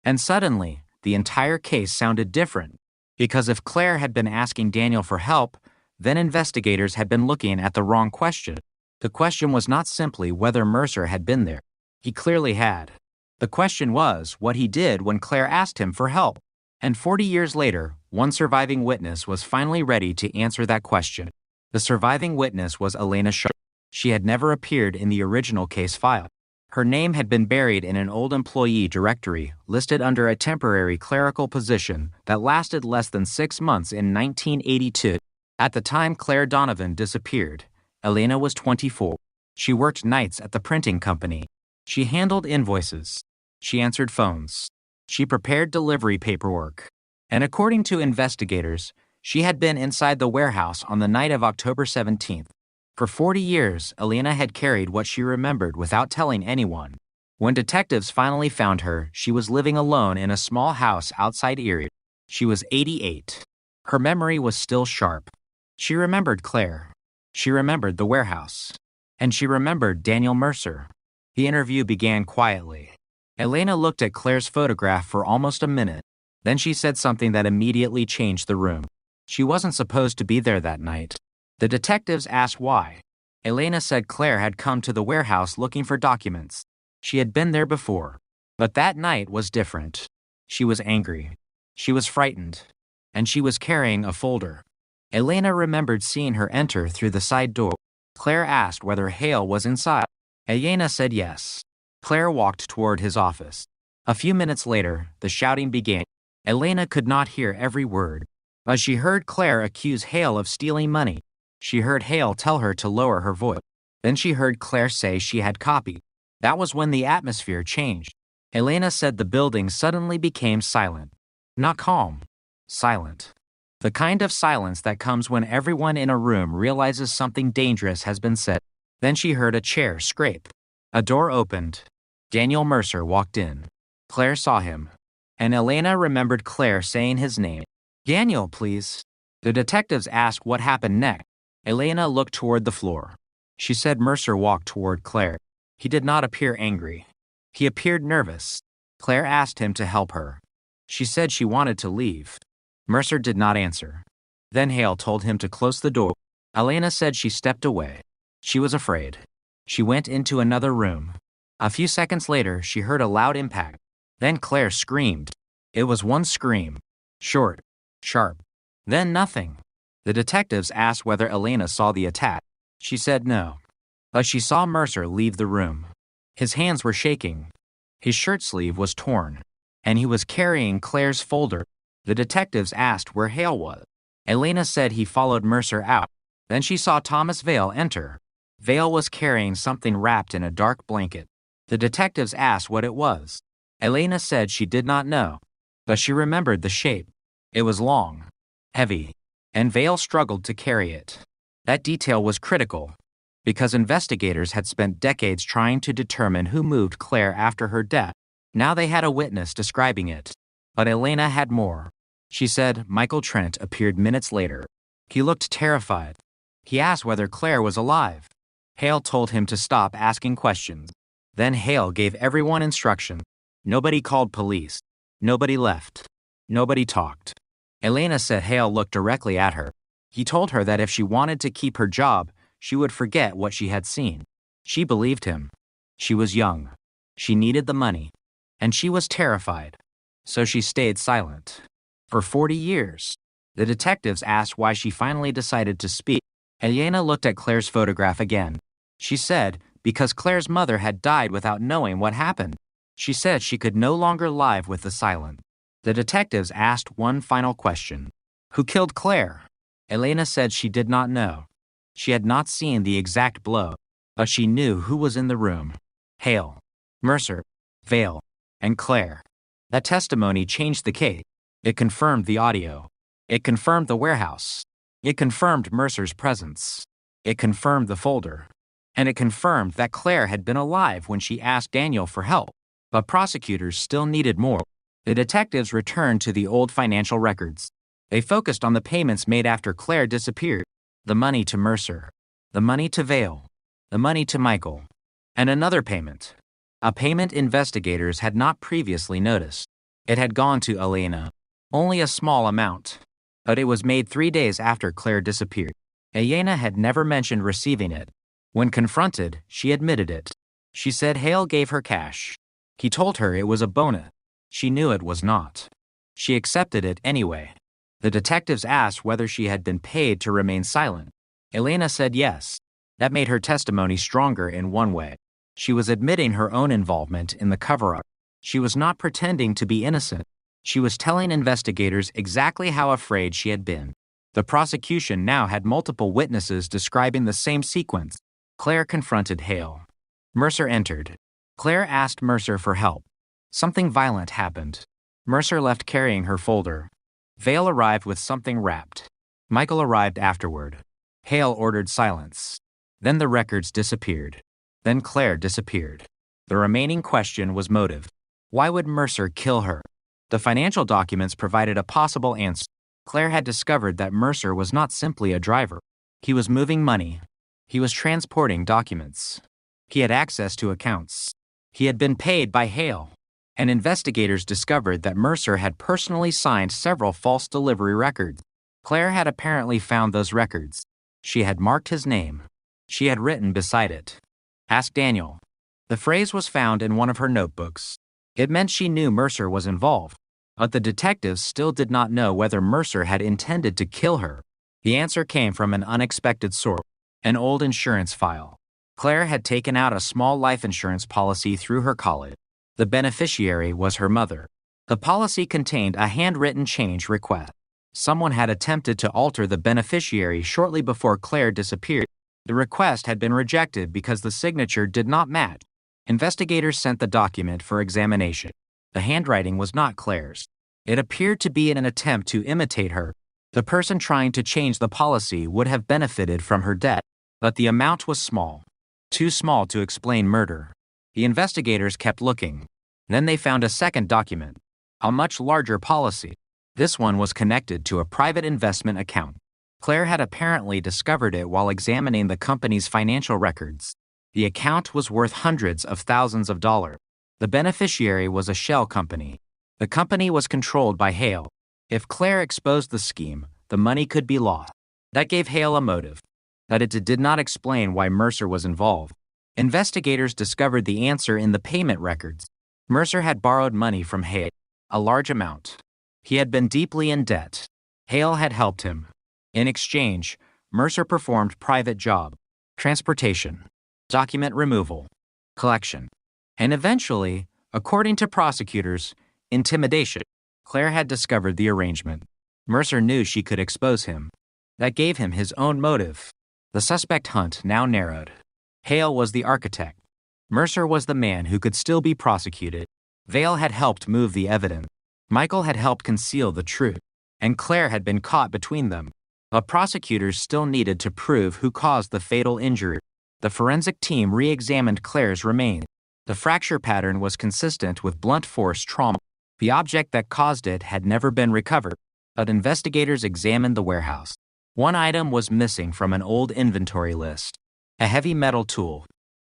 And suddenly, the entire case sounded different. Because if Claire had been asking Daniel for help, then investigators had been looking at the wrong question. The question was not simply whether Mercer had been there. He clearly had. The question was what he did when Claire asked him for help. And 40 years later, one surviving witness was finally ready to answer that question. The surviving witness was Elena Sharp. She had never appeared in the original case file. Her name had been buried in an old employee directory listed under a temporary clerical position that lasted less than 6 months in 1982. At the time Claire Donovan disappeared, Elena was 24. She worked nights at the printing company. She handled invoices. She answered phones. She prepared delivery paperwork. And according to investigators, she had been inside the warehouse on the night of October 17th. For 40 years, Elena had carried what she remembered without telling anyone. When detectives finally found her, she was living alone in a small house outside Erie. She was 88. Her memory was still sharp. She remembered Claire. She remembered the warehouse. And she remembered Daniel Mercer. The interview began quietly. Elena looked at Claire's photograph for almost a minute. Then she said something that immediately changed the room. She wasn't supposed to be there that night. The detectives asked why. Elena said Claire had come to the warehouse looking for documents. She had been there before. But that night was different. She was angry. She was frightened. And she was carrying a folder. Elena remembered seeing her enter through the side door. Claire asked whether Hale was inside. Elena said yes. Claire walked toward his office. A few minutes later, the shouting began. Elena could not hear every word, but she heard Claire accuse Hale of stealing money. She heard Hale tell her to lower her voice. Then she heard Claire say she had copied. That was when the atmosphere changed. Elena said the building suddenly became silent. Not calm. Silent. The kind of silence that comes when everyone in a room realizes something dangerous has been said. Then she heard a chair scrape. A door opened. Daniel Mercer walked in. Claire saw him. And Elena remembered Claire saying his name. "Daniel, please." The detectives asked what happened next. Elena looked toward the floor. She said Mercer walked toward Claire. He did not appear angry. He appeared nervous. Claire asked him to help her. She said she wanted to leave. Mercer did not answer. Then Hale told him to close the door. Elena said she stepped away. She was afraid. She went into another room. A few seconds later, she heard a loud impact. Then Claire screamed. It was one scream. Short. Sharp. Then nothing. The detectives asked whether Elena saw the attack. She said no. But she saw Mercer leave the room. His hands were shaking. His shirt sleeve was torn. And he was carrying Claire's folder. The detectives asked where Hale was. Elena said he followed Mercer out. Then she saw Thomas Vale enter. Vale was carrying something wrapped in a dark blanket. The detectives asked what it was. Elena said she did not know, but she remembered the shape. It was long, heavy, and Vale struggled to carry it. That detail was critical, because investigators had spent decades trying to determine who moved Claire after her death. Now they had a witness describing it. But Elena had more. She said Michael Trent appeared minutes later. He looked terrified. He asked whether Claire was alive. Hale told him to stop asking questions. Then Hale gave everyone instructions. Nobody called police. Nobody left. Nobody talked. Elena said Hale looked directly at her. He told her that if she wanted to keep her job, she would forget what she had seen. She believed him. She was young. She needed the money. and she was terrified, so she stayed silent. For 40 years, the detectives asked why she finally decided to speak. Elena looked at Claire's photograph again. She said because Claire's mother had died without knowing what happened. She said she could no longer live with the silence. The detectives asked one final question. Who killed Claire? Elena said she did not know. She had not seen the exact blow, but she knew who was in the room. Hale, Mercer, Vale, and Claire. That testimony changed the case. It confirmed the audio. It confirmed the warehouse. It confirmed Mercer's presence. It confirmed the folder. And it confirmed that Claire had been alive when she asked Daniel for help. But prosecutors still needed more. The detectives returned to the old financial records. They focused on the payments made after Claire disappeared. The money to Mercer. The money to Vale. The money to Michael. And another payment. A payment investigators had not previously noticed. It had gone to Elena. Only a small amount. But it was made 3 days after Claire disappeared. Elena had never mentioned receiving it. When confronted, she admitted it. She said Hale gave her cash. He told her it was a bonus. She knew it was not. She accepted it anyway. The detectives asked whether she had been paid to remain silent. Elena said yes. That made her testimony stronger in one way. She was admitting her own involvement in the cover-up. She was not pretending to be innocent. She was telling investigators exactly how afraid she had been. The prosecution now had multiple witnesses describing the same sequence. Claire confronted Hale. Mercer entered. Claire asked Mercer for help. Something violent happened. Mercer left carrying her folder. Vale arrived with something wrapped. Michael arrived afterward. Hale ordered silence. Then the records disappeared. Then Claire disappeared. The remaining question was motive. Why would Mercer kill her? The financial documents provided a possible answer. Claire had discovered that Mercer was not simply a driver. He was moving money. He was transporting documents. He had access to accounts. He had been paid by Hale. And investigators discovered that Mercer had personally signed several false delivery records. Claire had apparently found those records. She had marked his name. She had written beside it, "Ask Daniel." The phrase was found in one of her notebooks. It meant she knew Mercer was involved. But the detectives still did not know whether Mercer had intended to kill her. The answer came from an unexpected source, an old insurance file. Claire had taken out a small life insurance policy through her college. The beneficiary was her mother. The policy contained a handwritten change request. Someone had attempted to alter the beneficiary shortly before Claire disappeared. The request had been rejected because the signature did not match. Investigators sent the document for examination. The handwriting was not Claire's. It appeared to be in an attempt to imitate her. The person trying to change the policy would have benefited from her debt, but the amount was small. Too small to explain murder. The investigators kept looking. Then they found a second document, a much larger policy. This one was connected to a private investment account. Claire had apparently discovered it while examining the company's financial records. The account was worth hundreds of thousands of dollars. The beneficiary was a shell company. The company was controlled by Hale. If Claire exposed the scheme, the money could be lost. That gave Hale a motive, but it did not explain why Mercer was involved. Investigators discovered the answer in the payment records. Mercer had borrowed money from Hale, a large amount. He had been deeply in debt. Hale had helped him. In exchange, Mercer performed private job, transportation, document removal, collection, and eventually, according to prosecutors, intimidation. Claire had discovered the arrangement. Mercer knew she could expose him. That gave him his own motive. The suspect hunt now narrowed. Hale was the architect. Mercer was the man who could still be prosecuted. Vale had helped move the evidence. Michael had helped conceal the truth. And Claire had been caught between them. But prosecutors still needed to prove who caused the fatal injury. The forensic team re-examined Claire's remains. The fracture pattern was consistent with blunt force trauma. The object that caused it had never been recovered, but investigators examined the warehouse. One item was missing from an old inventory list: a heavy metal tool,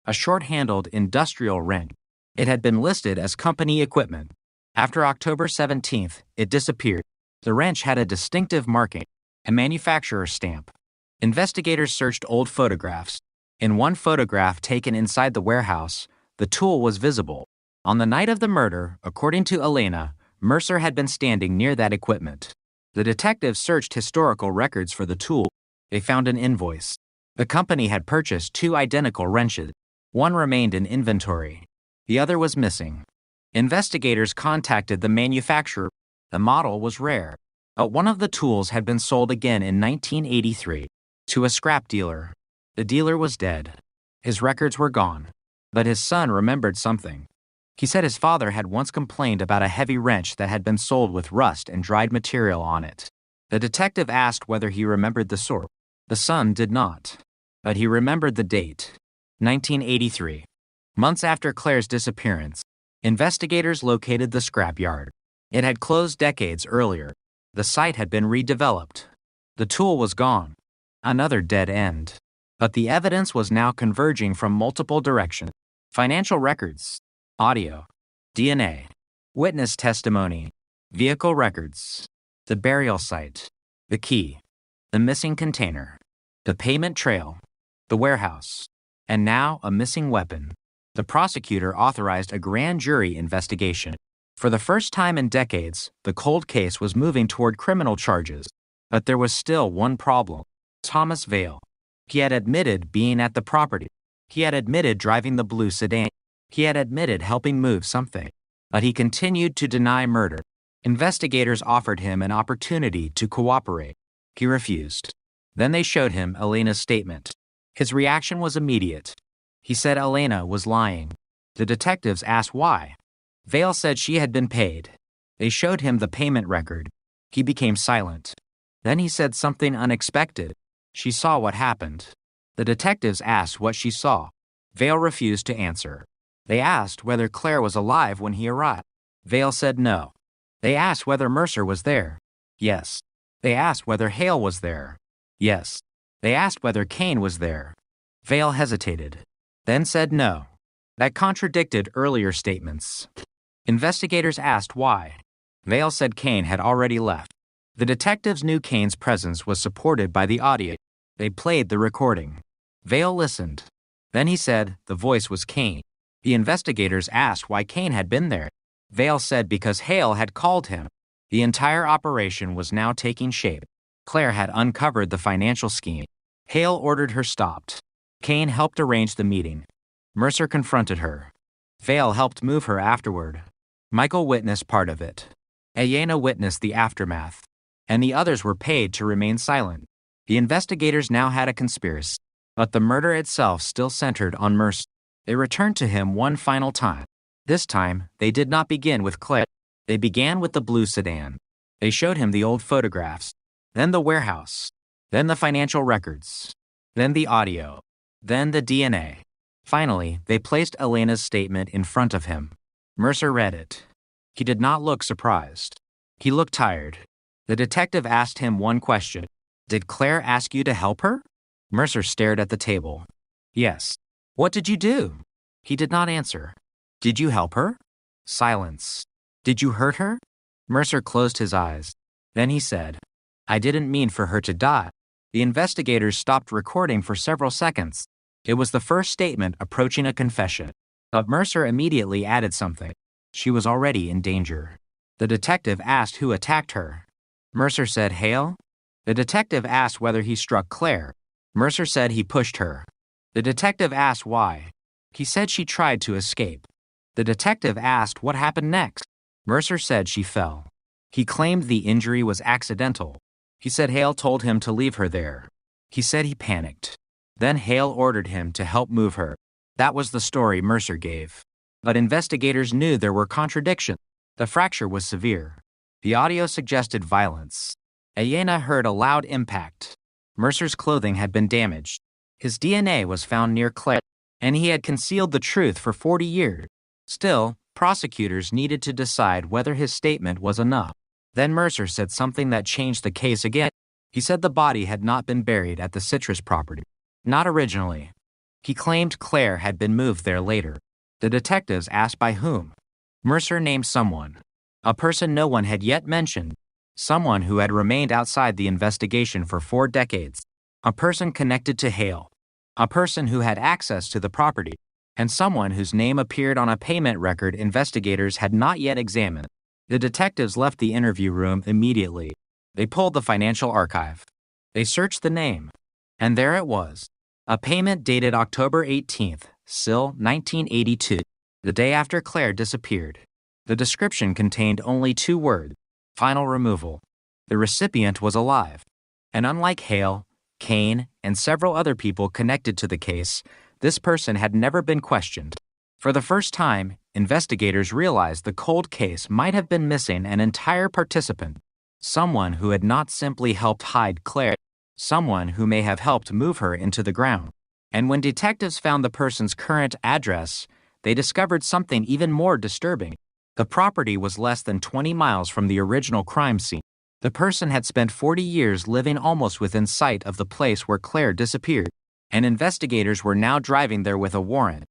a short-handled industrial wrench. It had been listed as company equipment. After October 17th, it disappeared. The wrench had a distinctive marking, a manufacturer's stamp. Investigators searched old photographs. In one photograph taken inside the warehouse, the tool was visible. On the night of the murder, according to Elena, Mercer had been standing near that equipment. The detectives searched historical records for the tool. They found an invoice. The company had purchased 2 identical wrenches. One remained in inventory. The other was missing. Investigators contacted the manufacturer. The model was rare, but one of the tools had been sold again in 1983 to a scrap dealer. The dealer was dead. His records were gone, but his son remembered something. He said his father had once complained about a heavy wrench that had been sold with rust and dried material on it. The detective asked whether he remembered the source. The son did not, but he remembered the date, 1983. Months after Claire's disappearance, investigators located the scrapyard. It had closed decades earlier. The site had been redeveloped. The tool was gone. Another dead end. But the evidence was now converging from multiple directions. Financial records, audio, DNA, witness testimony, vehicle records, the burial site, the key, the missing container, the payment trail, the warehouse, and now a missing weapon. The prosecutor authorized a grand jury investigation. For the first time in decades, the cold case was moving toward criminal charges. But there was still one problem. Thomas Vale. He had admitted being at the property. He had admitted driving the blue sedan. He had admitted helping move something. But he continued to deny murder. Investigators offered him an opportunity to cooperate. He refused. Then they showed him Elena's statement. His reaction was immediate. He said Elena was lying. The detectives asked why. Vale said she had been paid. They showed him the payment record. He became silent. Then he said something unexpected. She saw what happened. The detectives asked what she saw. Vale refused to answer. They asked whether Claire was alive when he arrived. Vale said no. They asked whether Mercer was there. Yes. They asked whether Hale was there. Yes. They asked whether Kane was there. Vale hesitated, then said no. That contradicted earlier statements. Investigators asked why. Vale said Kane had already left. The detectives knew Kane's presence was supported by the audio. They played the recording. Vale listened. Then he said the voice was Kane. The investigators asked why Kane had been there. Vale said because Hale had called him. The entire operation was now taking shape. Claire had uncovered the financial scheme. Hale ordered her stopped. Kane helped arrange the meeting. Mercer confronted her. Vale helped move her afterward. Michael witnessed part of it. Elena witnessed the aftermath. And the others were paid to remain silent. The investigators now had a conspiracy. But the murder itself still centered on Mercer. They returned to him one final time. This time, they did not begin with Claire. They began with the blue sedan. They showed him the old photographs, then the warehouse, then the financial records, then the audio, then the DNA. Finally, they placed Elena's statement in front of him. Mercer read it. He did not look surprised. He looked tired. The detective asked him one question. Did Claire ask you to help her? Mercer stared at the table. Yes. What did you do? He did not answer. Did you help her? Silence. Did you hurt her? Mercer closed his eyes. Then he said, I didn't mean for her to die. The investigators stopped recording for several seconds. It was the first statement approaching a confession. But Mercer immediately added something. She was already in danger. The detective asked who attacked her. Mercer said Hale. The detective asked whether he struck Claire. Mercer said he pushed her. The detective asked why. He said she tried to escape. The detective asked what happened next. Mercer said she fell. He claimed the injury was accidental. He said Hale told him to leave her there. He said he panicked. Then Hale ordered him to help move her. That was the story Mercer gave. But investigators knew there were contradictions. The fracture was severe. The audio suggested violence. Elena heard a loud impact. Mercer's clothing had been damaged. His DNA was found near Claire, and he had concealed the truth for 40 years. Still, prosecutors needed to decide whether his statement was enough. Then Mercer said something that changed the case again. He said the body had not been buried at the Citrus property. Not originally. He claimed Claire had been moved there later. The detectives asked by whom. Mercer named someone. A person no one had yet mentioned. Someone who had remained outside the investigation for 4 decades. A person connected to Hale. A person who had access to the property. and someone whose name appeared on a payment record investigators had not yet examined. The detectives left the interview room immediately. They pulled the financial archive. They searched the name, and there it was. A payment dated October 18th, SIL 1982, the day after Claire disappeared. The description contained only 2 words, final removal. The recipient was alive. And unlike Hale, Kane, and several other people connected to the case, this person had never been questioned. For the first time, investigators realized the cold case might have been missing an entire participant, someone who had not simply helped hide Claire, someone who may have helped move her into the ground. And when detectives found the person's current address, they discovered something even more disturbing. The property was less than 20 miles from the original crime scene. The person had spent 40 years living almost within sight of the place where Claire disappeared, and investigators were now driving there with a warrant.